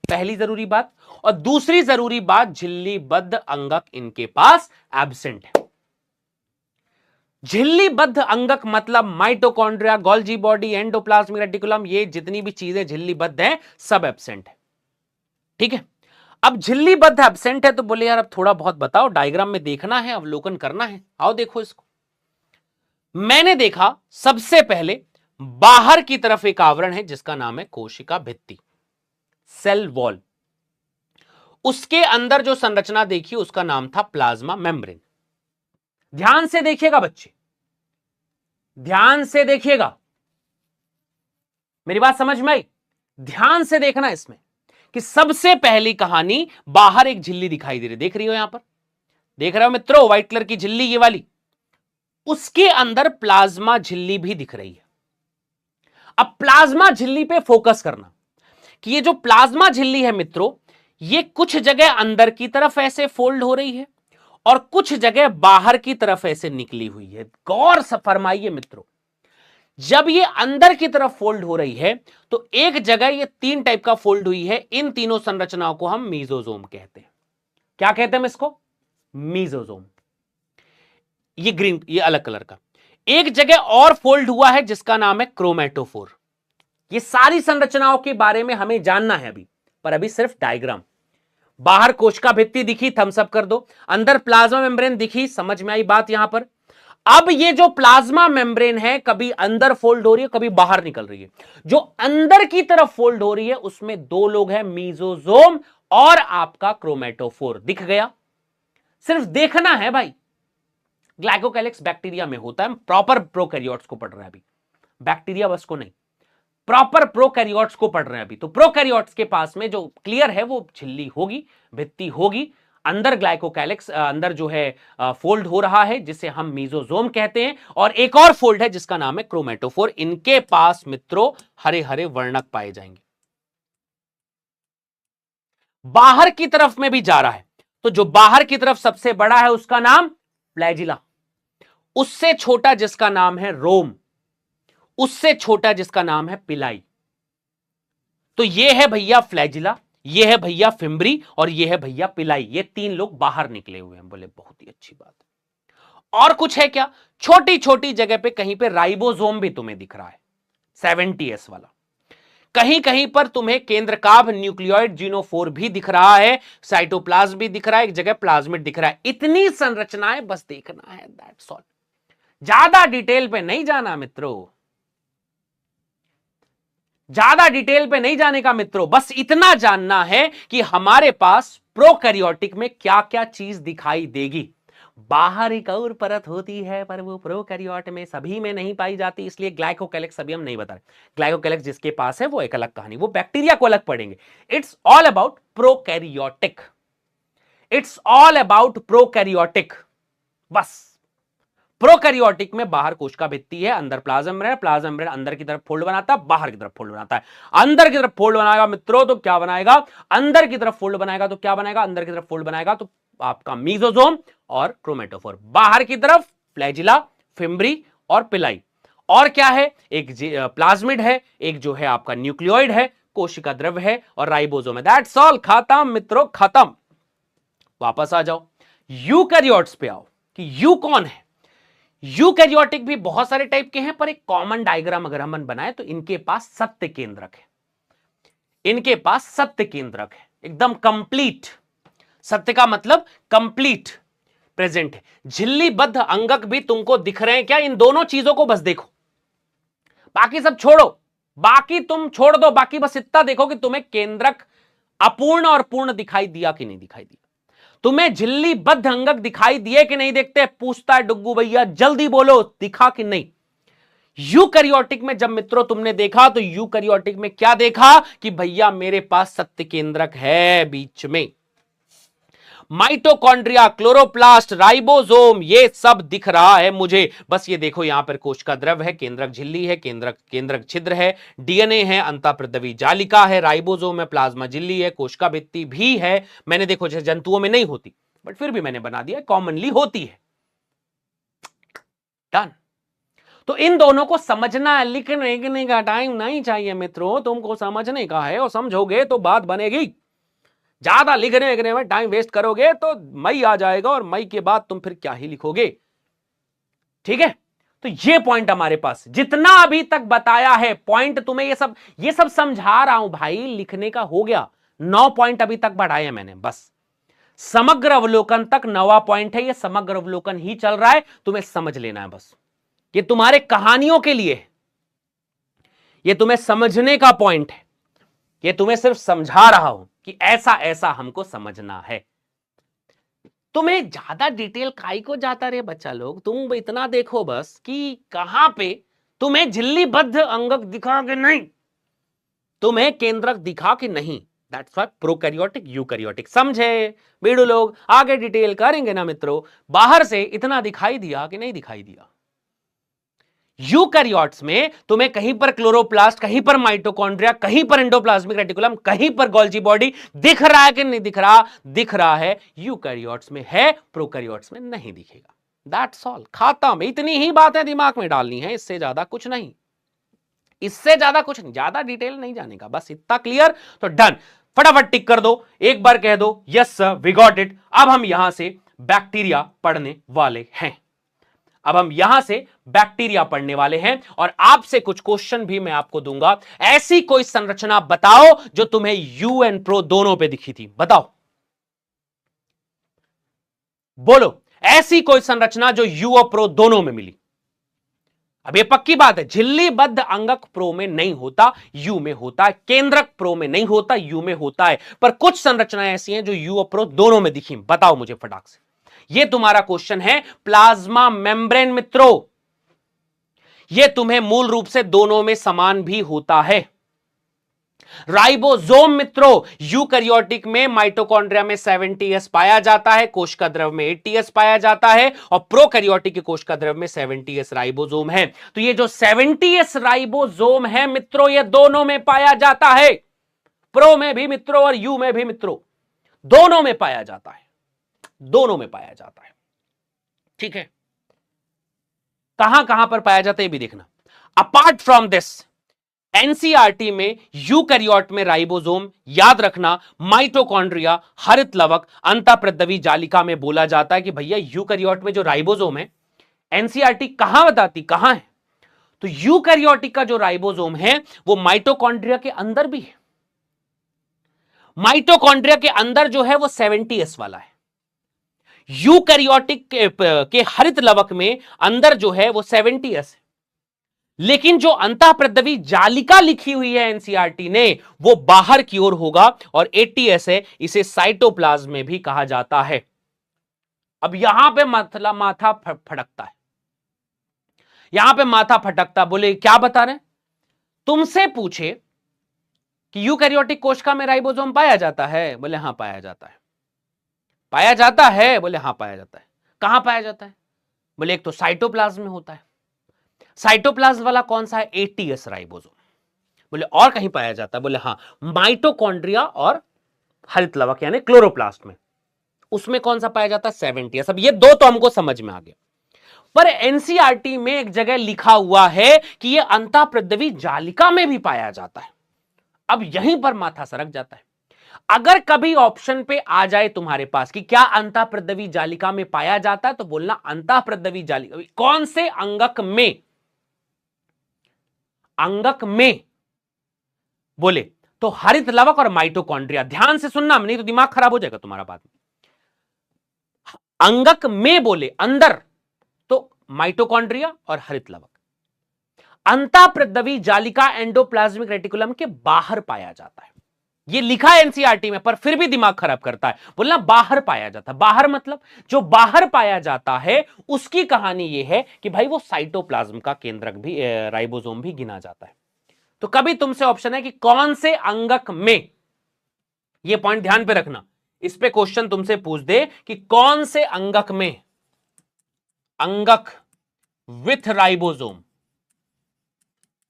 पहली जरूरी बात। और दूसरी जरूरी बात, झिल्लीबद्ध अंगक इनके पास एब्सेंट है। झिल्लीबद्ध अंगक मतलब mitochondria, Golgi body, endoplasmic reticulum, ये जितनी भी चीजें झिल्लीबद्ध हैं सब एब्सेंट है। ठीक है, अब झिल्लीबद्ध एब्सेंट है तो बोले यार अब थोड़ा बहुत बताओ, डायग्राम में देखना है, अवलोकन करना है। आओ देखो इसको। मैंने देखा सबसे पहले बाहर की तरफ एक आवरण है जिसका नाम है कोशिका भित्ति, सेल वॉल। उसके अंदर जो संरचना देखी उसका नाम था प्लाज्मा मेम्ब्रेन। ध्यान से देखिएगा बच्चे, ध्यान से देखिएगा, मेरी बात समझ में आई? ध्यान से देखना इसमें कि सबसे पहली कहानी, बाहर एक झिल्ली दिखाई दे रही, देख रही हो यहां पर, देख रहे हो मित्रों, व्हाइट कलर की झिल्ली ये वाली, उसके अंदर प्लाज्मा झिल्ली भी दिख रही है। अब प्लाज्मा झिल्ली पे फोकस करना कि ये जो प्लाज्मा झिल्ली है मित्रों, ये कुछ जगह अंदर की तरफ ऐसे फोल्ड हो रही है और कुछ जगह बाहर की तरफ ऐसे निकली हुई है। गौर से फरमाइए मित्रों, जब ये अंदर की तरफ फोल्ड हो रही है तो एक जगह ये तीन टाइप का फोल्ड हुई है। इन तीनों संरचनाओं को हम मीजोजोम कहते हैं। क्या कहते हैं हम इसको? मीजोजोम। ये ग्रीन, ये अलग कलर का। एक जगह और फोल्ड हुआ है जिसका नाम है क्रोमेटोफोर। ये सारी संरचनाओं के बारे में हमें जानना है अभी, पर अभी सिर्फ डायग्राम। बाहर कोशिका भित्ति दिखी, थम्स अप कर दो। अंदर प्लाज्मा मेम्ब्रेन दिखी, समझ में आई बात यहां पर। अब ये जो प्लाज्मा मेम्ब्रेन है कभी अंदर फोल्ड हो रही है, कभी बाहर निकल रही है। जो अंदर की तरफ फोल्ड हो रही है उसमें दो लोग हैं, मीजोजोम और आपका क्रोमेटोफोर। दिख गया? सिर्फ देखना है भाई। ग्लाइकोकैलिक्स बैक्टीरिया में होता है, प्रॉपर प्रोकैरियोट्स को पढ़ रहे हैं अभी, बैक्टीरिया बस को नहीं, प्रॉपर प्रोकैरियोट्स को पढ़ रहे हैं अभी। तो प्रोकैरियोट्स के पास में जो क्लियर है वो झिल्ली होगी, भित्ति होगी, अंदर ग्लाइकोकैलिक्स अंदर जो है फोल्ड हो रहा है जिसे हम मीजोजोम कहते हैं, और एक और फोल्ड है जिसका नाम है क्रोमेटोफोर। इनके पास मित्रों हरे हरे वर्णक पाए जाएंगे। बाहर की तरफ में भी जा रहा है, तो जो बाहर की तरफ सबसे बड़ा है उसका नाम फ्लैजिला, उससे छोटा जिसका नाम है रोम, उससे छोटा जिसका नाम है पिलाई। तो ये है भैया फ्लैजिला, ये है भैया फिम्बरी, और ये है भैया पिलाई। ये तीन लोग बाहर निकले हुए हैं। बोले बहुत ही अच्छी बात है। और कुछ है क्या? छोटी छोटी जगह पे कहीं पे राइबोसोम भी तुम्हें दिख रहा है, 70S वाला। कहीं कहीं पर तुम्हें केंद्रकाभ न्यूक्लियोइड जीनोफोर भी दिख रहा है, साइटोप्लाज्म भी दिख रहा है, एक जगह प्लाज्मिड दिख रहा है। इतनी संरचनाएं बस देखना है, दैट्स ऑल। ज्यादा डिटेल पे नहीं जाना मित्रों, ज्यादा डिटेल पे नहीं जाने का मित्रों। बस इतना जानना है कि हमारे पास प्रोकैरियोटिक में क्या क्या चीज दिखाई देगी। बाहर एक और परत होती है पर वो प्रोकैरियोट में सभी में नहीं पाई जाती, इसलिए ग्लाइकोकैलिक्स अभी हम नहीं बता रहे। ग्लाइकोकैलिक्स जिसके पास है वो एक अलग कहानी, वो बैक्टीरिया को अलग पढ़ेंगे। It's all about prokaryotic, it's all about prokaryotic. बस प्रोकैरियोटिक में बाहर कोशिका भित्ति है, अंदर प्लाज्मा मेम्ब्रेन, प्लाज्मा मेम्ब्रेन अंदर की तरफ फोल्ड बनाता है, बाहर की तरफ फोल्ड बनाता है। अंदर की तरफ फोल्ड बनाएगा मित्रों तो क्या बनाएगा? अंदर की तरफ फोल्ड बनाएगा तो क्या बनाएगा? अंदर की तरफ फोल्ड बनाएगा तो आपका मीजोजोम और क्रोमेटोफोर। बाहर की तरफ फ्लैजिला, फिम्बरी और पिलाई। और क्या है? एक प्लाज्मिड है, एक जो है आपका न्यूक्लियोइड है, कोशिका द्रव्य है और राइबोसोम है। That's all. खत्म मित्रों, खत्म। वापस आ जाओ, यूकैरियोट्स पे आओ कि यू कौन है। यूकैरियोटिक भी बहुत सारे टाइप के हैं, पर एक कॉमन डायग्राम अगर हम बनाए तो इनके पास सत्य केंद्रक है, इनके पास सत्य केंद्रक है, एकदम कंप्लीट। सत्य का मतलब कंप्लीट प्रेजेंट है। झिल्लीबद्ध अंगक भी तुमको दिख रहे हैं क्या? इन दोनों चीजों को बस देखो, बाकी सब छोड़ो, बाकी तुम छोड़ दो। बाकी बस इतना देखो कि तुम्हें केंद्रक अपूर्ण और पूर्ण दिखाई दिया कि नहीं दिखाई दिया। तुम्हें झिल्लीबद्ध अंगक दिखाई दिए कि नहीं देखते? पूछता है डुग्गू भैया, जल्दी बोलो, दिखा कि नहीं? यूकैरियोटिक में जब मित्रों तुमने देखा तो यूकैरियोटिक में क्या देखा कि भैया मेरे पास सत्य केंद्रक है बीच में। माइटोकॉन्ड्रिया, क्लोरोप्लास्ट, राइबोसोम, ये सब दिख रहा है मुझे। बस ये देखो, यहां पर कोशिका द्रव्य है, केंद्रक झिल्ली है, केंद्रक छिद्र है, डीएनए है, अंतःप्रद्रवी जालिका है, राइबोसोम है, प्लाज्मा झिल्ली है, कोशिका भित्ति भी है। मैंने देखो जैसे जंतुओं में नहीं होती, बट फिर भी मैंने बना दिया, कॉमनली होती है। डन। तो इन दोनों को समझना, लिखने का टाइम नहीं चाहिए मित्रों, तुमको समझने का है, और समझोगे तो बात बनेगी। ज्यादा लिखने में टाइम वेस्ट करोगे तो मई आ जाएगा, और मई के बाद तुम फिर क्या ही लिखोगे। ठीक है, तो ये पॉइंट हमारे पास, जितना अभी तक बताया है पॉइंट, तुम्हें ये सब समझा रहा हूं भाई। लिखने का हो गया, 9 पॉइंट अभी तक बढ़ाए हैं मैंने। बस समग्र अवलोकन तक 9वां पॉइंट है, ये समग्र अवलोकन ही चल रहा है, तुम्हें समझ लेना है बस। ये तुम्हारे कहानियों के लिए, ये तुम्हें समझने का पॉइंट है, ये तुम्हें सिर्फ समझा रहा हूं कि ऐसा ऐसा हमको समझना है। तुम्हें ज्यादा डिटेल काई को जाता रे बच्चा लोग, तुम इतना देखो बस कि कहां पे तुम्हें झिल्लीबद्ध अंगक दिखा कि नहीं, तुम्हें केंद्रक दिखा कि नहीं। That's why prokaryotic, eukaryotic. समझे बीड़ू लोग? आगे डिटेल करेंगे ना मित्रों। बाहर से इतना दिखाई दिया कि नहीं दिखाई दिया? यूकैरियोट्स में तुम्हें कहीं पर क्लोरोप्लास्ट, कहीं पर माइटोकॉन्ड्रिया, कहीं पर एंडोप्लाज्मिक रेटिकुलम, कहीं पर गोल्जी बॉडी दिख रहा है कि नहीं दिख रहा? दिख रहा है। यूकैरियोट्स में है, प्रोकैरियोट्स में नहीं दिखेगा। दैट्स ऑल, खत्म। इतनी ही बातें दिमाग में डालनी है, इससे ज्यादा कुछ नहीं, इससे ज्यादा कुछ नहीं, ज्यादा डिटेल नहीं जाने का, बस इतना क्लियर। तो डन, फटाफट टिक कर दो, एक बार कह दो yes sir we got it. अब हम यहां से बैक्टीरिया पढ़ने वाले हैं। अब हम यहां से बैक्टीरिया पढ़ने वाले हैं और आपसे कुछ क्वेश्चन भी मैं आपको दूंगा। ऐसी कोई संरचना बताओ जो तुम्हें यू एंड प्रो दोनों पे दिखी थी, बताओ, बोलो ऐसी कोई संरचना जो यू और प्रो दोनों में मिली। अब ये पक्की बात है, झिल्लीबद्ध अंगक प्रो में नहीं होता, यू में होता है। केंद्रक प्रो में नहीं होता, यू में होता है। पर कुछ संरचनाएं ऐसी हैं जो यू और प्रो दोनों में दिखी, बताओ मुझे फटाक से। ये तुम्हारा क्वेश्चन है प्लाज्मा मेम्ब्रेन मित्रों। ये तुम्हें मूल रूप से दोनों में समान भी होता है। राइबोसोम मित्रों, यूकैरियोटिक में माइटोकॉन्ड्रिया में 70S पाया जाता है, कोशिका द्रव में 80S पाया जाता है, और प्रोकैरियोटिक के कोशिका द्रव में 70S राइबोसोम है। तो ये जो 70S राइबोसोम है मित्रों, ये दोनों में पाया जाता है, प्रो में भी मित्रों और यू में भी मित्रों, दोनों में पाया जाता है, दोनों में पाया जाता है। ठीक है, कहां कहां पर पाया जाता है ये भी देखना। अपार्ट फ्रॉम दिस एनसीईआरटी में यूकैरियोट में राइबोसोम, याद रखना माइटोकॉन्ड्रिया, हरित लवक, अंतःप्रद्रवी जालिका में बोला जाता है कि भैया यूकैरियोट में जो राइबोसोम है, एनसीईआरटी कहां बताती कहां है, तो यूकैरियोटिक का जो राइबोसोम है वो माइटोकॉन्ड्रिया के अंदर भी है। माइटोकॉन्ड्रिया के अंदर जो है वो 70S वाला है। यूकैरियोटिक के हरित लवक में अंदर जो है वो 70S है। लेकिन जो अंतःप्रद्रवी जालिका लिखी हुई है एनसीईआरटी ने, वो बाहर की ओर होगा और 80S है। इसे साइटोप्लाज्म में भी कहा जाता है। अब यहां पे माथा फटकता है, यहां पे माथा फटकता, बोले क्या बता रहे हैं? तुमसे पूछे कि यूकैरियोटिक कोशिका में राइबोसोम पाया जाता है, बोले हां पाया जाता है। पाया जाता है, बोले हां पाया जाता है। कहां पाया जाता है? बोले एक तो साइटोप्लाज्म में होता है। साइटोप्लाज्म वाला कौन सा है? 80S ribosome. बोले और कहीं पाया जाता है? बोले हां, माइटोकॉन्ड्रिया और हरित लवक यानी क्लोरोप्लास्ट में, उसमें कौन सा पाया जाता है? 70S। अब ये दो तो हमको समझ में आ गया, पर एनसीईआरटी में एक जगह लिखा हुआ है कि ये अंतःप्रद्रवी जालिका में भी पाया जाता है। अब यहीं पर माथा सरक जाता है। अगर कभी ऑप्शन पे आ जाए तुम्हारे पास कि क्या अंतःप्रद्रवी जालिका में पाया जाता है, तो बोलना अंतःप्रद्रवी जालिका कौन से अंगक में? अंगक में बोले तो हरित लवक और माइटोकॉन्ड्रिया। ध्यान से सुनना, नहीं तो दिमाग खराब हो जाएगा तुम्हारा बाद में। अंगक में बोले अंदर, तो माइटोकॉन्ड्रिया और हरित लवक। अंतःप्रद्रवी जालिका एंडोप्लाज्मिक रेटिकुलम के बाहर पाया जाता है। ये लिखा है एनसीईआरटी में, पर फिर भी दिमाग खराब करता है। बोलना बाहर पाया जाता है। बाहर मतलब जो बाहर पाया जाता है उसकी कहानी ये है कि भाई वो साइटोप्लाज्म का केंद्रक भी, राइबोसोम भी गिना जाता है। तो कभी तुमसे ऑप्शन है कि कौन से अंगक में, ये पॉइंट ध्यान पे रखना, इस पे क्वेश्चन तुमसे पूछ दे कि कौन से अंगक में, अंगक विथ राइबोसोम,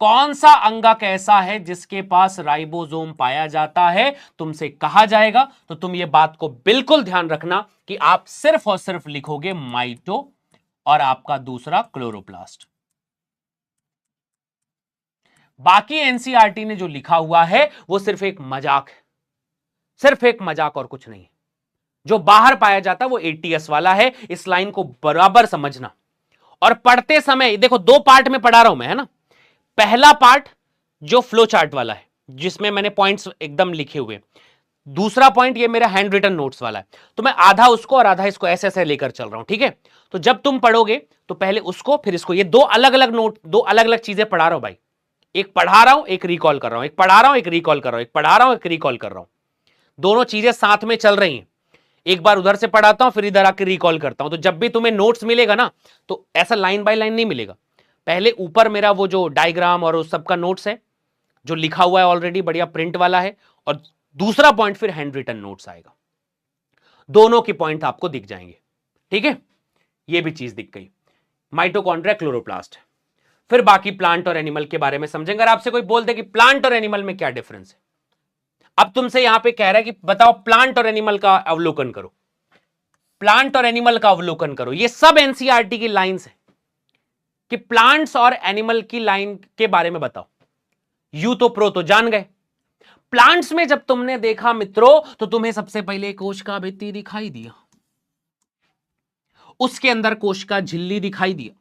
कौन सा अंगक ऐसा है जिसके पास राइबोसोम पाया जाता है, तुमसे कहा जाएगा। तो तुम ये बात को बिल्कुल ध्यान रखना कि आप सिर्फ और सिर्फ लिखोगे माइटो और आपका दूसरा क्लोरोप्लास्ट। बाकी एनसीईआरटी ने जो लिखा हुआ है वो सिर्फ एक मजाक है, सिर्फ एक मजाक और कुछ नहीं। जो बाहर पाया जाता है वो 80S वाला है। इस लाइन को बराबर समझना। और पढ़ते समय देखो, दो पार्ट में पढ़ा रहा हूं मैं, है ना। पहला पार्ट जो फ्लो चार्ट वाला है, जिसमें मैंने पॉइंट्स एकदम लिखे हुए। दूसरा पॉइंट ये मेरा हैंड रिटन नोट्स वाला है। तो मैं आधा उसको और आधा इसको ऐसे ऐसे लेकर चल रहा हूं, ठीक है। तो जब तुम पढ़ोगे तो पहले उसको फिर इसको, ये दो अलग अलग नोट, दो अलग अलग चीजें पढ़ा रहा हूं भाई। एक पढ़ा रहा हूं, एक रिकॉल कर रहा हूं, एक पढ़ा रहा हूं, एक रिकॉल कर रहा हूं, एक पढ़ा रहा हूं, एक रिकॉल कर रहा हूं। दोनों चीजें साथ में चल रही हैं। एक बार उधर से पढ़ाता हूं, फिर इधर आके रिकॉल करता हूं। तो जब भी तुम्हें नोट्स मिलेगा ना, तो ऐसा लाइन बाय लाइन नहीं मिलेगा। पहले ऊपर मेरा वो जो डायग्राम और उस सबका नोट्स है, जो लिखा हुआ है ऑलरेडी, बढ़िया प्रिंट वाला है, और दूसरा पॉइंट फिर हैंड रिटन नोट्स आएगा। दोनों की पॉइंट आपको दिख जाएंगे, ठीक है। ये भी चीज दिख गई, माइटोकॉन्ड्रिया क्लोरोप्लास्ट। फिर बाकी प्लांट और एनिमल के बारे में समझेंगे। अगर आपसे कोई बोल दे कि प्लांट और एनिमल में क्या डिफरेंस है, अब तुमसे यहां पे कह रहा है कि बताओ प्लांट और एनिमल का अवलोकन करो, प्लांट और एनिमल का अवलोकन करो। ये सब एनसीईआरटी की लाइंस है कि प्लांट्स और एनिमल की लाइन के बारे में बताओ। यू तो प्रो तो जान गए। प्लांट्स में जब तुमने देखा मित्रों, तो तुम्हें सबसे पहले कोशिका भित्ति दिखाई दिया, उसके अंदर कोशिका झिल्ली दिखाई दिया,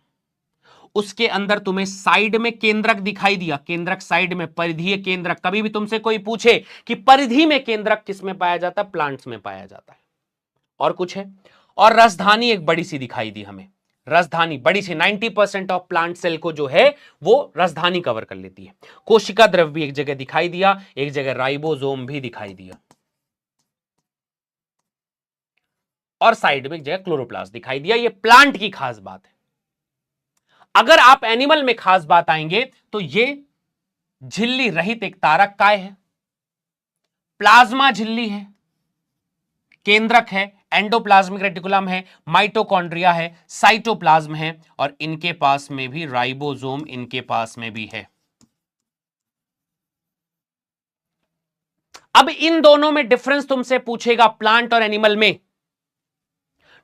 उसके अंदर तुम्हें साइड में केंद्रक दिखाई दिया, केंद्रक साइड में, परिधीय केंद्रक। कभी भी तुमसे कोई पूछे कि परिधि में केंद्रक किस में पाया जाता है, प्लांट्स में पाया जाता है। और कुछ है? और रसधानी एक बड़ी सी दिखाई दी हमें, रसधानी बड़ी सी, 90% ऑफ प्लांट सेल को जो है वो रसधानी कवर कर लेती है। कोशिका द्रव्य भी एक जगह दिखाई दिया, एक जगह राइबोसोम भी दिखाई दिया, और साइड में एक जगह क्लोरोप्लास्ट दिखाई दिया। ये प्लांट की खास बात है। अगर आप एनिमल में खास बात आएंगे तो ये झिल्ली रहित एक तारक काय है, प्लाज्मा झिल्ली है, केंद्रक है, एंडोप्लाज्मिक रेटिकुलम है, माइटोकॉन्ड्रिया है, साइटोप्लाज्म है, और इनके पास में भी राइबोसोम इनके पास में भी है। अब इन दोनों में डिफरेंस तुमसे पूछेगा प्लांट और एनिमल में,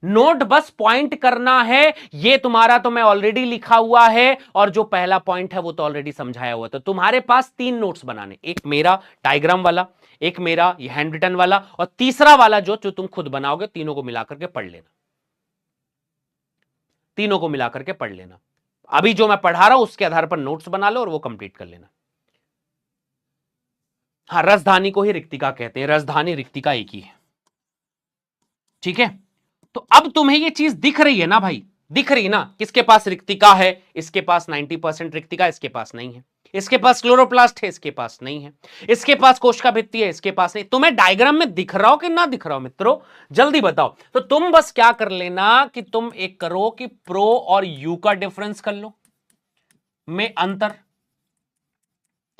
नोट बस पॉइंट करना है। ये तुम्हारा तो मैं ऑलरेडी लिखा हुआ है, और जो पहला पॉइंट है वो तो ऑलरेडी समझाया हुआ। तो तुम्हारे पास 3 नोट्स बनाने, एक मेरा डायग्राम वाला, एक मेरा ये हैंड रिटन वाला, और तीसरा वाला जो तुम खुद बनाओगे। तीनों को मिलाकर के पढ़ लेना, तीनों को मिलाकर के पढ़ लेना। अभी जो मैं पढ़ा रहा हूं उसके आधार पर नोट्स बना लो और वो कंप्लीट कर लेना। हाँ, रसधानी को ही रिक्तिका कहते हैं, रसधानी रिक्तिका एक ही है, ठीक है। तो अब तुम्हें ये चीज दिख रही है ना भाई, दिख रही है ना, किसके पास रिक्तिका है, इसके पास 90% रिक्तिका, इसके पास नहीं है। इसके पास क्लोरोप्लास्ट है, इसके पास नहीं है। इसके पास कोशिका भित्ति है, इसके पास नहीं। तुम्हें डायग्राम में दिख रहा हो कि ना दिख रहा हो मित्रों, जल्दी बताओ। तो तुम बस क्या कर लेना कि तुम एक करो कि प्रो और यू का डिफरेंस कर लो, में अंतर,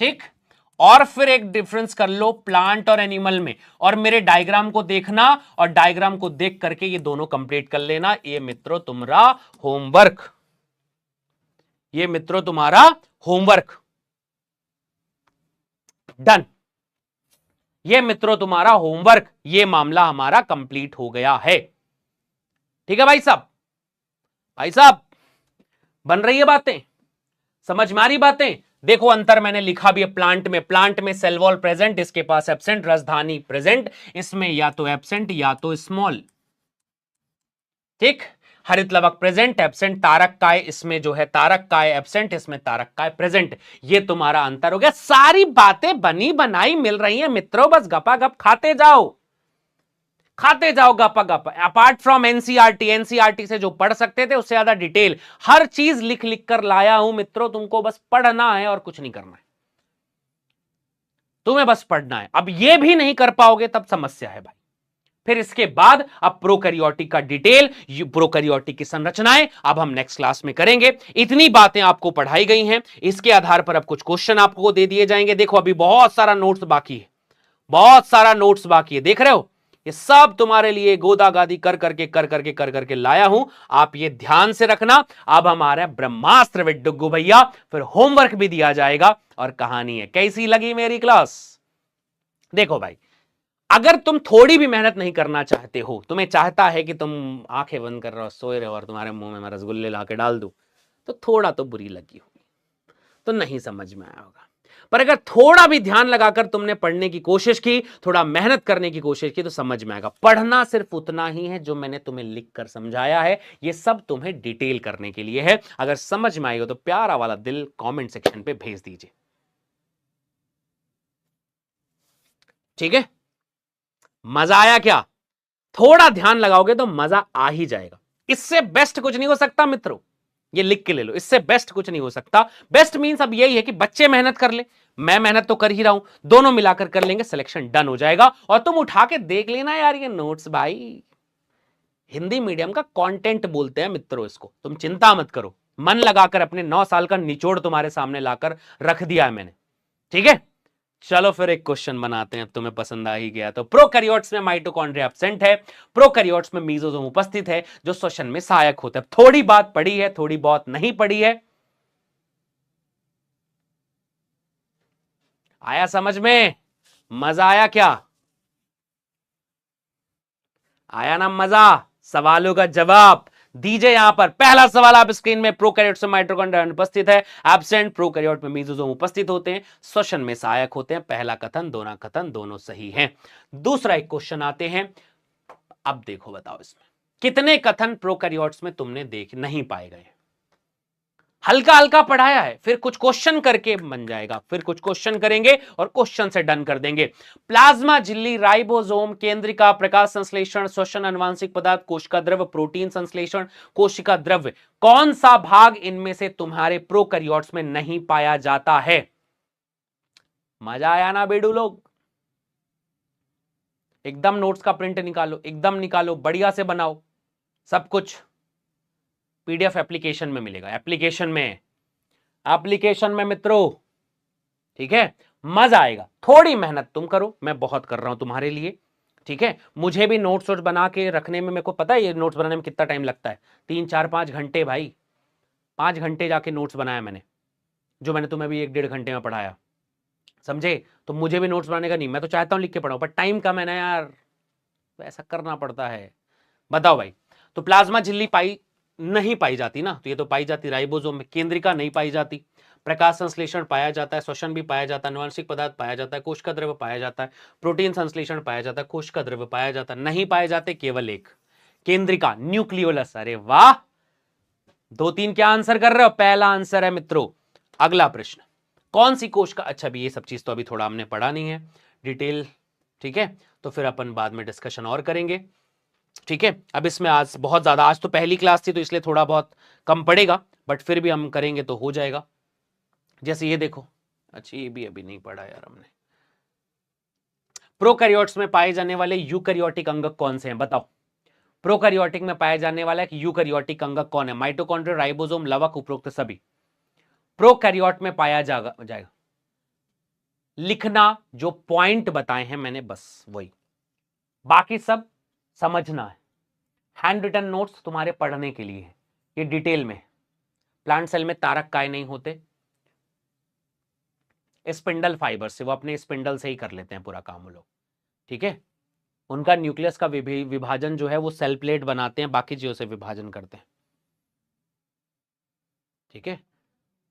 ठीक, और फिर एक डिफरेंस कर लो प्लांट और एनिमल में, और मेरे डायग्राम को देखना, और डायग्राम को देख करके ये दोनों कंप्लीट कर लेना। ये मित्रों तुम्हारा होमवर्क, ये मित्रों तुम्हारा होमवर्क डन। ये मित्रों तुम्हारा होमवर्क, ये मामला हमारा कंप्लीट हो गया है। ठीक है भाई साहब, भाई साहब बन रही है बातें, समझ में आ रही बातें। देखो अंतर मैंने लिखा भी है प्लांट में, प्लांट में सेल वॉल प्रेजेंट, इसके पास एब्सेंट, रसधानी प्रेजेंट, इसमें या तो एब्सेंट या तो स्मॉल, ठीक। हरित लवक प्रेजेंट, एब्सेंट, तारक काय, इसमें जो है तारक काय एब्सेंट, इसमें तारक काय प्रेजेंट। ये तुम्हारा अंतर हो गया। सारी बातें बनी बनाई मिल रही हैं मित्रों, बस गपा गप खाते जाओ, खाते जाओ गपा गप। अपार्ट फ्रॉम एनसीईआरटी, एनसीईआरटी से जो पढ़ सकते थे उससे ज्यादा डिटेल हर चीज लिख लिख कर लाया हूं मित्रों। तुमको बस पढ़ना है और कुछ नहीं करना है, तुम्हें बस पढ़ना है। अब ये भी नहीं कर पाओगे तब समस्या है भाई। फिर इसके बाद अब प्रोकैरियोटिक का डिटेल, प्रोकैरियोटिक की संरचनाएं अब हम नेक्स्ट क्लास में करेंगे। इतनी बातें आपको पढ़ाई गई हैं, इसके आधार पर अब कुछ क्वेश्चन आपको दे दिए जाएंगे। देखो अभी बहुत सारा नोट्स बाकी है, बहुत सारा नोट्स बाकी है, देख रहे हो। ये सब तुम्हारे लिए गोदागादी कर करके लाया हूं, आप ये ध्यान से रखना। अब हमारे ब्रह्मास्त्र विद डुग्गू भैया, फिर होमवर्क भी दिया जाएगा और कहानी है। कैसी लगी मेरी क्लास? देखो भाई, अगर तुम थोड़ी भी मेहनत नहीं करना चाहते हो, तुम्हें चाहता है कि तुम आंखें बंद कर रहे हो, सोए रहो और तुम्हारे मुंह में मैं रसगुल्ले लाके डाल दूं, तो थोड़ा तो बुरी लगी होगी, तो नहीं समझ में आया होगा। पर अगर थोड़ा भी ध्यान लगाकर तुमने पढ़ने की कोशिश की, थोड़ा मेहनत करने की कोशिश की, तो समझ में आएगा। पढ़ना सिर्फ उतना ही है जो मैंने तुम्हें लिख कर समझाया है, ये सब तुम्हें डिटेल करने के लिए है। अगर समझ में आई हो तो प्यारा वाला दिल कमेंट सेक्शन पे भेज दीजिए, ठीक है। मजा आया क्या? थोड़ा ध्यान लगाओगे तो मजा आ ही जाएगा। इससे बेस्ट कुछ नहीं हो सकता मित्रों, ये लिख के ले लो, इससे बेस्ट कुछ नहीं हो सकता। बेस्ट मींस अब यही है कि बच्चे मेहनत कर ले, मैं मेहनत तो कर ही रहा हूं, दोनों मिलाकर कर लेंगे, सिलेक्शन डन हो जाएगा। और तुम उठा के देख लेना यार ये नोट्स, भाई हिंदी मीडियम का कंटेंट बोलते हैं मित्रों इसको, तुम चिंता मत करो। मन लगाकर अपने 9 साल का निचोड़ तुम्हारे सामने लाकर रख दिया है मैंने, ठीक है। चलो फिर एक क्वेश्चन बनाते हैं, अब तुम्हें पसंद आ ही गया तो। प्रोकैरियोट्स में माइटोकॉन्ड्रिया एब्सेंट है, प्रोकैरियोट्स में मेसोसोम उपस्थित है जो श्वसन में सहायक होता है। थोड़ी बात पढ़ी है, थोड़ी बहुत नहीं पढ़ी है, आया समझ में? मजा आया क्या? आया ना मजा? सवालों का जवाब दीजिए यहां पर। पहला सवाल आप स्क्रीन में, प्रोकैरियोट्स में माइटोकॉन्ड्रिया उपस्थित है, एब्सेंट। प्रोकैरियोट में मेसोसोम उपस्थित होते हैं, श्वसन में सहायक होते हैं। पहला कथन, दोनों कथन दोनों सही हैं। दूसरा एक क्वेश्चन आते हैं, अब देखो बताओ इसमें कितने कथन प्रोकैरियोट्स में तुमने देख नहीं पाए गए? हल्का हल्का पढ़ाया है, फिर कुछ क्वेश्चन करके बन जाएगा, फिर कुछ क्वेश्चन करेंगे और क्वेश्चन से डन कर देंगे। प्लाज्मा झिल्ली, राइबोसोम, केंद्रिका, प्रकाश संश्लेषण, श्वसन, अनुवांशिक पदार्थ, कोशिका द्रव्य, प्रोटीन संश्लेषण, कोशिका द्रव्य, कौन सा भाग इनमें से तुम्हारे प्रोकैरियोट्स में नहीं पाया जाता है? मजा आया ना बेडू लोग? एकदम नोट्स का प्रिंट निकालो, एकदम निकालो, बढ़िया से बनाओ। सब कुछ पीडीएफ एप्लीकेशन में मिलेगा, एप्लीकेशन में मित्रों, ठीक है? मजा आएगा। थोड़ी मेहनत तुम करो, मैं बहुत कर रहा हूं तुम्हारे लिए, ठीक है? मुझे भी नोट्स वोट्स बना के रखने में, मेरे को पता है ये नोट्स बनाने में कितना टाइम लगता है। 3 4 5 घंटे भाई, 5 घंटे जाके नोट्स बनाया मैंने, जो मैंने तुम्हें भी 1 1.5 घंटे में पढ़ाया, समझे? तो मुझे भी नोट्स बनाने का नहीं, मैं तो चाहता हूं लिख के पढ़ाऊं, पर टाइम कम है ना यार, तो ऐसा करना पड़ता है। बताओ भाई, तो प्लाज्मा झिल्ली पाई नहीं पाई जाती ना, तो ये तो पाई जाती राइबोसोम में, केंद्रिका नहीं पाई जाती, प्रकाश संश्लेषण पाया जाता है, श्वसन भी पाया जाता है, अनुवांशिक पदार्थ पाया जाता है, कोशिका द्रव्य पाया जाता है, प्रोटीन संश्लेषण पाया जाता है, कोशिका द्रव्य पाया जाता है, नहीं पाए जाते केवल एक, केंद्रिका, न्यूक्लियोलस। अरे वाह, 2 3 क्या आंसर कर रहे हो? पहला आंसर है मित्रों। अगला प्रश्न, कौन सी कोशिका, अच्छा भी ये सब चीज तो अभी थोड़ा हमने पढ़ा नहीं है डिटेल, ठीक है? तो फिर अपन बाद में डिस्कशन और करेंगे, ठीक है? अब इसमें आज बहुत ज्यादा, आज तो पहली क्लास थी तो इसलिए थोड़ा बहुत कम पड़ेगा, बट फिर भी हम करेंगे तो हो जाएगा। जैसे ये देखो, अच्छा ये भी अभी नहीं पढ़ा यार हमने। प्रोकैरियोट्स में पाए जाने वाले यूकैरियोटिक अंगक कौन से हैं? बताओ। प्रोकैरियोटिक में पाया जाने वाला एक यूकैरियोटिक अंगक कौन है? माइटोकॉन्ड्रिया, राइबोसोम, लवक, उपरोक्त सभी। प्रोकैरियोट में पाया जाएगा। लिखना, जो पॉइंट बताए हैं मैंने बस वही, बाकी सब समझना है। हैंड रिटन नोट्स तुम्हारे पढ़ने के लिए है, ये डिटेल में। प्लांट सेल में तारक काय नहीं होते, स्पिंडल फाइबर से, वो अपने स्पिंडल से ही कर लेते हैं पूरा काम वो लोग, ठीक है? उनका न्यूक्लियस का विभाजन जो है वो सेल प्लेट बनाते हैं, बाकी चीजों से विभाजन करते हैं, ठीक है?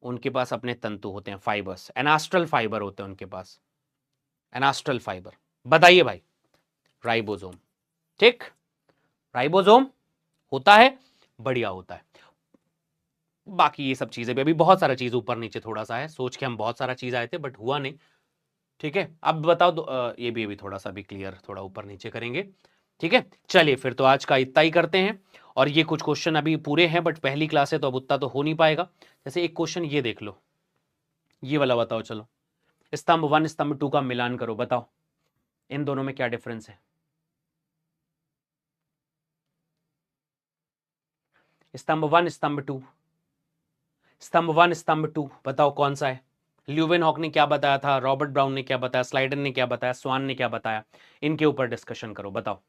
उनके पास अपने तंतु होते हैं, फाइबर्स, एनास्ट्रल फाइबर होते हैं उनके पास, एनास्ट्रल फाइबर। बताइए भाई, राइबोसोम, ठीक? राइबोसोम होता है, बढ़िया होता है। बाकी ये सब चीजें भी, अभी बहुत सारा चीज ऊपर नीचे थोड़ा सा है, सोच के हम बहुत सारा चीज आए थे बट हुआ नहीं, ठीक है? अब बताओ ये भी अभी थोड़ा सा भी क्लियर, थोड़ा ऊपर नीचे करेंगे, ठीक है? चलिए फिर तो आज का इतना ही करते हैं, और ये कुछ क्वेश्चन अभी पूरे हैं बट पहली क्लास है तो अब उतना तो हो नहीं पाएगा। जैसे एक क्वेश्चन ये देख लो, ये वाला बताओ, चलो स्तंभ 1 स्तंभ 2 का मिलान करो, बताओ इन दोनों में क्या डिफरेंस है? स्तंभ 1 स्तंभ 2, स्तंभ 1 स्तंभ 2 बताओ कौन सा है? ल्यूवेनहॉक ने क्या बताया था, रॉबर्ट ब्राउन ने क्या बताया, स्लाइडन ने क्या बताया, स्वान ने क्या बताया, इनके ऊपर डिस्कशन करो, बताओ।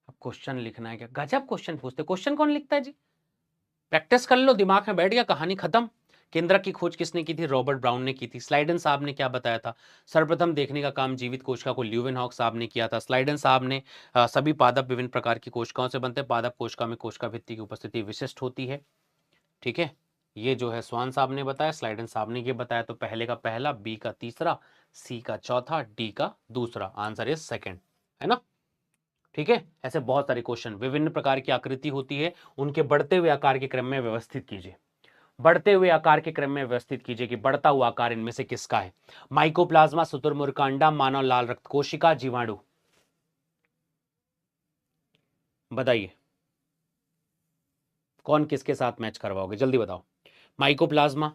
अब क्वेश्चन लिखना है क्या? गजब क्वेश्चन पूछते, क्वेश्चन कौन लिखता है जी? प्रैक्टिस कर लो, दिमाग में बैठ गया, कहानी खत्म। केंद्रक की खोज किसने की थी? रॉबर्ट ब्राउन ने की थी। स्लाइडन साहब ने क्या बताया था? सर्वप्रथम देखने का काम जीवित कोशिका को ल्यूवेनहॉक साहब ने किया था। स्लाइडन साहब ने सभी पादप विभिन्न प्रकार की कोशिकाओं से बनते हैं, पादप कोशिका में कोशिका भित्ति की उपस्थिति विशिष्ट होती है, ठीक है? ये जो है स्वान साहब ने बताया, स्लाइडन साहब ने ये बताया। तो पहले का पहला, बी का तीसरा, सी का चौथा, डी का दूसरा, आंसर इज सेकंड, है ना? ठीक है? ऐसे बहुत सारे क्वेश्चन, विभिन्न प्रकार की आकृति होती है, उनके बढ़ते हुए आकार के क्रम में व्यवस्थित कीजिए, बढ़ते हुए आकार के क्रम में व्यवस्थित कीजिए कि बढ़ता हुआ आकार इनमें से किसका है? माइकोप्लाज्मा, शुतुरमुर्ग का अंडा, मानव लाल रक्त कोशिका, जीवाणु, बताइए कौन किसके साथ मैच करवाओगे? जल्दी बताओ। माइकोप्लाज्मा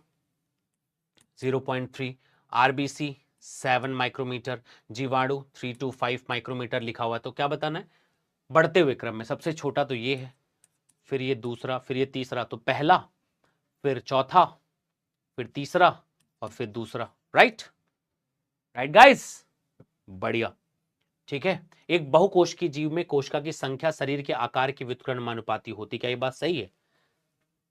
0.3, आरबीसी 7 माइक्रोमीटर, जीवाणु 3 to 5 माइक्रोमीटर लिखा हुआ है, तो क्या बताना है? बढ़ते हुए क्रम में सबसे छोटा तो ये है, फिर ये दूसरा, फिर ये तीसरा, तो पहला, फिर चौथा, फिर तीसरा, और फिर दूसरा। राइट राइट गाइस, बढ़िया, ठीक है? एक बहुकोशिकीय जीव में कोशिका की संख्या शरीर के आकार के व्युत्क्रमानुपाती होती, क्या ये बात सही है?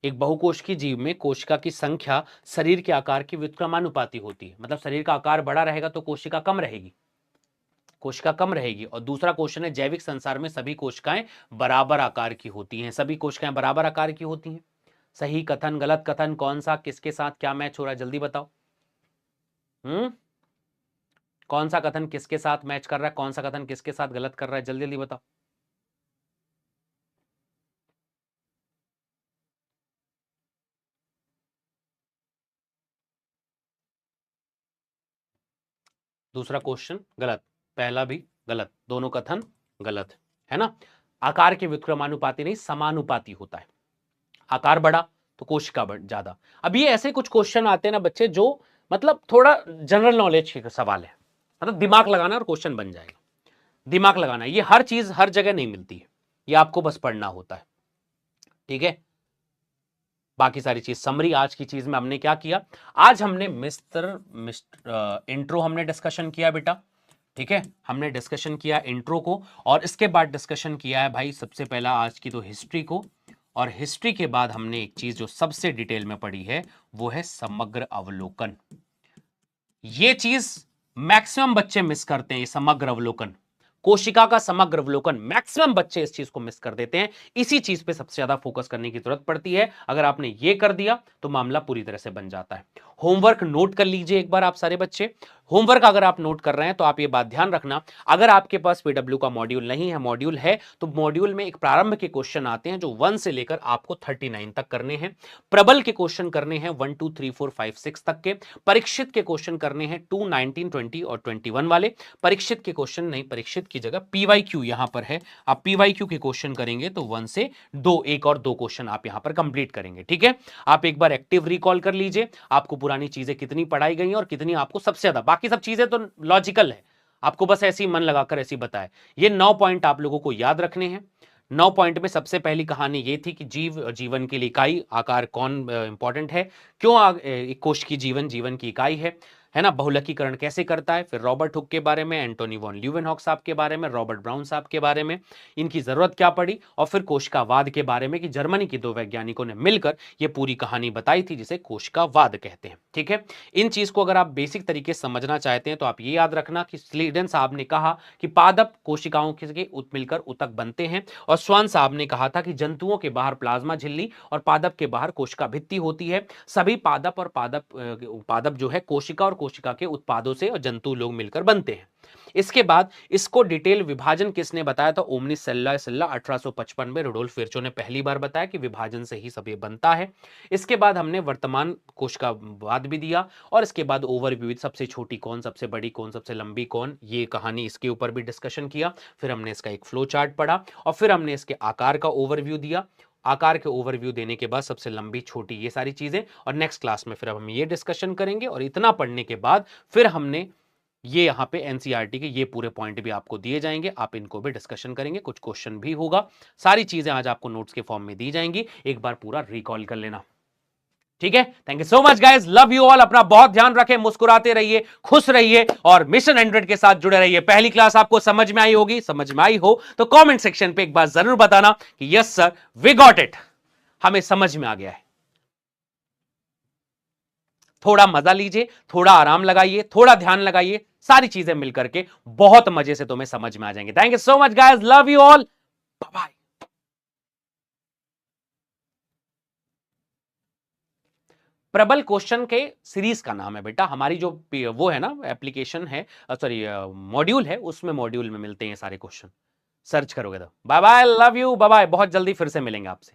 एक बहुकोशिकीय जीव में कोशिका की संख्या शरीर के आकार की व्युत्क्रमानुपाती होती है, मतलब शरीर का आकार बड़ा रहेगा तो कोशिका कम रहेगी, कोशिका कम रहेगी। और दूसरा क्वेश्चन है, जैविक संसार में सभी कोशिकाएं बराबर आकार की होती हैं, सभी कोशिकाएं बराबर आकार की होती हैं। सही कथन, गलत कथन, कौन सा किसके साथ क्या मैच हो रहा है? जल्दी बताओ। कौन सा कथन किसके साथ मैच कर रहा है, कौन सा कथन किसके साथ गलत कर रहा है? जल्दी जल्दी बताओ। दूसरा क्वेश्चन गलत, पहला भी गलत, दोनों कथन गलत है ना। आकार के विक्रमानुपाती नहीं, समानुपाती होता है। आकार बड़ा तो कोशिका ज्यादा। अब ये ऐसे कुछ क्वेश्चन आते हैं ना बच्चे, जो मतलब थोड़ा जनरल नॉलेज के सवाल है, मतलब दिमाग लगाना और क्वेश्चन बन जाएगा। दिमाग लगाना, ये हर चीज हर जगह नहीं मिलती है, ये आपको बस पढ़ना होता है, ठीक है। बाकी सारी चीज समरी आज की चीज में हमने क्या किया, आज हमने इंट्रो हमने डिस्कशन किया बेटा, ठीक है। हमने डिस्कशन किया इंट्रो को, और इसके बाद डिस्कशन किया है भाई सबसे पहला आज की तो हिस्ट्री को, और हिस्ट्री के बाद हमने एक चीज जो सबसे डिटेल में पढ़ी है वो है समग्र अवलोकन। ये चीज मैक्सिमम बच्चे मिस करते हैं, ये समग्र अवलोकन, कोशिका का समग्र अवलोकन, मैक्सिमम बच्चे इस चीज को मिस कर देते हैं। इसी चीज पे सबसे ज्यादा फोकस करने की जरूरत पड़ती है। अगर आपने ये कर दिया तो मामला पूरी तरह से बन जाता है। होमवर्क नोट कर लीजिए एक बार आप सारे बच्चे। होमवर्क अगर आप नोट कर रहे हैं तो आप ये बात ध्यान रखना, अगर आपके पास पीडब्ल्यू का मॉड्यूल नहीं है, मॉड्यूल है, तो मॉड्यूल में एक प्रारंभ के क्वेश्चन आते हैं जो 1 से लेकर आपको 39 तक करने हैं। प्रबल के क्वेश्चन करने हैं 1 2 3 4 5 6 तक के। परीक्षित के क्वेश्चन करने हैं 2 19 20 और 21 वाले। परीक्षित के क्वेश्चन नहीं, परीक्षित की जगह पीवाईक्यू यहां पर है, आप पीवाईक्यू के क्वेश्चन करेंगे तो 1 से 2, एक और 2 क्वेश्चन आप यहां पर कंप्लीट करेंगे, ठीक है। आप एक बार एक्टिव रिकॉल कर लीजिए, आपको पुरानी चीजें कितनी पढ़ाई गई और कितनी आपको सबसे ज्यादा, बाकी सब चीजें तो लॉजिकल है, आपको बस ऐसे ही मन लगाकर ऐसे ही बताए। ये 9 पॉइंट आप लोगों को याद रखने हैं। 9 पॉइंट में सबसे पहली कहानी ये थी कि जीवन के लिए इकाई आकार कौन इंपॉर्टेंट है, क्यों एक कोश की जीवन की इकाई है ना, बहुलकीकरण कैसे करता है, फिर रॉबर्ट हुक के बारे में, एंटोनी वॉन ल्यूवेनहॉक साहब के बारे में, रॉबर्ट ब्राउन साहब के बारे में, इनकी जरूरत क्या पड़ी, और फिर कोशिकावाद के बारे में कि जर्मनी के 2 वैज्ञानिकों ने मिलकर ये पूरी कहानी बताई थी जिसे कोशिकावाद कहते हैं, ठीक है। इन चीज को अगर आप बेसिक तरीके से समझना चाहते हैं तो आप ये याद रखना कि स्लीडन साहब ने कहा कि पादप कोशिकाओं के मिलकर ऊतक बनते हैं, और स्वान साहब ने कहा था कि जंतुओं के बाहर प्लाज्मा झिल्ली और पादप के बाहर कोशिका भित्ति होती है। सभी पादप और पादप जो है कोशिका और कोशिका के उत्पादों से और जंतु लोग मिलकर बनते हैं। इसके बाद इसको डिटेल विभाजन किसने बताया था, ओमनी सेल्ला 1855 में रुडोल्फ विर्चो ने पहली बार बताया कि विभाजन से ही सब ये बनता है। इसके बाद हमने वर्तमान कोशिकावाद भी दिया, और इसके बाद ओवरव्यू, सबसे छोटी कौन, सबसे बड़ी कौन, सबसे लंबी कौन, ये कहानी, इसके ऊपर भी डिस्कशन किया। फिर हमने इसका एक फ्लो चार्ट पढ़ा, और फिर हमने इसके आकार का ओवरव्यू दिया। आकार के ओवरव्यू देने के बाद सबसे लंबी छोटी ये सारी चीजें, और नेक्स्ट क्लास में फिर अब हम ये डिस्कशन करेंगे। और इतना पढ़ने के बाद फिर हमने ये यहां पे एनसीईआरटी के ये पूरे पॉइंट भी आपको दिए जाएंगे, आप इनको भी डिस्कशन करेंगे, कुछ क्वेश्चन भी होगा। सारी चीजें आज आपको नोट्स के फॉर्म में दी जाएंगी, एक बार पूरा रिकॉल कर लेना, ठीक है। Thank you so much guys, love you all, अपना बहुत ध्यान रखें, मुस्कुराते रहिए, खुश रहिए, और मिशन 100 के साथ जुड़े रहिए। पहली क्लास आपको समझ में आई होगी, समझ में आई हो तो कमेंट सेक्शन पे एक बार जरूर बताना कि yes sir we got it, हमें समझ में आ गया है। थोड़ा मजा लीजिए, थोड़ा आराम लगाइए, थोड़ा ध्यान लगाइए, सारी चीजें मिलकर के बहुत मजे से तुम्हें समझ में आ जाएंगे। Thank you so much guys, love you all, bye bye. Prabal question के सीरीज का नाम है बेटा, हमारी जो वो है ना एप्लीकेशन है, सॉरी मॉड्यूल है, उसमें मॉड्यूल में मिलते हैं सारे क्वेश्चन, सर्च करोगे तो। Bye bye, love you, bye bye, बहुत जल्दी फिर से मिलेंगे आपसे।